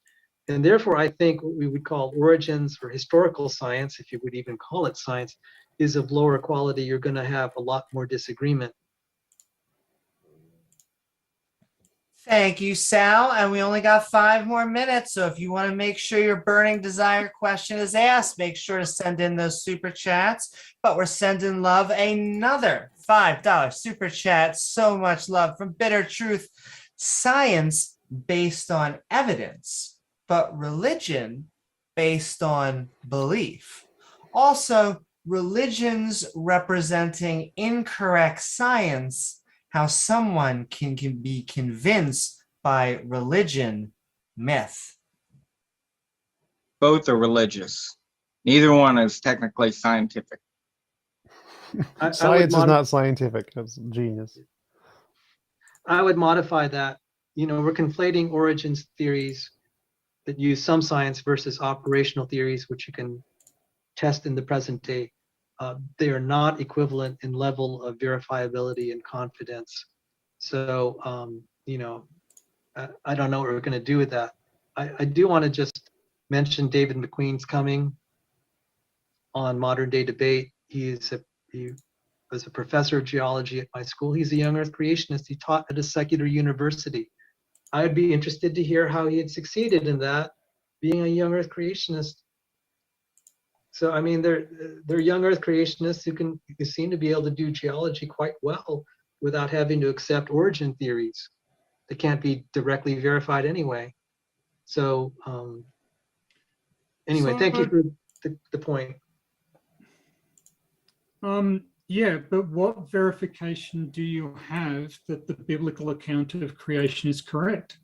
and therefore I think what we would call origins or historical science, if you would even call it science, is of lower quality. You're going to have a lot more disagreement. Thank you, Sal. And we only got 5 more minutes. So if you want to make sure your burning desire question is asked, make sure to send in those super chats. But we're sending love another $5 super chat. So much love from Bitter Truth. Science based on evidence, but religion based on belief. Also, religions representing incorrect science, how someone can be convinced by religion myth. Both are religious. Neither one is technically scientific. Science is not scientific. That's genius. I would modify that. We're conflating origins theories that use some science versus operational theories, which you can test in the present day. They are not equivalent in level of verifiability and confidence. So, I don't know what we're going to do with that. I do want to just mention David McQueen's coming on Modern Day Debate. He was a professor of geology at my school. He's a young Earth creationist. He taught at a secular university. I would be interested to hear how he had succeeded in that, being a young Earth creationist. So I mean, they're young Earth creationists who seem to be able to do geology quite well without having to accept origin theories that can't be directly verified anyway. So anyway, thank you for the point. Yeah, but what verification do you have that the biblical account of creation is correct?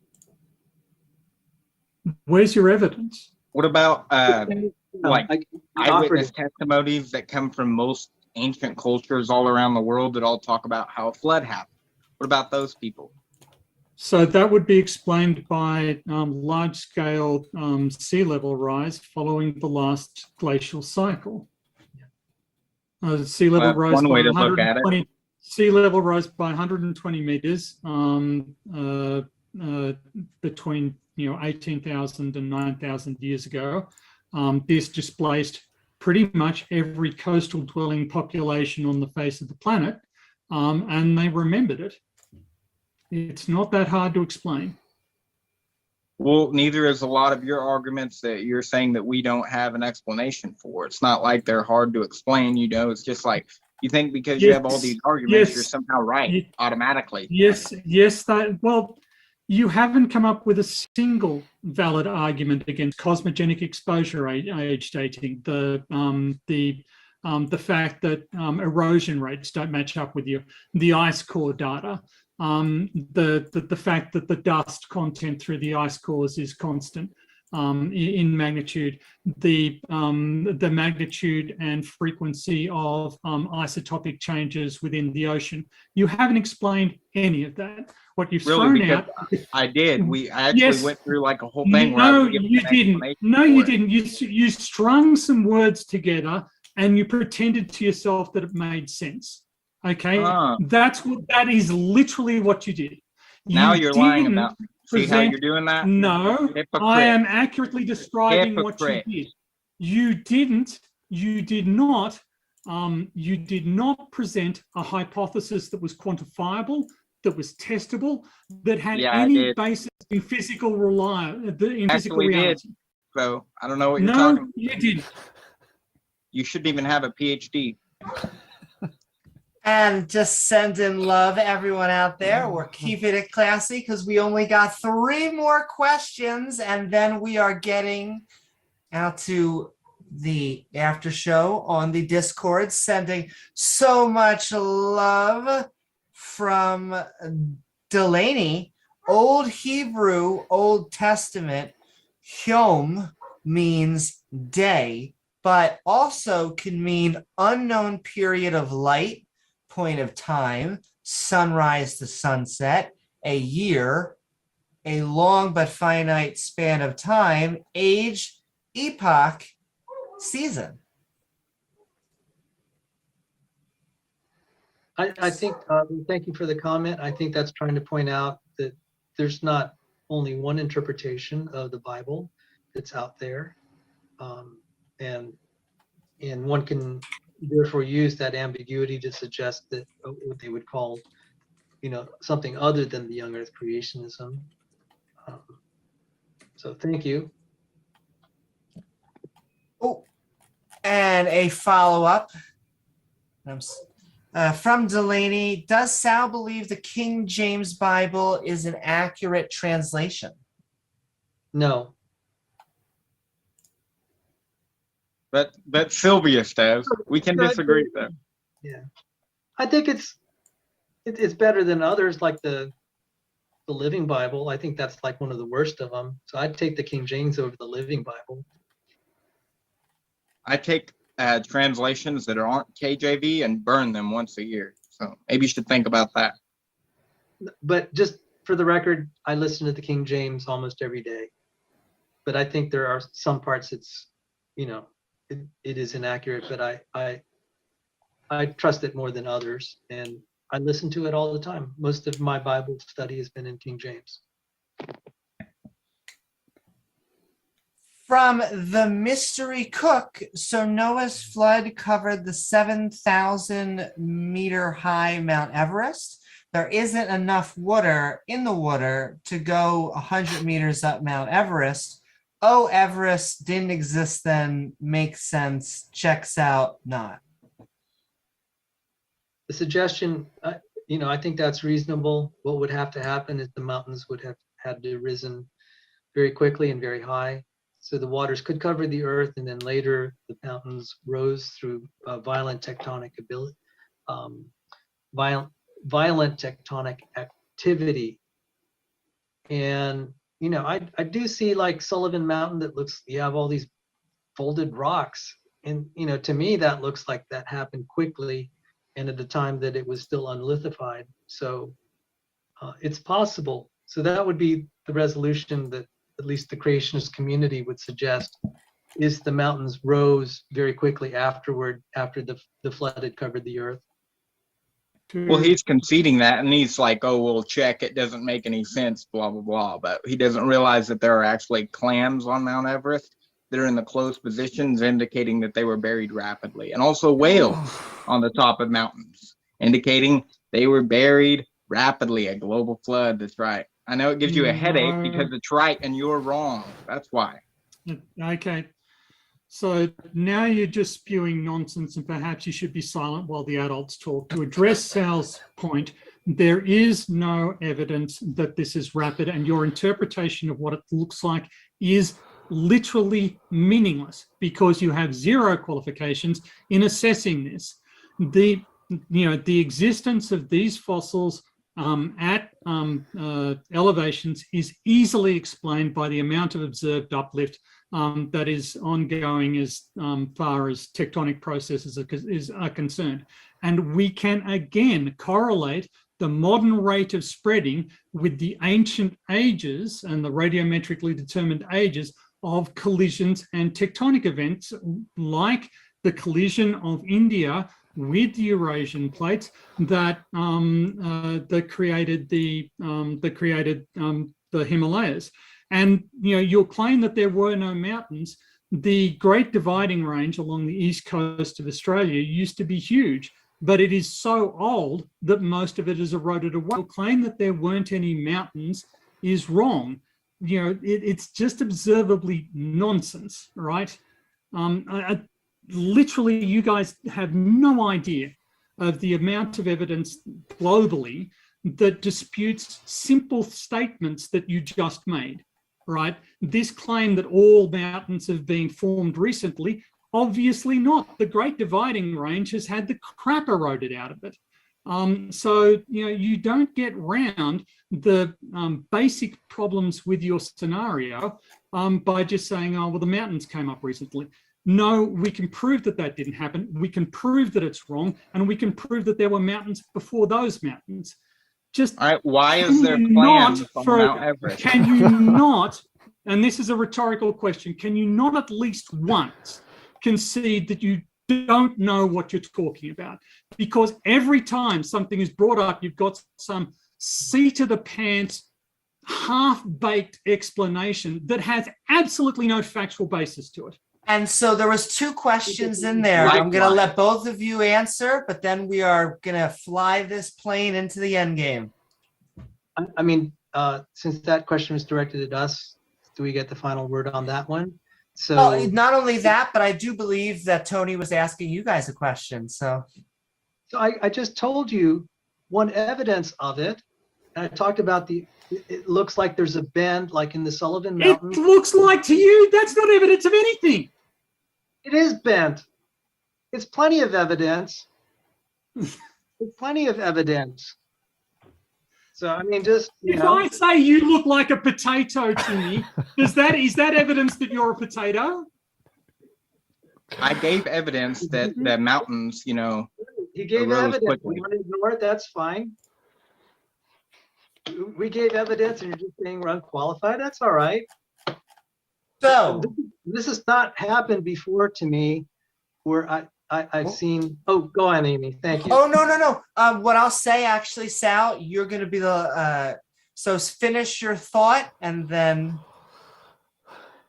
Where's your evidence? What about like I eyewitness offered testimonies that come from most ancient cultures all around the world that all talk about how a flood happened? What about those people? So that would be explained by large-scale sea level rise following the last glacial cycle. Sea level rise one by way to look at it. 120. Sea level rise by 120 meters between 18,000 and 9,000 years ago. This displaced pretty much every coastal dwelling population on the face of the planet, and they remembered it. It's not that hard to explain. Well, neither is a lot of your arguments that you're saying that we don't have an explanation for. It's not like they're hard to explain, it's just like you think because you have all these arguments, you're somehow right automatically. Yes, well, you haven't come up with a single valid argument against cosmogenic exposure age dating. The fact that erosion rates don't match up with the ice core data. The fact that the dust content through the ice cores is constant in magnitude, the magnitude and frequency of isotopic changes within the ocean. You haven't explained any of that. What you've thrown out. I did. I actually went through like a whole thing. No, you didn't. No, you didn't. You strung some words together and you pretended to yourself that it made sense. Okay, that is literally what you did. Now you're lying about me. See how you're doing that? No, Hypocrite. I am accurately describing what you did. You did not present a hypothesis that was quantifiable, that was testable, that had any basis in physical reality. So I don't know what you're talking about. No, you didn't. You shouldn't even have a PhD. And just sending love, everyone out there. We're keeping it classy because we only got 3 more questions, and then we are getting out to the after show on the Discord. Sending so much love from Delaney. Old Hebrew, Old Testament, Yom means day, but also can mean unknown period of light, point of time, sunrise to sunset, a year, a long but finite span of time, age, epoch, season. I think, thank you for the comment. I think that's trying to point out that there's not only one interpretation of the Bible that's out there. And one can therefore use that ambiguity to suggest that what they would call, something other than the young Earth creationism. So thank you. Oh, and a follow-up from Delaney. Does Sal believe the King James Bible is an accurate translation? No. But Sylvia says we can disagree there. Yeah, I think it's better than others, like the Living Bible. I think that's like one of the worst of them. So I'd take the King James over the Living Bible. I take translations that aren't KJV and burn them once a year. So maybe you should think about that. But just for the record, I listen to the King James almost every day. But I think there are some parts it's, it is inaccurate, but I trust it more than others, and I listen to it all the time. Most of my Bible study has been in King James. From the Mystery Cook, so Noah's flood covered the 7,000 meter high Mount Everest. There isn't enough water in the water to go 100 meters up Mount Everest. oh, Everest didn't exist then, makes sense, checks out, not. The suggestion, I think that's reasonable. What would have to happen is the mountains would have had to risen very quickly and very high. So the waters could cover the earth, and then later the mountains rose through violent tectonic ability, violent tectonic activity. And I do see like Sullivan Mountain that looks, you have all these folded rocks, and to me that looks like that happened quickly and at the time that it was still unlithified. So it's possible. So that would be the resolution that at least the creationist community would suggest, is the mountains rose very quickly afterward, after the flood had covered the earth. Well, he's conceding that, and he's like, oh, we'll check. It doesn't make any sense, blah, blah, blah. But he doesn't realize that there are actually clams on Mount Everest that are in the close positions, indicating that they were buried rapidly. And also whales on the top of mountains, indicating they were buried rapidly. A global flood, that's right. I know it gives you a headache because it's right and you're wrong. That's why. Okay. So now you're just spewing nonsense, and perhaps you should be silent while the adults talk. To address Sal's point, there is no evidence that this is rapid, and your interpretation of what it looks like is literally meaningless because you have zero qualifications in assessing this. The existence of these fossils at elevations is easily explained by the amount of observed uplift that is ongoing as far as tectonic processes are concerned. And we can again correlate the modern rate of spreading with the ancient ages and the radiometrically determined ages of collisions and tectonic events, like the collision of India with the Eurasian plates that created the Himalayas. And you'll claim that there were no mountains. The Great Dividing Range along the east coast of Australia used to be huge, but it is so old that most of it is eroded away. You'll claim that there weren't any mountains is wrong. It's just observably nonsense, right? Literally, you guys have no idea of the amount of evidence globally that disputes simple statements that you just made, right? This claim that all mountains have been formed recently, obviously not. The Great Dividing Range has had the crap eroded out of it. So, you don't get round the basic problems with your scenario by just saying, oh, well, the mountains came up recently. No, we can prove that that didn't happen. We can prove that it's wrong, and we can prove that there were mountains before those mountains. Just all right, why is there clams on Mount Everest? Can you not, and this is a rhetorical question, can you not at least once concede that you don't know what you're talking about? Because every time something is brought up, you've got some seat of the pants, half-baked explanation that has absolutely no factual basis to it. And so there was two questions in there. I'm going to let both of you answer, but then we are going to fly this plane into the end game. I mean, since that question was directed at us, do we get the final word on that one? So well, not only that, but I do believe that Tony was asking you guys a question. So I just told you one evidence of it. And I talked about it looks like there's a bend like in the Sullivan Mountains. It looks like to you, that's not evidence of anything. It is bent. It's plenty of evidence. It's plenty of evidence. So I mean, just if I say you look like a potato to me, is that evidence that you're a potato? I gave evidence that the mountains, he gave evidence. Quickly. You want to ignore it? That's fine. We gave evidence, and you're just saying we're unqualified. That's all right. So this has not happened before to me, where I've seen. Oh, go on, Amy. Thank you. Oh no. What I'll say, actually, Sal, you're going to be the. So finish your thought, and then.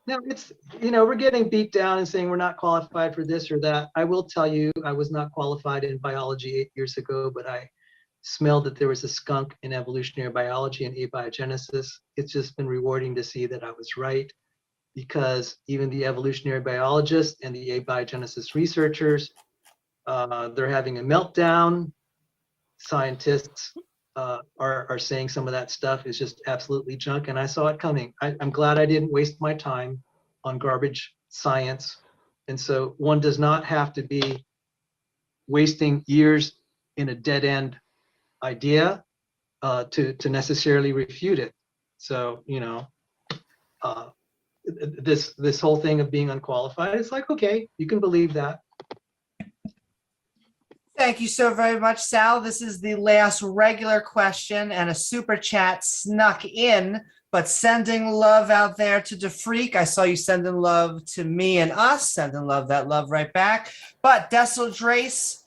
No, it's we're getting beat down and saying we're not qualified for this or that. I will tell you, I was not qualified in biology 8 years ago, but I smelled that there was a skunk in evolutionary biology and abiogenesis. It's just been rewarding to see that I was right. because even the evolutionary biologists and the abiogenesis researchers, they're having a meltdown. Scientists are saying some of that stuff is just absolutely junk, and I saw it coming. I'm glad I didn't waste my time on garbage science. And so one does not have to be wasting years in a dead end idea to necessarily refute it. So, this whole thing of being unqualified, it's like, okay, you can believe that. Thank you so very much, Sal. This is the last regular question, and a super chat snuck in, but sending love out there to DeFreak. I saw you sending love to me and us, sending that love right back. But Dessel Drace,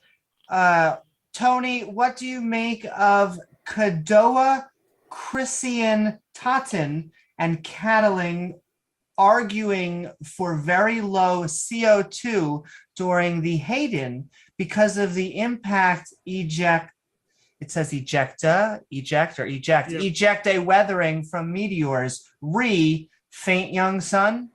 Tony, what do you make of Kadoa, Christian Totten, and Cadillac arguing for very low CO2 during the Hayden because of the impact eject a weathering from meteors faint young sun?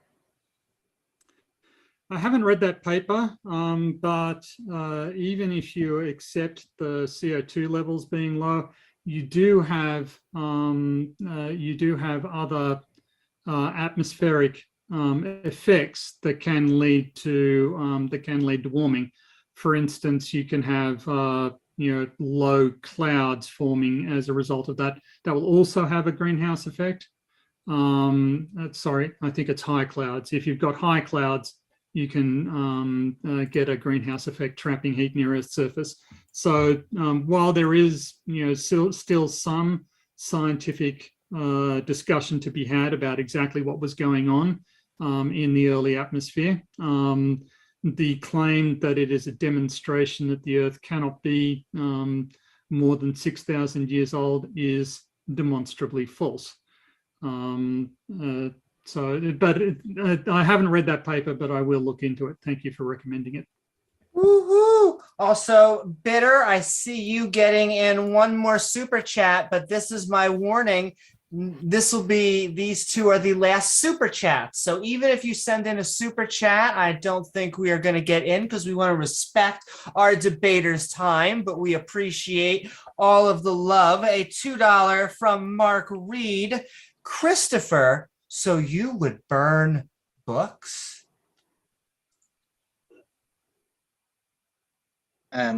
I haven't read that paper, but even if you accept the CO2 levels being low, you do have other atmospheric effects that can lead to warming. For instance, you can have low clouds forming as a result of that. That will also have a greenhouse effect. Sorry, I think it's high clouds. If you've got high clouds, you can get a greenhouse effect trapping heat near Earth's surface. So while there is still some scientific discussion to be had about exactly what was going on in the early atmosphere, the claim that it is a demonstration that the Earth cannot be more than 6,000 years old is demonstrably false. I haven't read that paper, but I will look into it. Thank you for recommending it. Woohoo! Also, Bitter, I see you getting in one more super chat, but this is my warning. These two are the last super chats. So even if you send in a super chat, I don't think we are going to get in because we want to respect our debaters' time, but we appreciate all of the love. A $2 from Mark Reed. Christopher, so you would burn books? Yeah, I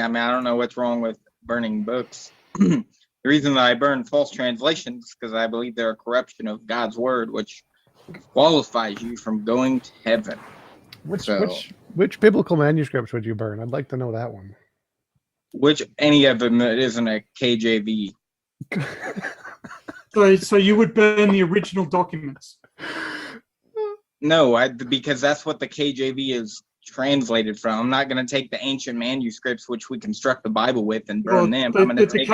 mean, I don't know what's wrong with burning books. The reason that I burn false translations is because I believe they're a corruption of God's word, which qualifies you from going to heaven. Which biblical manuscripts would you burn? I'd like to know that one. Which any of them that isn't a KJV. So you would burn the original documents? No, because that's what the KJV is translated from. I'm not going to take the ancient manuscripts which we construct the Bible with and burn them. I'm going to take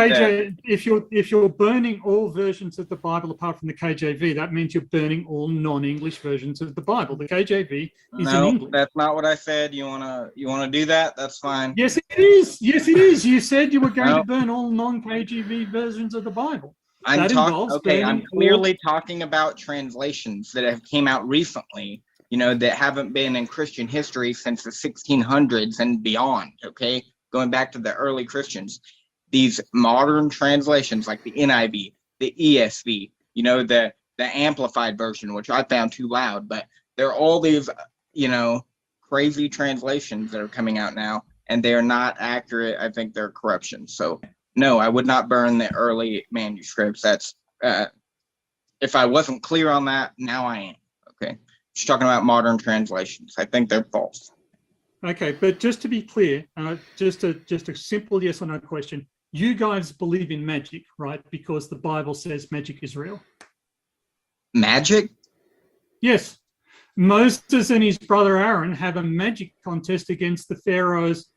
if you're burning all versions of the Bible apart from the KJV, that means you're burning all non-English versions of the Bible. The KJV is in English. That's not what I said. You wanna do that? That's fine. Yes, it is. Yes, it is. You said you were going to burn all non-KJV versions of the Bible. I'm clearly talking about translations that have came out recently, that haven't been in Christian history since the 1600s and beyond, okay? Going back to the early Christians. These modern translations like the NIV, the ESV, the amplified version, which I found too loud, but there are all these, crazy translations that are coming out now, and they are not accurate. I think they're corruption. So no, I would not burn the early manuscripts. That's, if I wasn't clear on that, now I am, okay? Just talking about modern translations. I think they're false. Okay, but just to be clear, just a simple yes or no question. You guys believe in magic, right? Because the Bible says magic is real. Magic? Yes. Moses and his brother Aaron have a magic contest against the Pharaoh's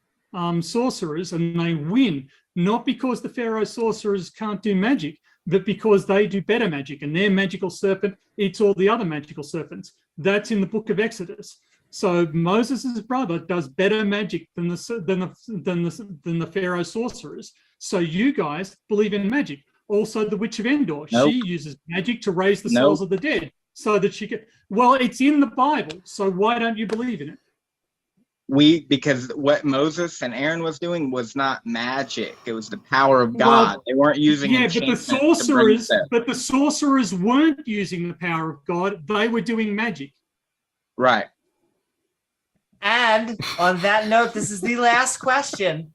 sorcerers, and they win. Not because the Pharaoh sorcerers can't do magic, but because they do better magic, and their magical serpent eats all the other magical serpents. That's in the book of Exodus. So Moses' brother does better magic than the Pharaoh sorcerers. So you guys believe in magic. Also, the Witch of Endor, Nope. She uses magic to raise the souls of the dead. so that she could. Well, it's in the Bible, so why don't you believe in it? Because what Moses and Aaron was doing was not magic. It was the power of God. They weren't using Yeah, but the enchantment to bring sorcerers weren't using the power of God. They were doing magic. Right. And on that note, this is the last question.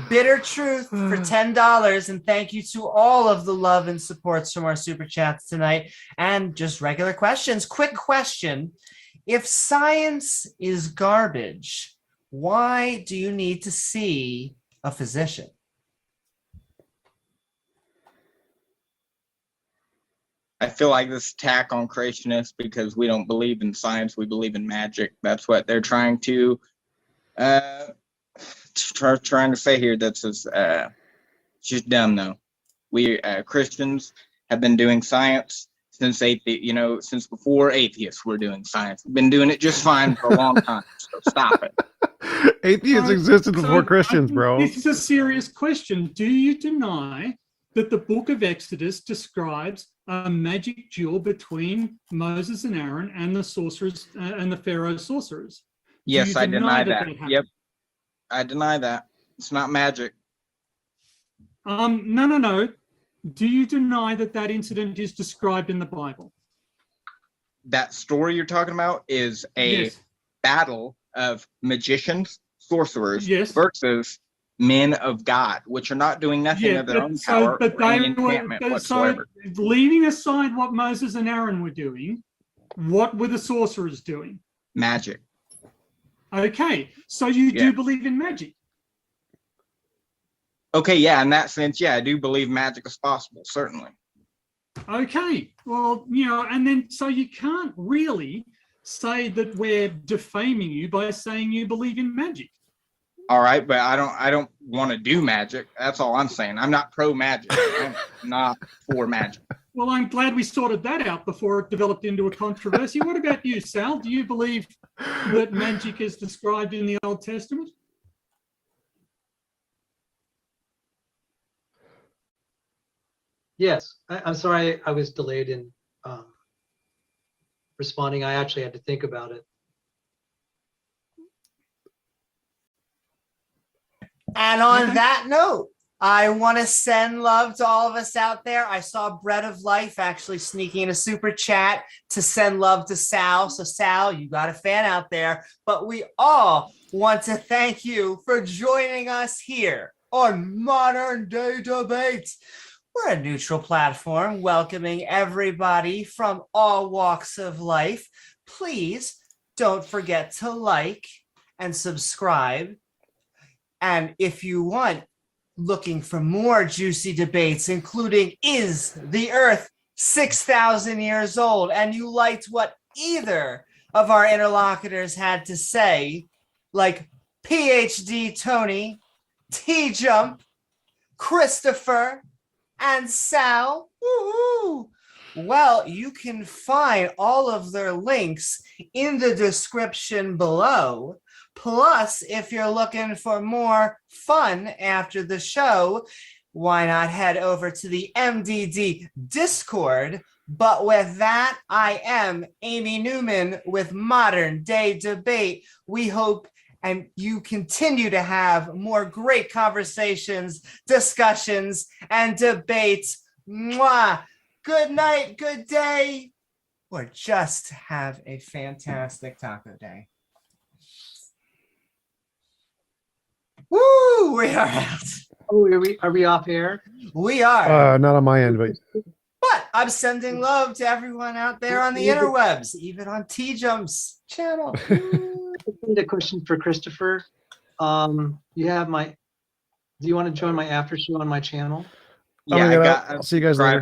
Bitter truth for $10. And thank you to all of the love and supports from our super chats tonight. And just regular questions. Quick question. If science is garbage, why do you need to see a physician? I feel like this attack on creationists because we don't believe in science, we believe in magic. That's what they're trying to trying to say here. That's just dumb though. We Christians have been doing science since since before atheists were doing science. We've been doing it just fine for a long time. So stop it. Atheists existed before Christians, bro. This is a serious question. Do you deny that the book of Exodus describes a magic duel between Moses and Aaron and the sorcerers and the Pharaoh sorcerers? Yes, I deny that. Happened? I deny that. It's not magic. No. Do you deny that incident is described in the Bible? That story you're talking about is a battle of magicians, sorcerers versus men of God, which are not doing nothing of their own power or any enchantment whatsoever. So leaving aside what Moses and Aaron were doing, what were the sorcerers doing? Magic. Okay, so you do believe in magic? Okay, yeah, in that sense, yeah, I do believe magic is possible, certainly. Okay, well, and then so you can't really say that we're defaming you by saying you believe in magic. All right, but I don't want to do magic. That's all I'm saying. I'm not pro magic. I'm not for magic. Well, I'm glad we sorted that out before it developed into a controversy. What about you, Sal? Do you believe that magic is described in the Old Testament? Yes, I'm sorry I was delayed in responding. I actually had to think about it. And on that note, I want to send love to all of us out there. I saw Bread of Life actually sneaking in a super chat to send love to Sal. So Sal, you got a fan out there. But we all want to thank you for joining us here on Modern Day Debates. We're a neutral platform welcoming everybody from all walks of life. Please don't forget to like and subscribe. And if you want, looking for more juicy debates, including is the Earth 6,000 years old, and you liked what either of our interlocutors had to say, like PhD Tony, TJump, Christopher, and Sal, woo-hoo. Well, you can find all of their links in the description below. Plus, if you're looking for more fun after the show, why not head over to the MDD Discord? But with that, I am Amy Newman with Modern Day Debate. We hope and you continue to have more great conversations, discussions, and debates. Mwah! Good night, good day, or just have a fantastic taco day. Woo! We are out. Oh, are we off air? We are. Not on my end, but I'm sending love to everyone out there on the interwebs, even on TJump's channel. A question for Christopher. Do you want to join my after show on my channel? Yeah, I'll see you guys later.